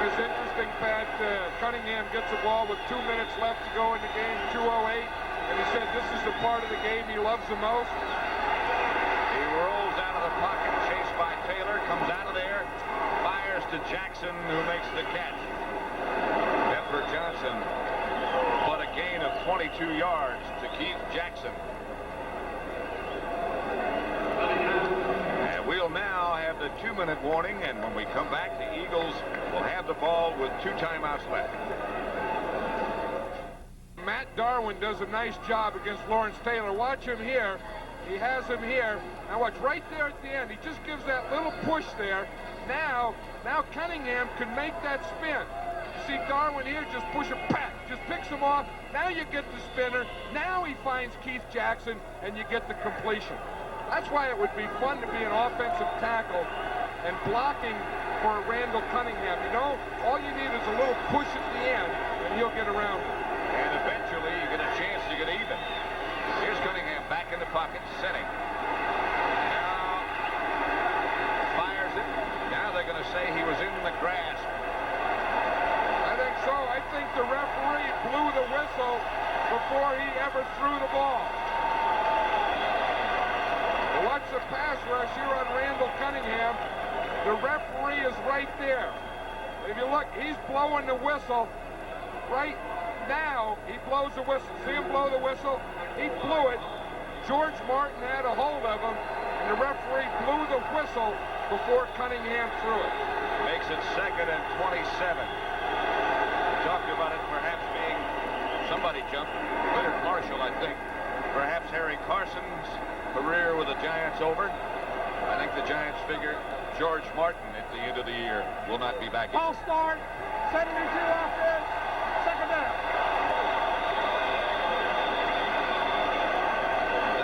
It's interesting, Pat. Cunningham gets the ball with 2 minutes left to go in the game, 2:08, and he said this is the part of the game he loves the most. He rolls out of the pocket, chased by Taylor, comes out of there, fires to Jackson, who makes the catch. Bedford Johnson, but a gain of 22 yards to Keith Jackson. And we'll now have the 2-minute warning, and when we come back, the Eagles will have the ball with 2 timeouts left. Matt Darwin does a nice job against Lawrence Taylor. Watch him here. He has him here. Now watch right there at the end. He just gives that little push there. Now Cunningham can make that spin. You see Darwin here just push a pat, just picks him off. Now you get the spinner. Now he finds Keith Jackson, and you get the completion. That's why it would be fun to be an offensive tackle and blocking for Randall Cunningham. You know, all you need is a little push at the end, and he'll get around it. And eventually you get a chance to get even. Here's Cunningham back in the pocket, setting. Now fires it. Now they're going to say he was in the grasp. I think so. I think the referee blew the whistle before he ever threw the ball. Watch the pass rush here on Randall Cunningham. The referee is right there. If you look, he's blowing the whistle. Right now, he blows the whistle. See him blow the whistle? He blew it. George Martin had a hold of him, and the referee blew the whistle before Cunningham threw it. Makes it 2nd and 27. We talked about it perhaps being somebody jumped. Leonard Marshall, I think. Perhaps Harry Carson's career with the Giants over. I think the Giants figure George Martin at the end of the year will not be back. Ball start, 72 offense, second down.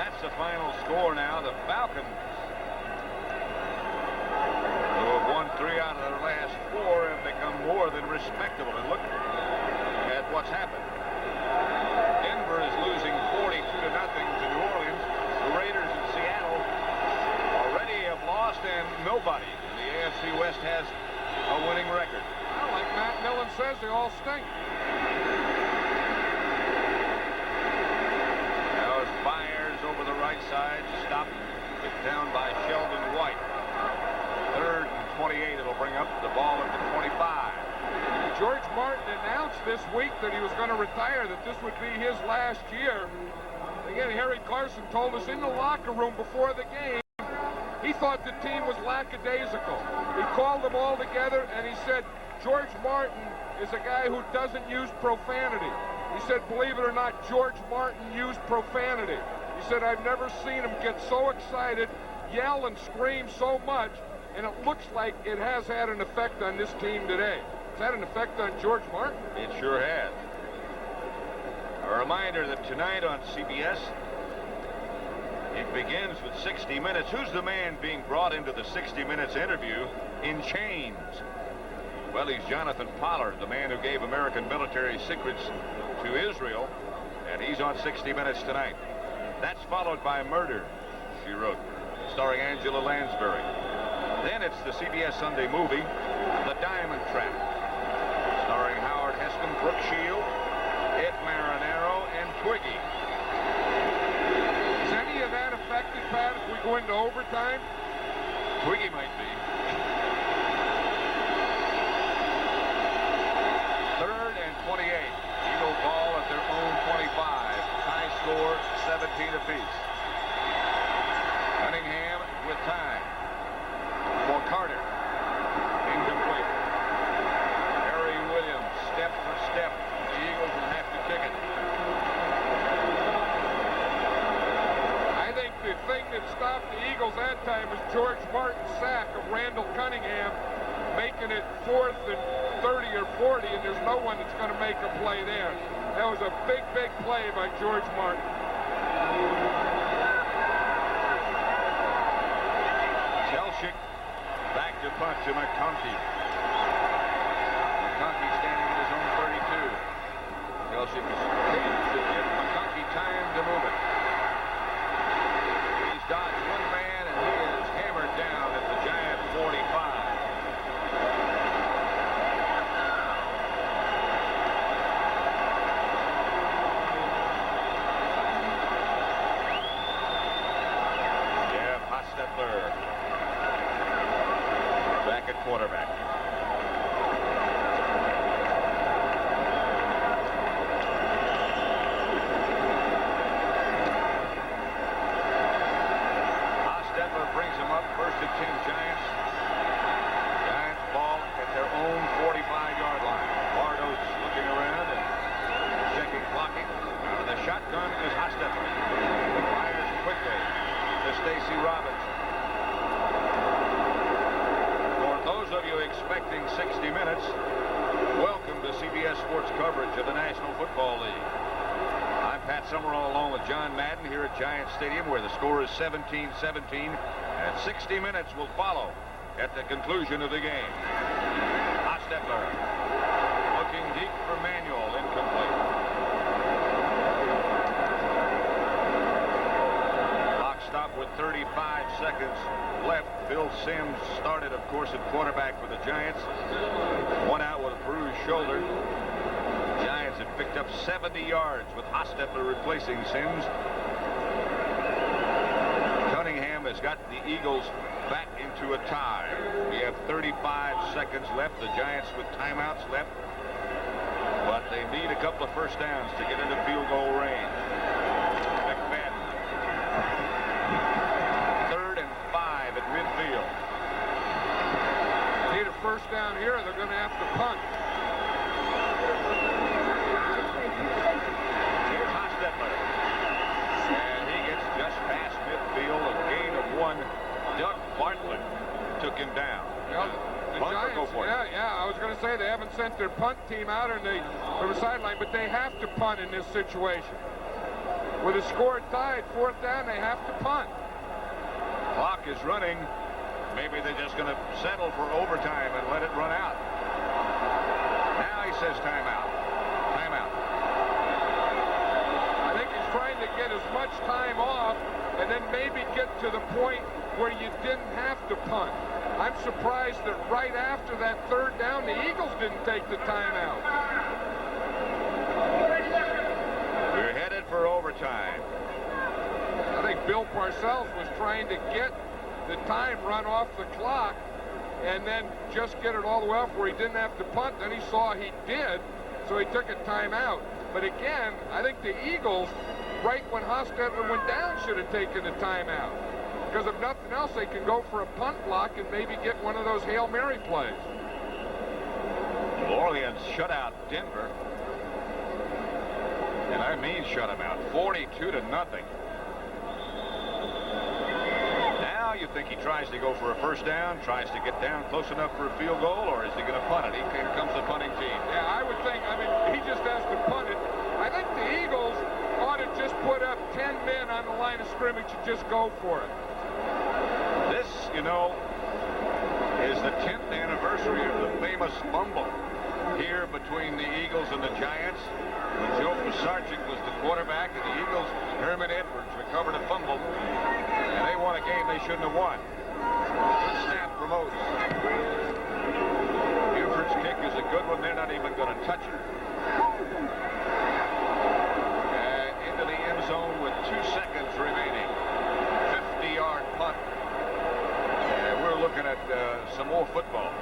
That's the final score now. The Falcons, who have won 3 out of their last 4, have become more than respectable. And look at what's happened. Denver is losing 42-0 to New Orleans. The Raiders in Seattle already have lost, and nobody in the AFC West has a winning record. Well, like Matt Millen says, they all stink. Now as Byers over the right side, stopped, picked down by Sheldon White. 3rd and 28, it'll bring up the ball at the 25. George Martin announced this week that he was going to retire, that this would be his last year. Again, Harry Carson told us in the locker room before the game, he thought the team was lackadaisical. He called them all together and he said, George Martin is a guy who doesn't use profanity. He said, believe it or not, George Martin used profanity. He said, I've never seen him get so excited, yell and scream so much, and it looks like it has had an effect on this team today. Has that an effect on George Martin? It sure has. A reminder that tonight on CBS, it begins with 60 Minutes. Who's the man being brought into the 60 Minutes interview in chains? Well, he's Jonathan Pollard, the man who gave American military secrets to Israel, and he's on 60 Minutes tonight. That's followed by Murder, She Wrote, starring Angela Lansbury. Then it's the CBS Sunday movie, The Diamond Trap, starring Howard Heston, Brooke Shields, Ed Marinero, and Twiggy. Is any of that affected, Pat, if we go into overtime? Twiggy might be. 3rd and 28. Eagle ball at their own 25. High score, 17 apiece. Cunningham with time. For Carter. Incomplete. Harry Williams, step for step. The Eagles will have to kick it. I think the thing that stopped the Eagles that time was George Martin's sack of Randall Cunningham, making it 4th and 30 or 40, and there's no one that's going to make a play there. That was a big, big play by George Martin. Chelsick back to punt to McConkey. McConkey standing at his own 32. Chelsick is to give McConkey time to move it. He's dodged one man, and he is hammered down at the Giant 45. Back at quarterback. Pat Summerall along with John Madden here at Giant Stadium, where the score is 17-17, and 60 minutes will follow at the conclusion of the game. Hostetler looking deep for Manuel, incomplete. Clock stopped with 35 seconds left. Bill Sims started, of course, at quarterback for the Giants. One out with a bruised shoulder. Giants have picked up 70 yards with Hostetler replacing Sims. Cunningham has got the Eagles back into a tie. We have 35 seconds left. The Giants with timeouts left. But they need a couple of first downs to get into field goal range. McFadden. 3rd and 5 at midfield. Need a first down here. They're going to have to punt. Here's Hostetler. And he gets just past midfield. A gain of 1. Doug Bartlett took him down. Well, the Punt or Giants, go for it? yeah, I was going to say they haven't sent their punt team out from the sideline, but they have to punt in this situation. With a score tied, 4th down, they have to punt. Clock is running. Maybe they're just going to settle for overtime and let it run out. Now he says timeout. Timeout. I think he's trying to get as much time off and then maybe get to the point where you didn't have to punt. I'm surprised that right after that 3rd down, the Eagles didn't take the timeout. We're headed for overtime. I think Bill Parcells was trying to get the time run off the clock and then just get it all the way off where he didn't have to punt. Then he saw he did, so he took a timeout. But again, I think the Eagles, right when Hostetler went down, should have taken a timeout. Because if nothing else, they can go for a punt block and maybe get one of those Hail Mary plays. New Orleans shut out Denver. And I mean shut them out. 42-0. Now you think he tries to go for a first down, tries to get down close enough for a field goal, or is he going to punt it? Here comes the punting team. Yeah, I would think, he just has to punt it. I think the Eagles ought to just put up 10 men on the line of scrimmage and just go for it. This, you know, is the 10th anniversary of the famous fumble here between the Eagles and the Giants. When Joe Pisarcik was the quarterback, and the Eagles, Herman Edwards, recovered a fumble, and they won a game they shouldn't have won. Good snap from Oates. Buford's kick is a good one. They're not even going to touch it. Into the end zone with 2 seconds remaining. 50-yard punt. And we're looking at some more football.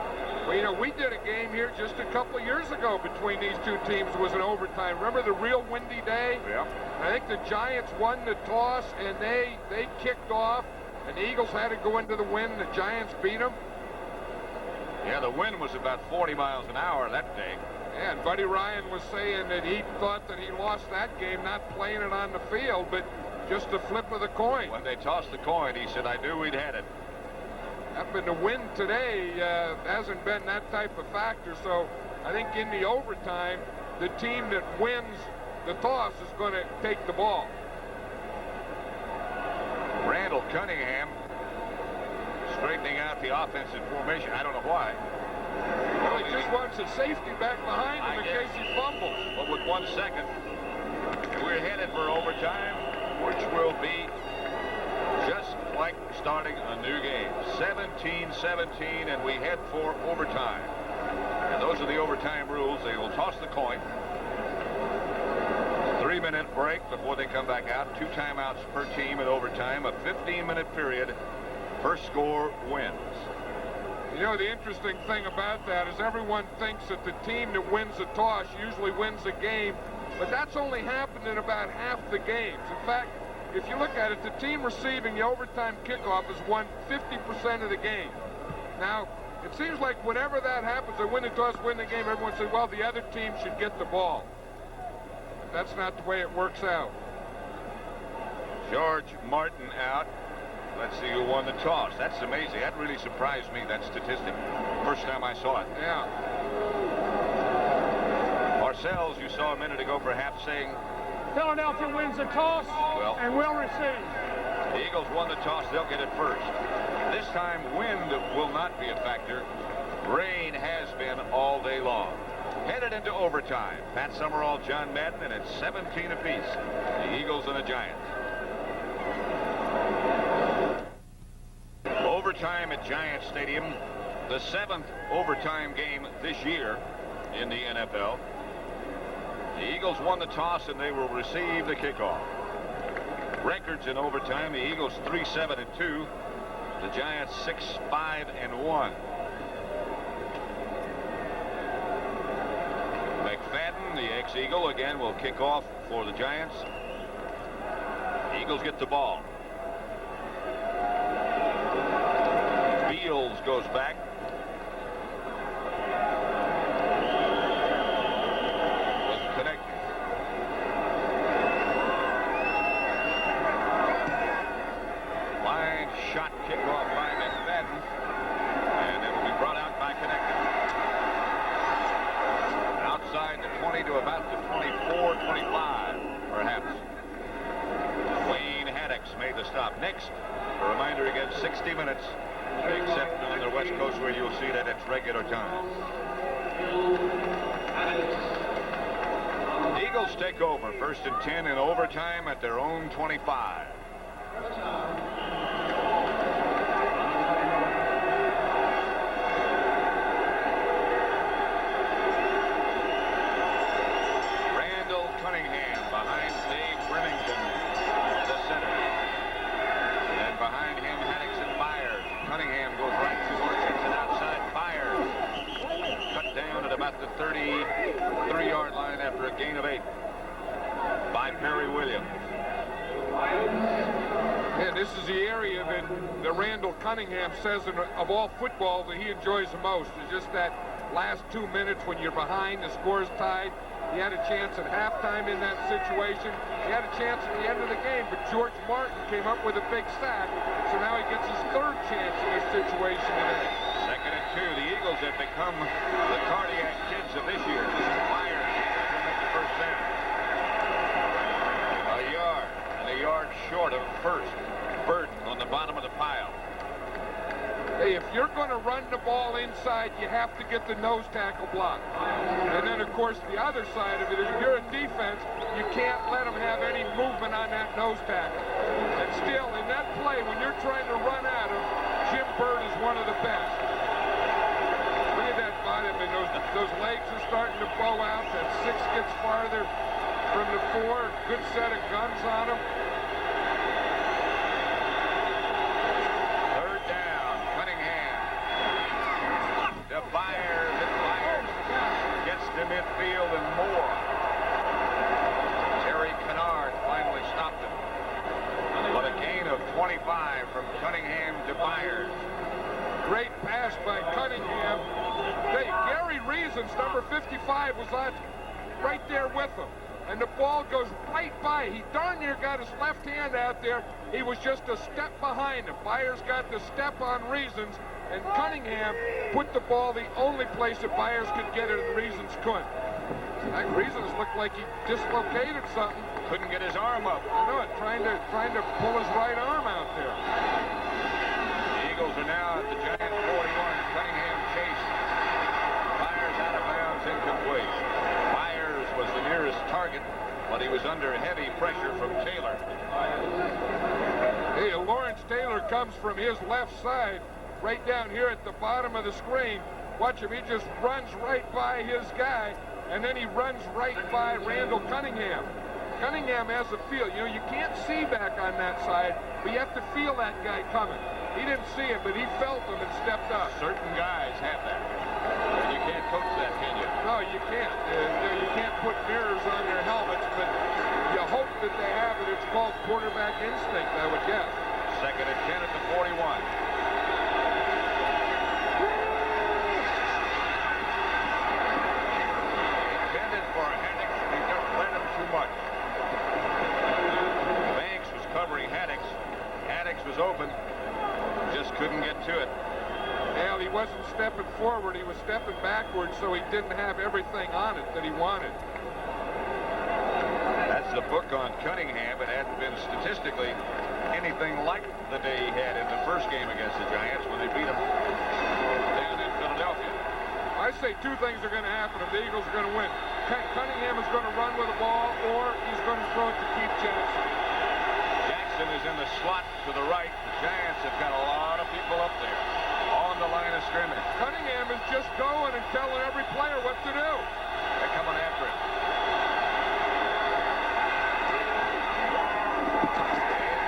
Well, you know, we did a game here just a couple of years ago between these two teams. It was an overtime. Remember the real windy day? Yeah. I think the Giants won the toss, and they kicked off, and the Eagles had to go into the wind, and the Giants beat them. Yeah, the wind was about 40 miles an hour that day. Yeah, and Buddy Ryan was saying that he thought that he lost that game not playing it on the field, but just a flip of the coin. When they tossed the coin, he said, I knew we'd had it. But the wind today hasn't been that type of factor, so I think in the overtime, the team that wins the toss is going to take the ball. Randall Cunningham straightening out the offensive formation. I don't know why. Well, he just wants a safety back behind him in case he fumbles. But with 1 second, we're headed for overtime, which will be just like starting a new game. 17-17, and we head for overtime. And those are the overtime rules. They will toss the coin. 3-minute break before they come back out. 2 timeouts per team in overtime. A 15-minute period. First score wins. You know, the interesting thing about that is everyone thinks that the team that wins the toss usually wins the game, but that's only happened in about half the games. In fact, if you look at it, the team receiving the overtime kickoff has won 50% of the game. Now, it seems like whenever that happens, they win the toss, win the game, everyone says, well, the other team should get the ball. But that's not the way it works out. George Martin out. Let's see who won the toss. That's amazing. That really surprised me, that statistic. First time I saw it. Yeah. Parcells, you saw a minute ago, perhaps saying Philadelphia wins the toss and will receive. The Eagles won the toss. They'll get it first. This time, wind will not be a factor. Rain has been all day long. Headed into overtime. Pat Summerall, John Madden, and it's 17 apiece. The Eagles and the Giants. Overtime at Giant Stadium. The 7th overtime game this year in the NFL. The Eagles won the toss and they will receive the kickoff. Records in overtime: the Eagles 3-7-2, the Giants 6-5-1. McFadden, the ex-Eagle, again will kick off for the Giants. The Eagles get the ball. Beals goes back. Shot kickoff by McFadden, and it will be brought out by Cunningham. Outside the 20 to about the 24, 25, perhaps. Wayne Haddix made the stop. Next, a reminder again, 60 minutes, except on the West Coast where you'll see that it's regular time. The Eagles take over, 1st and 10 in overtime at their own 25. Cunningham behind Dave Remington, the center. And behind him, Haddix and Byers. Cunningham goes right towards it and outside. Byers cut down at about the 33-yard line after a gain of 8 by Perry Williams. And this is the area that Randall Cunningham says of all football that he enjoys the most. Is just that last 2 minutes when you're behind, the score's tied. He had a chance at halftime in that situation. He had a chance at the end of the game, but George Martin came up with a big sack, so now he gets his 3rd chance in this situation today. 2nd and 2. The Eagles have become the cardiac kids of this year. This is Byers to make the first down. A yard, and a yard short of first. Burton on the bottom of the pile. Hey, if you're going to run the ball inside, you have to get the nose tackle blocked. And then, of course, the other side of it is if you're a defense, you can't let them have any movement on that nose tackle. And still, in that play, when you're trying to run at him, Jim Byrd is one of the best. Look at that bottom, and those legs are starting to bow out. That 6 gets farther from the 4. Good set of guns on him. Byers, and Byers gets to midfield and more. Terry Kennard finally stopped him. But a gain of 25 from Cunningham to Byers. Great pass by Cunningham. Hey, Gary Reason's number 55 was on right there with him. And the ball goes right by. He darn near got his left hand out there. He was just a step behind him. Byers got the step on Reasons. And Cunningham put the ball the only place that Byers could get it and Reasons couldn't. That Reasons looked like he dislocated something. Couldn't get his arm up. I know it, trying to pull his right arm out there. The Eagles are now at the Giant 41. Cunningham chased. Byers out of bounds, incomplete. Byers was the nearest target, but he was under heavy pressure from Taylor. Hey, Lawrence Taylor comes from his left side. Right down here at the bottom of the screen. Watch him, he just runs right by his guy, and then he runs right by Randall Cunningham. Cunningham has a feel. You know, you can't see back on that side, but you have to feel that guy coming. He didn't see him, but he felt him and stepped up. Certain guys have that. And you can't coach that, can you? No, you can't. You can't put mirrors on their helmets, but you hope that they have it. It's called quarterback instinct, I would guess. 2nd and 10 at the 41. Much. Banks was covering Haddix. Haddix was open. Just couldn't get to it. Well, he wasn't stepping forward. He was stepping backwards, so he didn't have everything on it that he wanted. That's the book on Cunningham. It hadn't been statistically anything like the day he had in the first game against the Giants when they beat him down in Philadelphia. I say two things are going to happen if the Eagles are going to win. Cunningham is going to run with the ball, or he's going to throw it to Keith Jackson. Jackson is in the slot to the right. The Giants have got a lot of people up there on the line of scrimmage. Cunningham is just going and telling every player what to do. They're coming after him.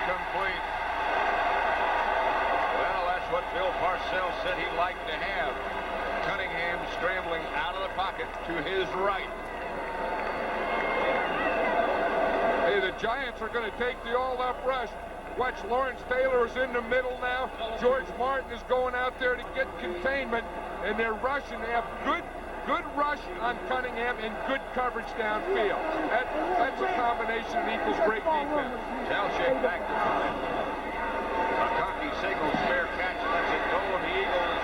Incomplete. Well, that's what Bill Parcells said he'd like to have. Cunningham scrambling out of the pocket to his right. Hey, the Giants are going to take the all-up rush. Watch, Lawrence Taylor is in the middle now. George Martin is going out there to get containment, and they're rushing. They have good rush on Cunningham and good coverage downfield. That's a combination that equals great defense. Telchik back to find. McConkey signals fair catch, lets it go, and the Eagles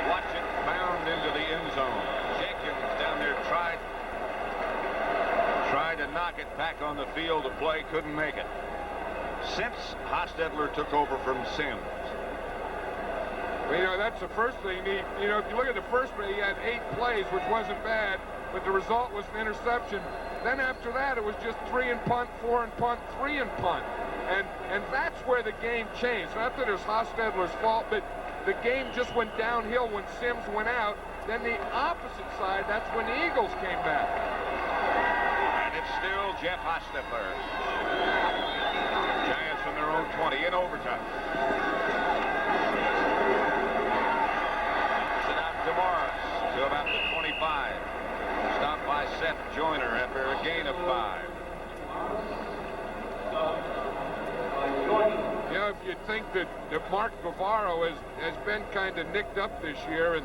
watch it bound into the end zone. Jenkins down there tried to knock it back on the field to play, couldn't make it. Since Hostetler took over from Sims. Well, that's the first thing. If you look at the first play, he had 8 plays, which wasn't bad, but the result was an interception. Then after that, it was just 3 and punt, 4 and punt, 3 and punt. And that's where the game changed. Not that it was Hostetler's fault, but the game just went downhill when Sims went out. Then the opposite side, that's when the Eagles came back. And it's still Jeff Hostetler. Giants from their own 20 in overtime. Sit out DeMorris to about the 25. Stopped by Seth Joyner after a gain of 5. If you think that Mark Bavaro has been kind of nicked up this year,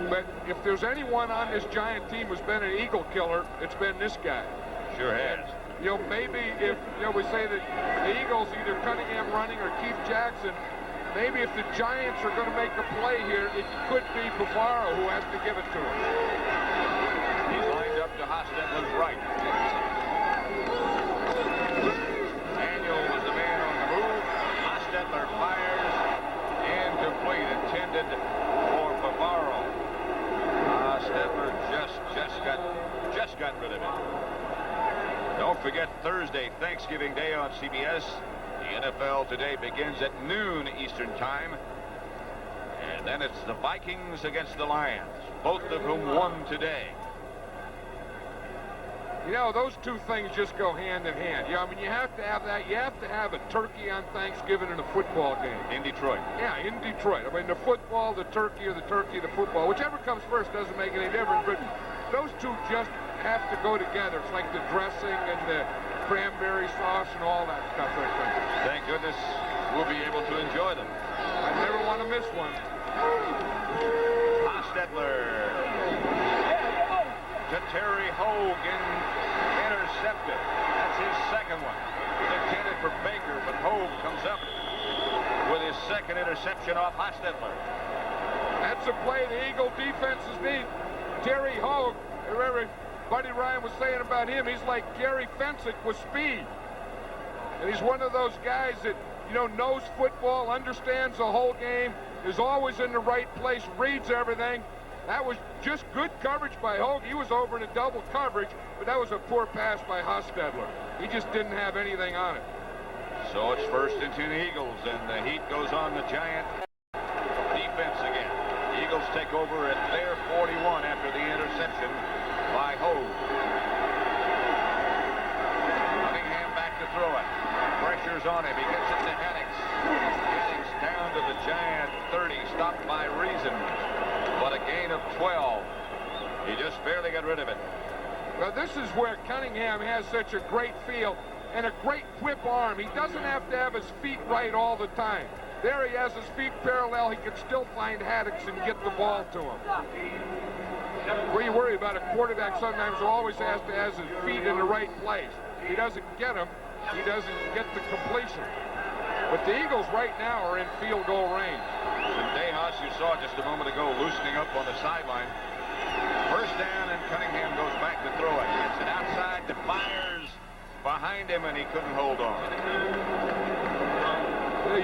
but if there's anyone on this Giant team who's been an Eagle killer, it's been this guy. Sure has. Maybe if we say that the Eagles, either Cunningham running or Keith Jackson, maybe if the Giants are going to make a play here, it could be Bavaro who has to give it to him. He's lined up to Hostetler's right. Daniel was the man on the move. Hostetler fires. Incomplete, intended for Bavaro. Hostetler just got rid of it. Don't forget Thursday, Thanksgiving Day on CBS. The NFL today begins at noon Eastern Time. And then it's the Vikings against the Lions, both of whom won today. Those two things just go hand in hand. You have to have that. You have to have a turkey on Thanksgiving in a football game. In Detroit. Yeah, in Detroit. The football, the turkey, or the football. Whichever comes first doesn't make any difference, but those two just have to go together. It's like the dressing and the cranberry sauce and all that stuff. Thank goodness we'll be able to enjoy them. I never want to miss one. Hostetler to Terry Hogue, intercepted. That's his second one. Intended for Baker, but Hogue comes up with his second interception off Hostetler. That's a play the Eagle defenses need. Terry Hogue, remember Buddy Ryan was saying about him, he's like Gary Fensick with speed. And he's one of those guys that, knows football, understands the whole game, is always in the right place, reads everything. That was just good coverage by Hogue. He was over in a double coverage, but that was a poor pass by Hostetler. He just didn't have anything on it. So it's first and 10 Eagles, and the heat goes on the Giant defense again. The Eagles take over at their 41 after the interception by Hogue. Cunningham back to throw it. Pressure's on him. He gets it to Hennix. Hennix down to the Giant 30, stopped by Reason. But a gain of 12. He just barely got rid of it. Well, this is where Cunningham has such a great feel and a great whip arm. He doesn't have to have his feet right all the time. There he has his feet parallel. He can still find Haddix and get the ball to him. Where you worry about a quarterback sometimes who always has to have his feet in the right place. He doesn't get them. He doesn't get the completion. But the Eagles right now are in field goal range. And Dejas, you saw just a moment ago, loosening up on the sideline. First down, and Cunningham goes back to throw it. Gets it outside to Byers. behind him, and he couldn't hold on.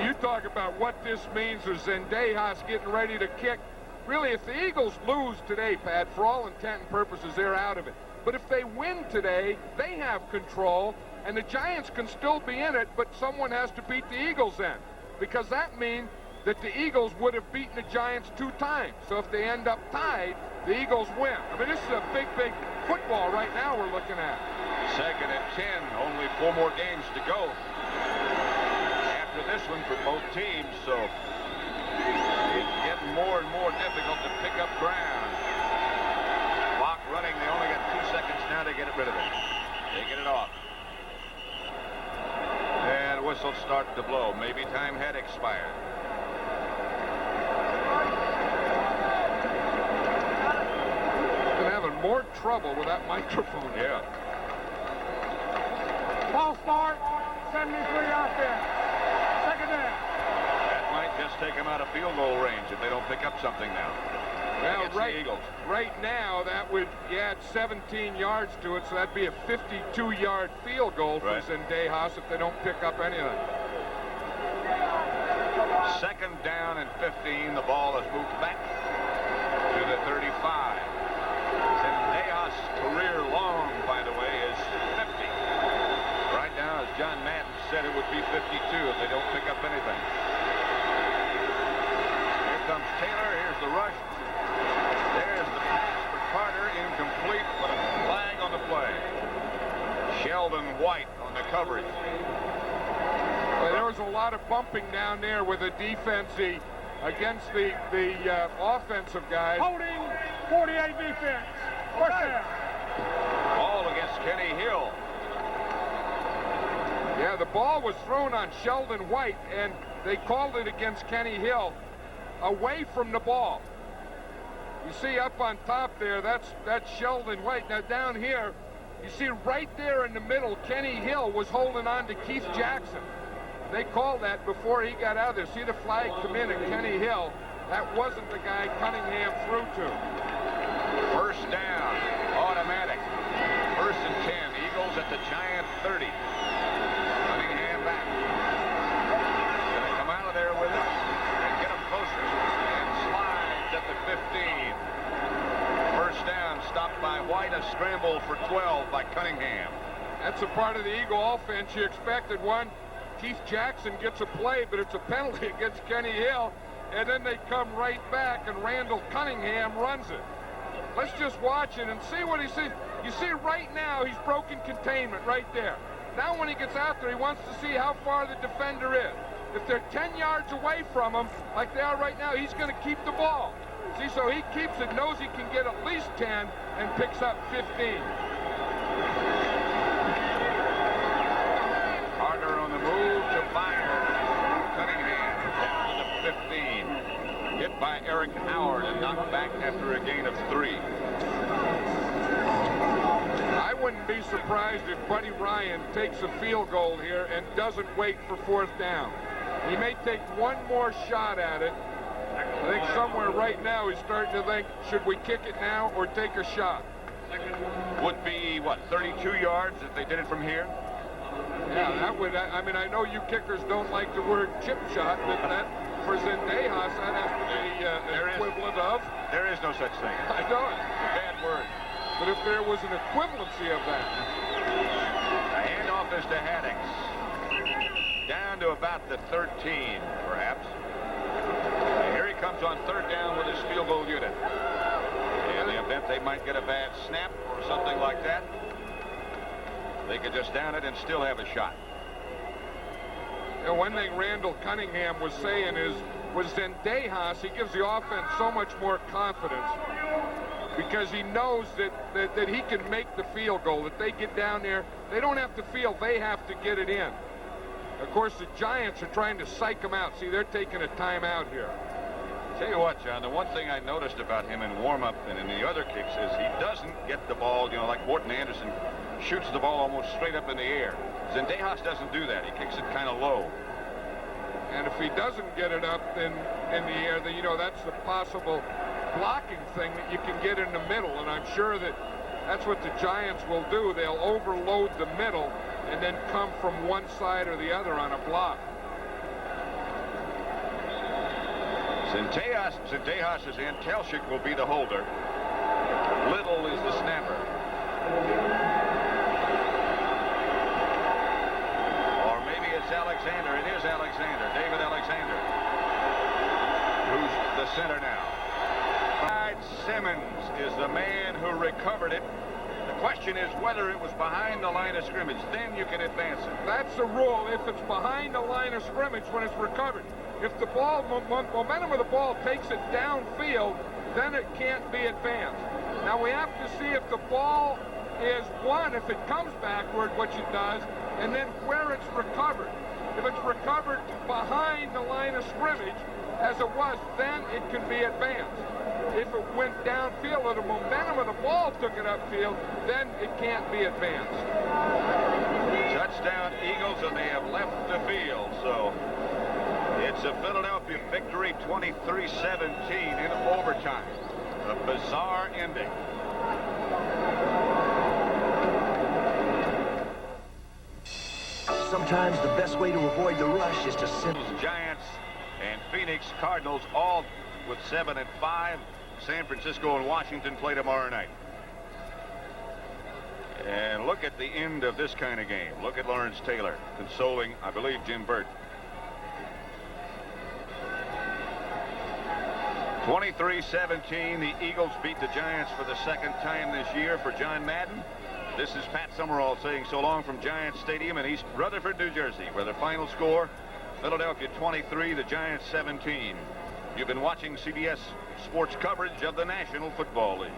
You talk about what this means with Zendejas getting ready to kick. Really, if the Eagles lose today, Pat, for all intent and purposes, they're out of it. But if they win today, they have control, and the Giants can still be in it, but someone has to beat the Eagles then, because that means that the Eagles would have beaten the Giants 2 times. So if they end up tied, the Eagles win. I mean, this is a big, big football right now we're looking at. 2nd and 10, only 4 more games to go after this one for both teams, so it's getting more and more difficult to pick up ground. Clock running, they only got 2 seconds now to get rid of it. They get it off. And whistle starts to blow. Maybe time had expired. Been having more trouble with that microphone. Yeah. Ball start, 73-yard field. Second down. That might just take them out of field goal range if they don't pick up something now. Well, right now, that would add 17 yards to it, so that'd be a 52-yard field goal for Zendejas if they don't pick up anything. 2nd down and 15. The ball has moved back to the 35. Zendejas' career long, by the way, is 50. Right now, as John Madden said, it would be 52 if they don't pick up anything. Here comes Taylor. Here's the rush. There's the pass for Carter, incomplete, but a flag on the play. Sheldon White on the coverage. Well, there was a lot of bumping down there with the defense against the offensive guys. Holding 48 defense. First down. Ball against Kenny Hill. Yeah, the ball was thrown on Sheldon White, and they called it against Kenny Hill away from the ball. You see up on top there, that's Sheldon White. Now down here, you see right there in the middle, Kenny Hill was holding on to Keith Jackson. They called that before he got out of there. See the flag come in at Kenny Hill. That wasn't the guy Cunningham threw to. 1st down, automatic. 1st and 10, Eagles at the Giant 30. Cunningham back. Gonna come out of there with it and get him closer. And slides at the 15. 1st down, stopped by White. A scramble for 12 by Cunningham. That's a part of the Eagle offense you expected. One, Keith Jackson gets a play, but it's a penalty against Kenny Hill. And then they come right back, and Randall Cunningham runs it. Let's just watch it and see what he sees. You see right now he's broken containment right there. Now when he gets out there, he wants to see how far the defender is. If they're 10 yards away from him, like they are right now, he's going to keep the ball. See, so he keeps it, knows he can get at least 10, and picks up 15. Carter on the move to fire. Cunningham down to the 15. Hit by Eric Howard and knocked back after a gain of 3. I wouldn't be surprised if Buddy Ryan takes a field goal here and doesn't wait for 4th down. He may take one more shot at it. I think somewhere right now he's starting to think, should we kick it now or take a shot? Would be, what, 32 yards if they did it from here? Yeah, that would, I mean, I know you kickers don't like the word chip shot, but that, for Zendejas, that has to be an equivalent of. There is no such thing. I know it. It's a bad word. But if there was an equivalency of that. The handoff is to Haddix. Down to about the 13, perhaps. And here he comes on 3rd down with his field goal unit. In the event they might get a bad snap or something like that, they could just down it and still have a shot. You know, one thing Randall Cunningham was saying is, with Zendejas, he gives the offense so much more confidence because he knows that he can make the field goal, that they get down there. They don't have to feel they have to get it in. Of course, the Giants are trying to psych them out. See, they're taking a timeout here. Tell you what, John, the one thing I noticed about him in warm-up and in the other kicks is he doesn't get the ball, you know, like Morton Anderson shoots the ball almost straight up in the air. Zendejas doesn't do that. He kicks it kind of low. And if he doesn't get it up in the air, then, you know, that's the possible blocking thing that you can get in the middle. And I'm sure that that's what the Giants will do. They'll overload the middle and then come from one side or the other on a block. Centejas is in. Telchik will be the holder. Little is the snapper. Or maybe it's Alexander. It is Alexander. David Alexander. Who's the center now? Simmons is the man who recovered it. The question is whether it was behind the line of scrimmage. Then you can advance it. That's the rule. If it's behind the line of scrimmage when it's recovered. If the ball, momentum of the ball takes it downfield, then it can't be advanced. Now we have to see if the ball is one, if it comes backward, which it does, and then where it's recovered. If it's recovered behind the line of scrimmage, as it was, then it can be advanced. If it went downfield or the momentum of the ball took it upfield, then it can't be advanced. Touchdown Eagles, and they have left the field. So it's a Philadelphia victory, 23-17 in overtime. A bizarre ending. Sometimes the best way to avoid the rush is to sit. Giants and Phoenix Cardinals all with 7 and 5. San Francisco and Washington play tomorrow night. And look at the end of this kind of game. Look at Lawrence Taylor consoling, I believe, Jim Burt. 23-17. The Eagles beat the Giants for the second time this year for John Madden. This is Pat Summerall saying so long from Giants Stadium in East Rutherford, New Jersey, where the final score, Philadelphia 23, the Giants 17. You've been watching CBS Sports coverage of the National Football League.